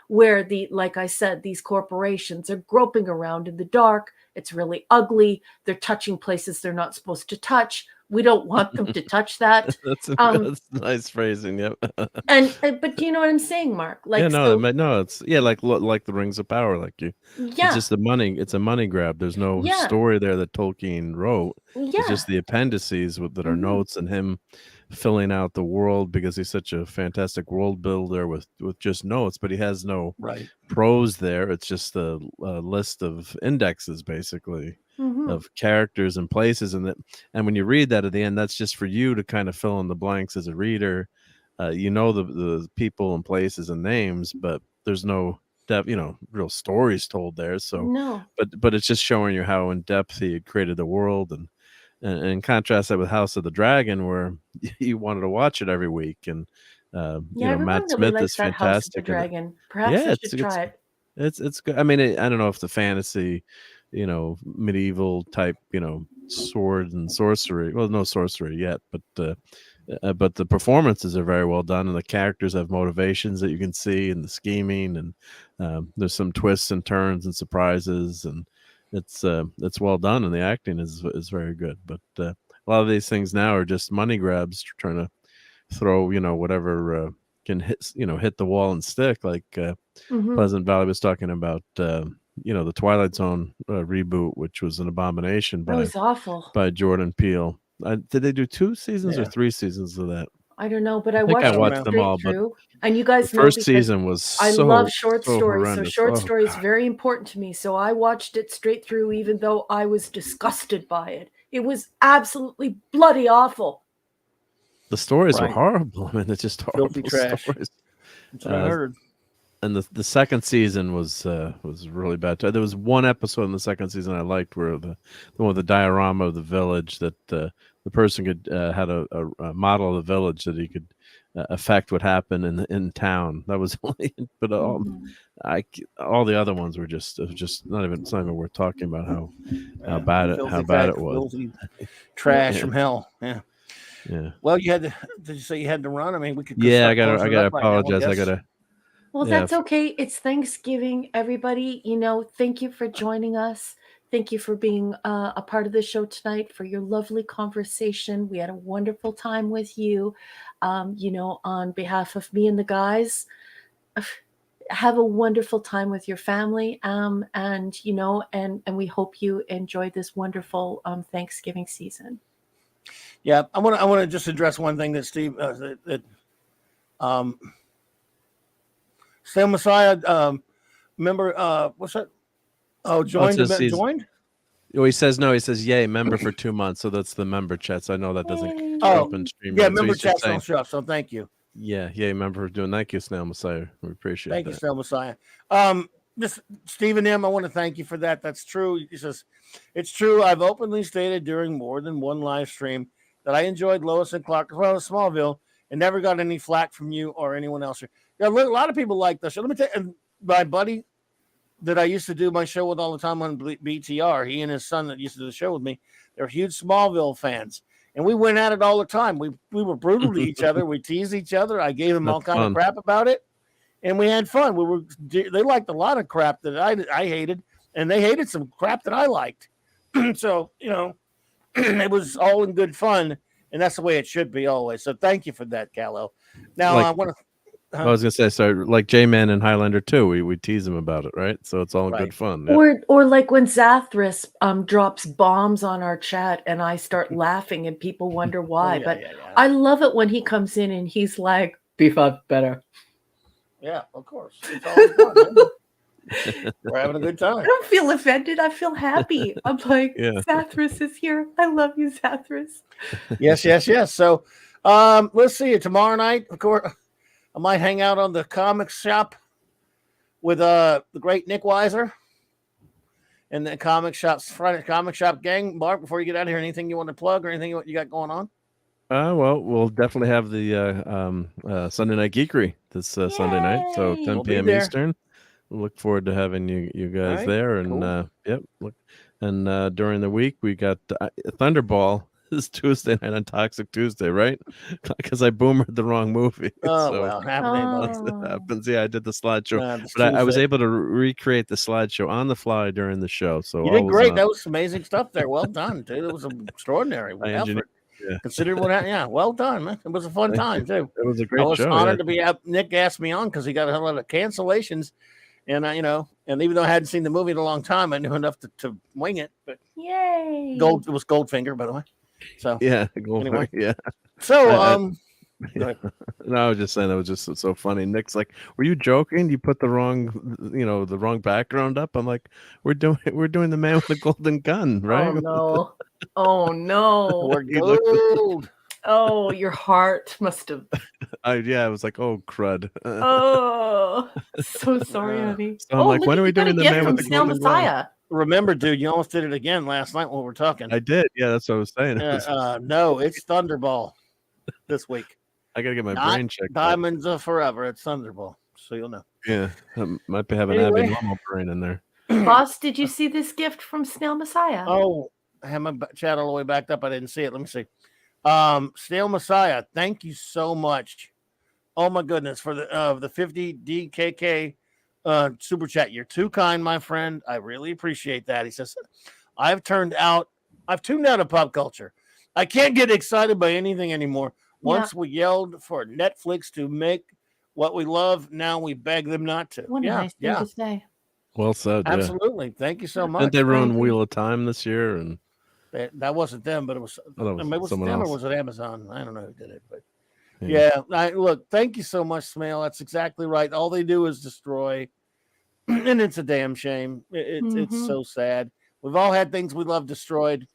[SPEAKER 5] where like I said, these corporations are groping around in the dark. It's really ugly. They're touching places they're not supposed to touch. We don't want them to touch that.
[SPEAKER 6] That's nice phrasing. Yep.
[SPEAKER 5] But do you know what I'm saying, Mark? Like,
[SPEAKER 6] it's like the Rings of Power. Like it's just it's a money grab. There's no story there that Tolkien wrote. It's just the appendices that are notes and him filling out the world because he's such a fantastic world builder with just notes, but he has no prose there. It's just a list of indexes basically. Of characters and places, and when you read that at the end, that's just for you to kind of fill in the blanks as a reader. The people and places and names, but there's no real stories told there. So but it's just showing you how in depth he had created the world, and contrast that with House of the Dragon, where you wanted to watch it every week, and Matt Smith is fantastic.
[SPEAKER 5] House of the Dragon. Perhaps I should try it.
[SPEAKER 6] It's good. I mean, I don't know if the fantasy, medieval type, sword and sorcery. Well, no sorcery yet, but the performances are very well done, and the characters have motivations that you can see, and the scheming, and there's some twists and turns and surprises, and it's well done, and the acting is very good. But a lot of these things now are just money grabs, trying to throw whatever can hit the wall and stick, like
[SPEAKER 5] Mhm.
[SPEAKER 6] Pleasant Valley was talking about. The Twilight Zone reboot, which was an abomination
[SPEAKER 5] That was awful.
[SPEAKER 6] by Jordan Peele. Did they do 2 seasons or
[SPEAKER 1] Yeah.
[SPEAKER 6] 3 seasons of that?
[SPEAKER 5] I don't know, but I
[SPEAKER 6] I think I
[SPEAKER 5] watched it
[SPEAKER 6] watched them
[SPEAKER 5] straight
[SPEAKER 6] all, but
[SPEAKER 5] through. And you
[SPEAKER 6] the
[SPEAKER 5] guys know
[SPEAKER 6] first
[SPEAKER 5] because
[SPEAKER 6] season was
[SPEAKER 5] I love short
[SPEAKER 6] so
[SPEAKER 5] stories. So
[SPEAKER 6] horrendous.
[SPEAKER 5] short
[SPEAKER 6] Oh,
[SPEAKER 5] stories
[SPEAKER 6] God.
[SPEAKER 5] very important to me. So I watched it straight through, even though I was disgusted by it. It was absolutely bloody awful.
[SPEAKER 6] The stories were
[SPEAKER 1] Right.
[SPEAKER 6] horrible. I mean, it's just
[SPEAKER 1] Filthy
[SPEAKER 6] horrible
[SPEAKER 1] trash.
[SPEAKER 6] stories.
[SPEAKER 1] That's what I heard.
[SPEAKER 6] And the second season was really bad too. There was one episode in the second season I liked, where the one with the diorama of the village, that the person could had a model of the village that he could affect what happened in town. That was only, but all the other ones were just not even, it's not even worth talking about how bad it was.
[SPEAKER 1] Filthy trash
[SPEAKER 6] Yeah.
[SPEAKER 1] from hell. Yeah.
[SPEAKER 6] Yeah.
[SPEAKER 1] Well, did you say you had to run? I mean, we could.
[SPEAKER 6] Yeah, I
[SPEAKER 1] start
[SPEAKER 6] gotta
[SPEAKER 1] closing it up right now,
[SPEAKER 6] apologize. I
[SPEAKER 1] guess.
[SPEAKER 6] gotta.
[SPEAKER 5] Well,
[SPEAKER 6] Yeah.
[SPEAKER 5] that's okay. It's Thanksgiving, everybody. Thank you for joining us. Thank you for being a part of the show tonight, for your lovely conversation. We had a wonderful time with you. On behalf of me and the guys, have a wonderful time with your family. And we hope you enjoyed this wonderful Thanksgiving season.
[SPEAKER 1] Yeah, I want to just address one thing that Steve Still Messiah, remember, what's that? Oh, joined. Joined?
[SPEAKER 6] Oh, he says no. He says, "Yay, member for 2 months." So that's the member chat. So I know that doesn't show up in stream.
[SPEAKER 1] Yeah,
[SPEAKER 6] Right?
[SPEAKER 1] member
[SPEAKER 6] So
[SPEAKER 1] chats don't show up. So thank you.
[SPEAKER 6] Yeah, member for doing. Thank you, Snail Messiah. We appreciate that.
[SPEAKER 1] Thank you, Still Messiah. Just Stephen M. I want to thank you for that. That's true. He says, "It's true. I've openly stated during more than one live stream that I enjoyed Lois and Clark as well as Smallville, and never got any flack from you or anyone else." Yeah, a lot of people like the show. Let me tell you, my buddy that I used to do my show with all the time on BTR, he and his son that used to do the show with me, they're huge Smallville fans. And we went at it all the time. We were brutal to each other. We teased each other. I gave them all kind of crap about it, and we had fun. They liked a lot of crap that I hated, and they hated some crap that I liked. So, it was all in good fun, and that's the way it should be always. So thank you for that, Callow. Now, I want to...
[SPEAKER 6] I was gonna say, so like J-Man and Highlander 2, we tease him about it, right? So it's all good fun.
[SPEAKER 5] Yeah. Or like when Zathras drops bombs on our chat and I start laughing and people wonder why. I love it when he comes in and he's like, "B5 better."
[SPEAKER 1] Yeah, of course. It's always fun. We're having a good time.
[SPEAKER 5] I don't feel offended. I feel happy. I'm like, Zathras is here. I love you, Zathras.
[SPEAKER 1] Yes. So let's see. Tomorrow night, of course, I might hang out on the comic shop with the great Nick Weiser and the comic shop gang. Mark, before you get out of here, anything you want to plug or anything you got going on?
[SPEAKER 6] Well, we'll definitely have the Sunday Night Geekery this Sunday night, so 10 p.m. Eastern. Look forward to having you guys there, and cool. And during the week we got Thunderball. This Tuesday night on Toxic Tuesday, right? Because I boomered the wrong movie.
[SPEAKER 1] Oh,
[SPEAKER 6] so
[SPEAKER 1] well,
[SPEAKER 6] it happens. Yeah, I did the slideshow,
[SPEAKER 1] but
[SPEAKER 6] I was able to recreate the slideshow on the fly during the show. So
[SPEAKER 1] you did great. That was amazing stuff there. Well done, dude. It was extraordinary effort.
[SPEAKER 6] Yeah.
[SPEAKER 1] Considered well done, man. It was a fun time too.
[SPEAKER 6] It was a great show. I was
[SPEAKER 1] honored to be out. Nick asked me on because he got a lot of cancellations, and and even though I hadn't seen the movie in a long time, I knew enough to wing it. But
[SPEAKER 5] yay!
[SPEAKER 1] It was Goldfinger, by the way. So
[SPEAKER 6] anyway,
[SPEAKER 1] So
[SPEAKER 6] no, I was just saying that was just so funny. Nick's like, "Were you joking? You put the wrong background up." I'm like, "We're doing the man with the golden gun, right?"
[SPEAKER 5] Oh no! Oh no!
[SPEAKER 1] We're gold.
[SPEAKER 5] Oh, your heart must have.
[SPEAKER 6] I was like, "Oh crud!"
[SPEAKER 5] Oh, so sorry, honey.
[SPEAKER 6] So I'm like, "When are we doing the man with the golden
[SPEAKER 5] Messiah?"
[SPEAKER 1] Remember, dude, you almost did it again last night when we were talking.
[SPEAKER 6] I did. Yeah, that's what I was saying.
[SPEAKER 1] No, it's Thunderball this week.
[SPEAKER 6] I gotta get my brain checked.
[SPEAKER 1] Diamonds are forever. It's Thunderball, so you'll know.
[SPEAKER 6] Yeah, I might be having Abby Normal brain in there.
[SPEAKER 5] Boss, did you see this gift from Snail Messiah?
[SPEAKER 1] Oh, I have my chat all the way backed up. I didn't see it. Let me see. Snail Messiah, thank you so much. Oh my goodness, for the 50 DKK super chat. You're too kind, my friend. I really appreciate that. He says, I've tuned out of pop culture. I can't get excited by anything anymore. Once we yelled for Netflix to make what we love, now we beg them not to.
[SPEAKER 5] What a nice thing to say.
[SPEAKER 6] Well said. Yeah.
[SPEAKER 1] Absolutely. Thank you so much.
[SPEAKER 6] Didn't they ruin
[SPEAKER 5] Frankie.
[SPEAKER 6] Wheel of Time this year? And
[SPEAKER 1] That wasn't them, but it was.
[SPEAKER 6] Oh, that was
[SPEAKER 1] maybe it was
[SPEAKER 6] someone
[SPEAKER 1] them
[SPEAKER 6] else.
[SPEAKER 1] or was it Amazon? I don't know who did it, but
[SPEAKER 6] Yeah.
[SPEAKER 1] look, thank you so much, Smale. That's exactly right. All they do is destroy, and it's a damn shame. It's so sad. We've all had things we love destroyed,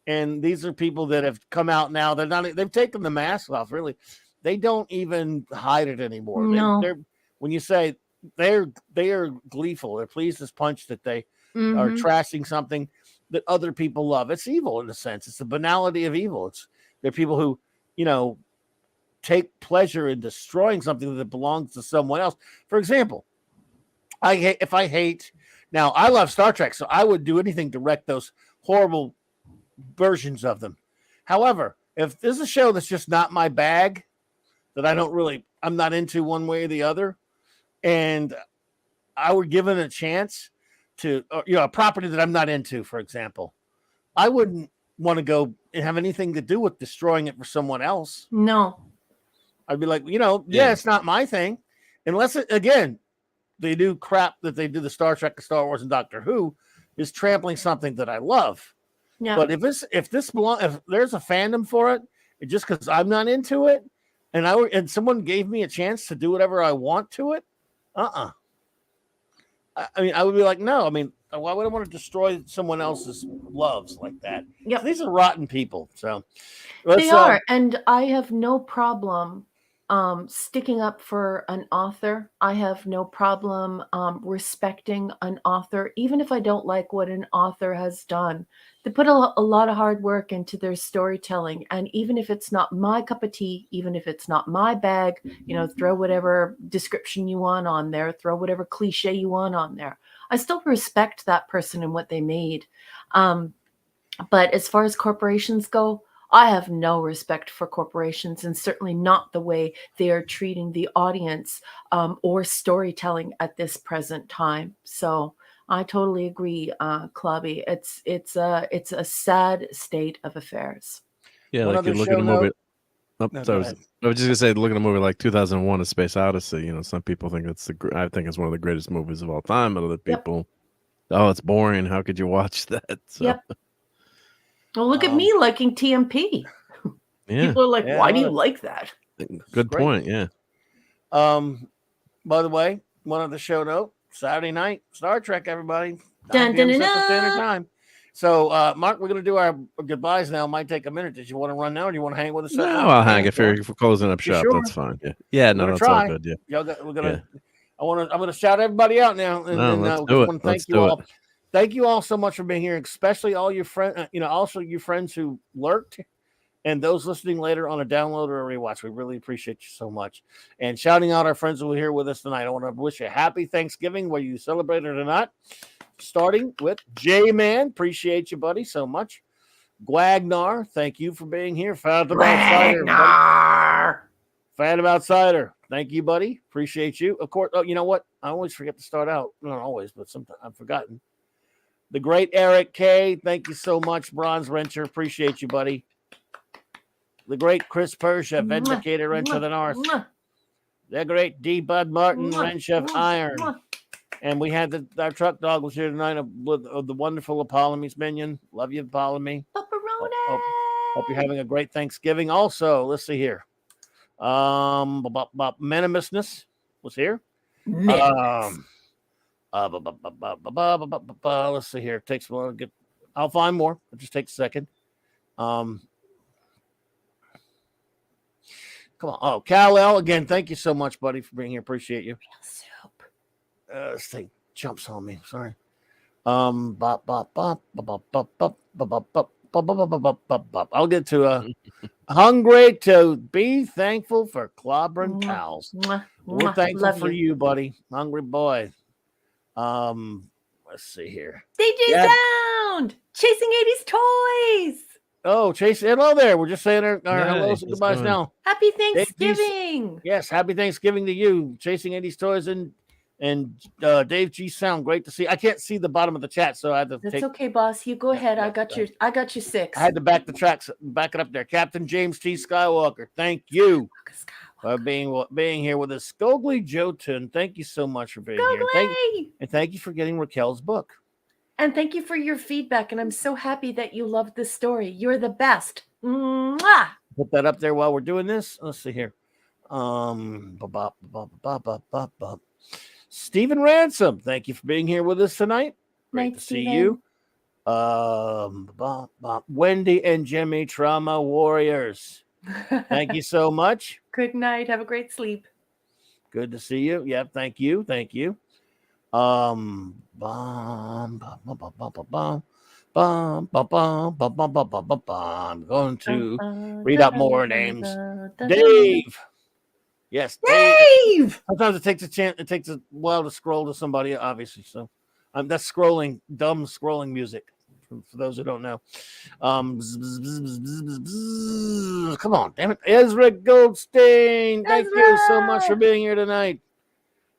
[SPEAKER 1] and these are people that have come out now. They're not. They've taken the mask off. Really, they don't even hide it anymore.
[SPEAKER 5] No.
[SPEAKER 1] They're when you say they are gleeful. They're pleased as punch that they are trashing something that other people love. It's evil in a sense. It's the banality of evil. They're people who, take pleasure in destroying something that belongs to someone else. For example, if I hate now, I love Star Trek, so I would do anything to wreck those horrible versions of them. However, if there's a show that's just not my bag, that I'm not into one way or the other, and I were given a chance to, a property that I'm not into, for example, I wouldn't want to go and have anything to do with destroying it for someone else.
[SPEAKER 5] No.
[SPEAKER 1] I'd be like, it's not my thing. Unless, they do crap that they do the Star Trek, the Star Wars, and Doctor Who is trampling something that I love.
[SPEAKER 5] Yeah.
[SPEAKER 1] But if there's a fandom for it, just because I'm not into it, and someone gave me a chance to do whatever I want to it, I would be like, no. Why would I want to destroy someone else's loves like that?
[SPEAKER 5] Yep.
[SPEAKER 1] These are rotten people. So
[SPEAKER 5] they are, and I have no problem sticking up for an author. I have no problem respecting an author, even if I don't like what an author has done. They put a lot of hard work into their storytelling, and even if it's not my cup of tea, even if it's not my bag, throw whatever description you want on there, throw whatever cliche you want on there. I still respect that person and what they made. But as far as corporations go, I have no respect for corporations, and certainly not the way they are treating the audience or storytelling at this present time. So I totally agree, Clubby. It's a sad state of affairs.
[SPEAKER 6] Yeah,
[SPEAKER 1] One
[SPEAKER 6] like you
[SPEAKER 1] other
[SPEAKER 6] look at a
[SPEAKER 1] show
[SPEAKER 6] movie.
[SPEAKER 1] note-
[SPEAKER 6] Oh,
[SPEAKER 1] No,
[SPEAKER 6] sorry,
[SPEAKER 1] go ahead.
[SPEAKER 6] I was just gonna say, look at a movie like 2001: A Space Odyssey. Some people think I think it's one of the greatest movies of all time, but other people, oh, it's boring. How could you watch that? So,
[SPEAKER 5] Yep. Well, look at me liking TMP.
[SPEAKER 6] yeah,
[SPEAKER 5] People are like,
[SPEAKER 1] Yeah,
[SPEAKER 5] why do
[SPEAKER 1] well,
[SPEAKER 5] you like that?
[SPEAKER 6] good
[SPEAKER 1] great.
[SPEAKER 6] point. Yeah,
[SPEAKER 1] By the way, one other show note: Saturday night, Star Trek. Everybody, 9
[SPEAKER 5] Dun,
[SPEAKER 1] p.m.
[SPEAKER 5] dun, dun,
[SPEAKER 1] Central Standard
[SPEAKER 5] dun.
[SPEAKER 1] Time. So, Mark, we're going to do our goodbyes now. It might take a minute. Did you want to run now, or do you want to hang with us?
[SPEAKER 6] no, I'll hang if we're closing up
[SPEAKER 1] You
[SPEAKER 6] shop.
[SPEAKER 1] sure?
[SPEAKER 6] That's fine. Yeah, no,
[SPEAKER 1] We're
[SPEAKER 6] that's
[SPEAKER 1] gonna
[SPEAKER 6] all
[SPEAKER 1] try.
[SPEAKER 6] good. Yeah.
[SPEAKER 1] We're gonna. I'm gonna shout everybody out now, and
[SPEAKER 6] No,
[SPEAKER 1] then
[SPEAKER 6] let's
[SPEAKER 1] I
[SPEAKER 6] do it.
[SPEAKER 1] want to
[SPEAKER 6] Let's
[SPEAKER 1] thank you
[SPEAKER 6] do it.
[SPEAKER 1] all. Thank you all so much for being here, especially all your friends. Also your friends who lurked, and those listening later on a download or a rewatch. We really appreciate you so much. And shouting out our friends who are here with us tonight. I want to wish you a happy Thanksgiving, whether you celebrate it or not. Starting with J-Man, appreciate you, buddy, so much. Gwagnar, thank you for being here. Phantom Outsider, buddy. Phantom Outsider, thank you, buddy. Appreciate you. Of course, you know what? I always forget to start out. Not always, but sometimes I've forgotten. The great Eric K, thank you so much. Bronze Wrencher, appreciate you, buddy. The great Chris Persia, Vindicator Wrench of the North. The great D. Bud Martin, Wrench of Iron. And we had our truck dog was here tonight with the wonderful Apollome's minion. Love you, Apollomy. Hope you're having a great Thanksgiving. Also, let's see here. Menomousness was here. Let's see here. It takes a while to get. I'll find more. It just takes a second. Come on. Oh, Kal-El, again, thank you so much, buddy, for being here. Appreciate you. This thing jumps on me. Sorry. I'll get to hungry to be thankful for clobbering pals. We're thankful for you, buddy. Hungry boy. Let's see here.
[SPEAKER 5] DJ Sound! Chasing 80s Toys!
[SPEAKER 1] Oh, Chase, hello there. We're just saying our hellos and goodbyes
[SPEAKER 6] going?
[SPEAKER 1] now.
[SPEAKER 5] Happy Thanksgiving!
[SPEAKER 1] Yes, happy Thanksgiving to you. Chasing 80s Toys and Dave G Sound. Great to see. I can't see the bottom of the chat, so I had to
[SPEAKER 5] That's okay, boss. You go ahead. I got you 6.
[SPEAKER 1] I had to back it up there. Captain James T. Skywalker, thank you. by being here with us. Skogly Jotun, thank you so much for being here. And thank you for getting Raquel's book.
[SPEAKER 5] And thank you for your feedback. And I'm so happy that you loved this story. You're the best. Mwah!
[SPEAKER 1] Put that up there while we're doing this. Let's see here. Stephen Ransom, thank you for being here with us tonight. Great to see you. Wendy and Jimmy, Trauma Warriors. Thank you so much.
[SPEAKER 5] Good night. Have a great sleep.
[SPEAKER 1] Good to see you. Yep, thank you. Thank you. I'm going to read out more names. Dave. Yes,
[SPEAKER 5] Dave.
[SPEAKER 1] Sometimes it takes a while to scroll to somebody, obviously. So that's dumb scrolling music. For those who don't know. Come on, damn it. Ezra Goldstein. Thank you so much for being here tonight.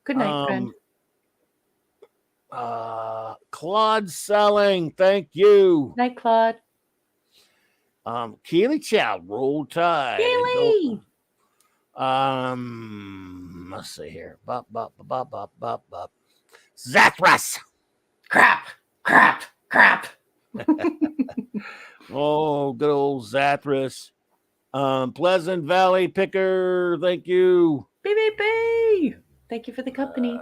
[SPEAKER 5] Good night, friend.
[SPEAKER 1] Claude Selling, thank you.
[SPEAKER 5] Night, Claude.
[SPEAKER 1] Keely Chow, Roll Tide.
[SPEAKER 5] Keely.
[SPEAKER 1] Let's see here. Zathras.
[SPEAKER 5] Crap.
[SPEAKER 1] Oh, good old Zathras. Pleasant Valley Picker, thank you.
[SPEAKER 5] BBB. Thank you for the company.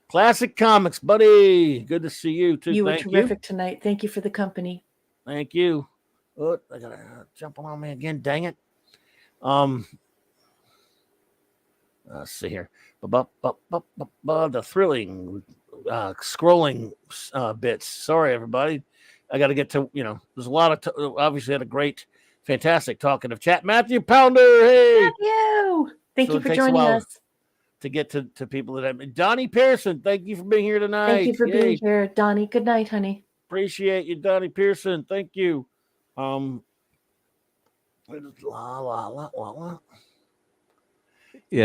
[SPEAKER 1] Classic Comics, buddy. Good to see you too.
[SPEAKER 5] You were terrific tonight. Thank you for the company.
[SPEAKER 1] Thank you. Oh, I gotta jump on me again. Dang it. Let's see here. The thrilling scrolling bits. Sorry, everybody. I got to get to, there's a lot of, obviously had a great, fantastic talkative chat. Matthew Pounder, hey.
[SPEAKER 5] Matthew. Thank you for joining us.
[SPEAKER 1] To get to people that have, Donnie Pearson, thank you for being here tonight.
[SPEAKER 5] Thank you for being here, Donnie. Good night, honey.
[SPEAKER 1] Appreciate you, Donnie Pearson. Thank you.
[SPEAKER 6] Yeah,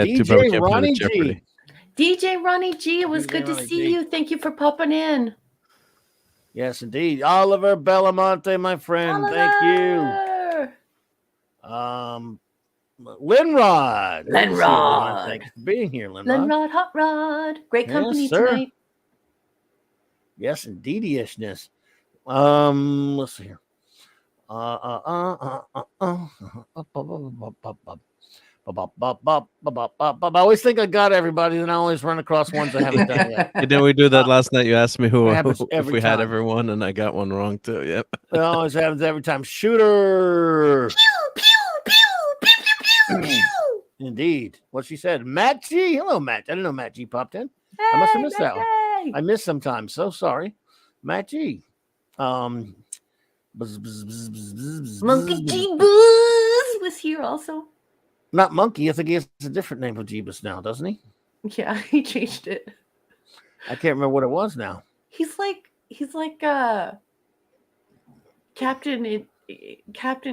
[SPEAKER 1] DJ Ronnie G.
[SPEAKER 5] DJ Ronnie G, it was good to see you. Thank you for popping in.
[SPEAKER 1] Yes, indeed. Oliver Belamonte, my friend.
[SPEAKER 5] Oliver!
[SPEAKER 1] Thank you. Linrod. Thank you for being here, Linrod.
[SPEAKER 5] Linrod, Hot Rod. Great company tonight.
[SPEAKER 1] Yes, indeed-ishness. Let's see here. I always think I got everybody, and I always run across ones I haven't done yet.
[SPEAKER 6] Didn't we do that last night? You asked me if we had
[SPEAKER 1] time.
[SPEAKER 6] everyone, and I got one wrong too. Yep.
[SPEAKER 1] It always happens every time. Shooter.
[SPEAKER 5] Pew, pew, pew, pew, pew, pew, pew.
[SPEAKER 1] Indeed. What she said. Matt G. Hello, Matt. I didn't know Matt G popped in. I must have missed that one. I miss sometimes. So sorry. Matt G.
[SPEAKER 5] Monkey Jeebus was here also.
[SPEAKER 1] Not Monkey. I think he has a different name for Jeebus now, doesn't he?
[SPEAKER 5] Yeah, he changed it.
[SPEAKER 1] I can't remember what it was now.
[SPEAKER 5] He's like Captain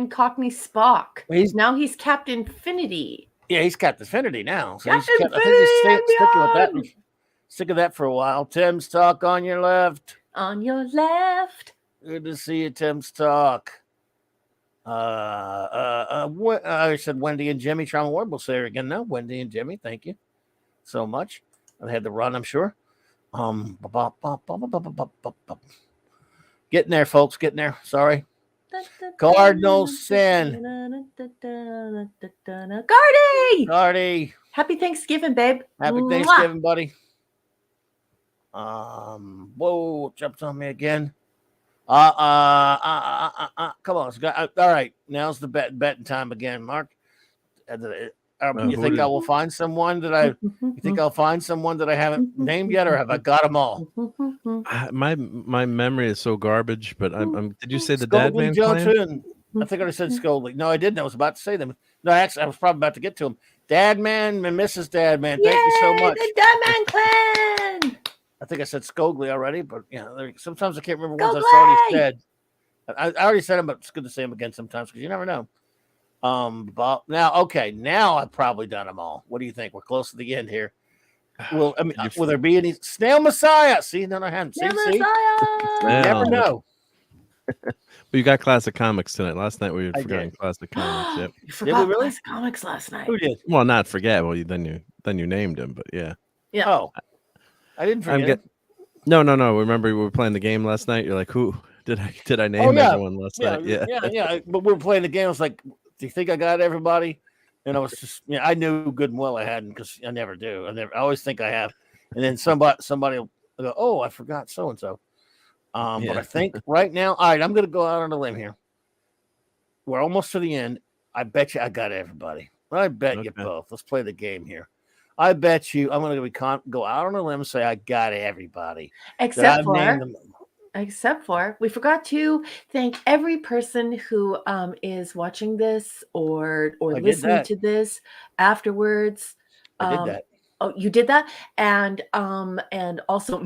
[SPEAKER 5] Cockney Spock. Now he's Captain Finity.
[SPEAKER 1] Yeah, he's Captain Finity now. So
[SPEAKER 5] Captain
[SPEAKER 1] I think he's sticking with that. Stick with that for a while. Tim's Talk on your left.
[SPEAKER 5] On your left.
[SPEAKER 1] Good to see you, Tim's Talk. I said Wendy and Jimmy. Trauma Ward will say her again now. Wendy and Jimmy, thank you so much. I had to run, I'm sure. Getting there, folks. Getting there. Sorry. Cardinal Sin. Gardy.
[SPEAKER 5] Happy Thanksgiving, babe.
[SPEAKER 1] Happy Thanksgiving, buddy. Whoa, jumped on me again. Come on. All right. Now's the betting time again, Mark. You think I will find someone that I'll find someone that I haven't named yet, or have I got them all?
[SPEAKER 6] My memory is so garbage, but I'm did you say the Dad Man
[SPEAKER 1] Clan? I think I already said Scoldly. No, I didn't. I was about to say them. No, actually, I was probably about to get to them. Dad Man and Mrs. Dad Man. Thank you so much.
[SPEAKER 5] The Dad Man Clan.
[SPEAKER 1] I think I said Skogly already, but sometimes I can't remember ones I already said. I already said them, but it's good to say them again sometimes because you never know. Now I've probably done them all. What do you think? We're close to the end here. Well, I mean, will there be any Snail Messiah? See, no, I haven't. See,
[SPEAKER 5] Messiah.
[SPEAKER 1] You never know.
[SPEAKER 6] But you got classic comics tonight. Last night we were
[SPEAKER 1] I
[SPEAKER 6] forgetting
[SPEAKER 1] did.
[SPEAKER 6] classic comics. Yep.
[SPEAKER 5] You forgot
[SPEAKER 1] really?
[SPEAKER 5] Classic Comics last night.
[SPEAKER 1] Who did?
[SPEAKER 6] Well, not forget. Well, then you named him, but yeah.
[SPEAKER 5] Yeah.
[SPEAKER 1] Oh, I didn't
[SPEAKER 6] I'm
[SPEAKER 1] forget.
[SPEAKER 6] No. Remember we were playing the game last night. You're like, who did I name
[SPEAKER 1] Oh, yeah.
[SPEAKER 6] everyone last night? Yeah.
[SPEAKER 1] But we were playing the game. I was like, "Do you think I got everybody?" And I was just, I knew good and well I hadn't, because I never do. I always think I have. And then somebody will go, "Oh, I forgot so and so." But I think right now, all right, I'm going to go out on a limb here. We're almost to the end. I bet you I got everybody. I bet you both. Let's play the game here. I bet you I'm going to go out on a limb and say I got everybody.
[SPEAKER 5] Except for we forgot to thank every person who is watching this or listening to this afterwards.
[SPEAKER 1] I did that.
[SPEAKER 5] Oh, you did that, and also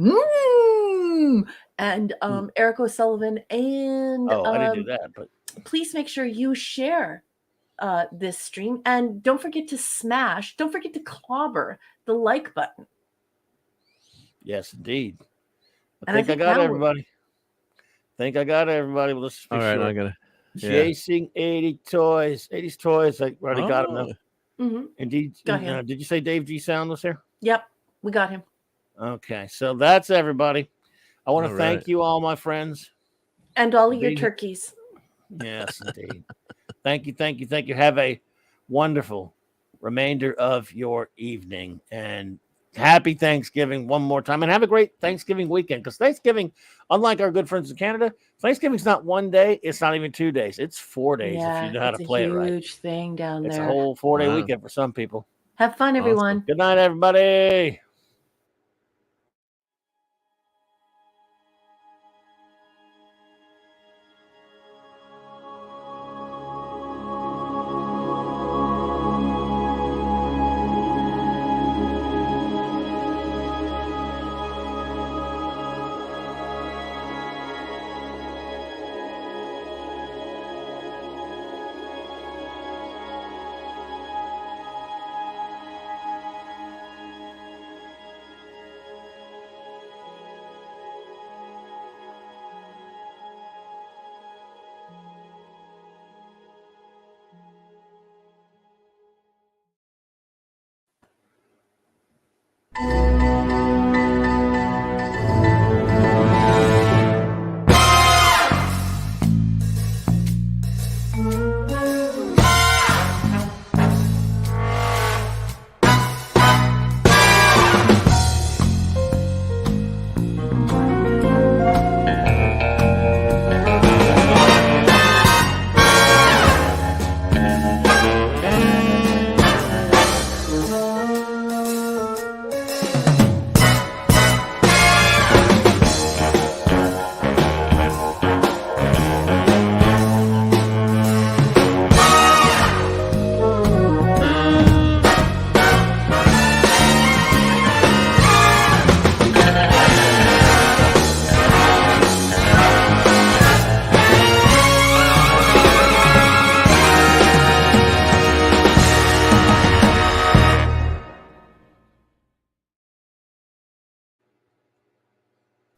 [SPEAKER 5] Eric O'Sullivan, and
[SPEAKER 1] I didn't do that, but
[SPEAKER 5] please make sure you share this stream, and don't forget to clobber the like button.
[SPEAKER 1] Yes, indeed. I think I got everybody. Well, let's be
[SPEAKER 6] all right,
[SPEAKER 1] sure.
[SPEAKER 6] I'm gonna
[SPEAKER 1] Chasing 80s toys. I already got him though.
[SPEAKER 5] Mm-hmm.
[SPEAKER 1] Indeed. Did you say Dave G Sound was here?
[SPEAKER 5] Yep, we got him.
[SPEAKER 1] Okay, so that's everybody. I want to thank you all, my friends,
[SPEAKER 5] and all of your turkeys.
[SPEAKER 1] Yes, indeed. Thank you. Have a wonderful remainder of your evening, and happy Thanksgiving one more time, and have a great Thanksgiving weekend, because Thanksgiving, unlike our good friends in Canada, Thanksgiving's not 1 day, it's not even 2 days, it's 4 days if you know how to play it right.
[SPEAKER 5] It's a huge thing down there.
[SPEAKER 1] It's a whole 4-day weekend for some people.
[SPEAKER 5] Have fun, everyone.
[SPEAKER 1] Awesome. Good night, everybody.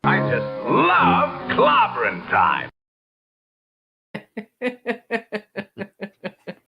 [SPEAKER 2] I just love clobbering time.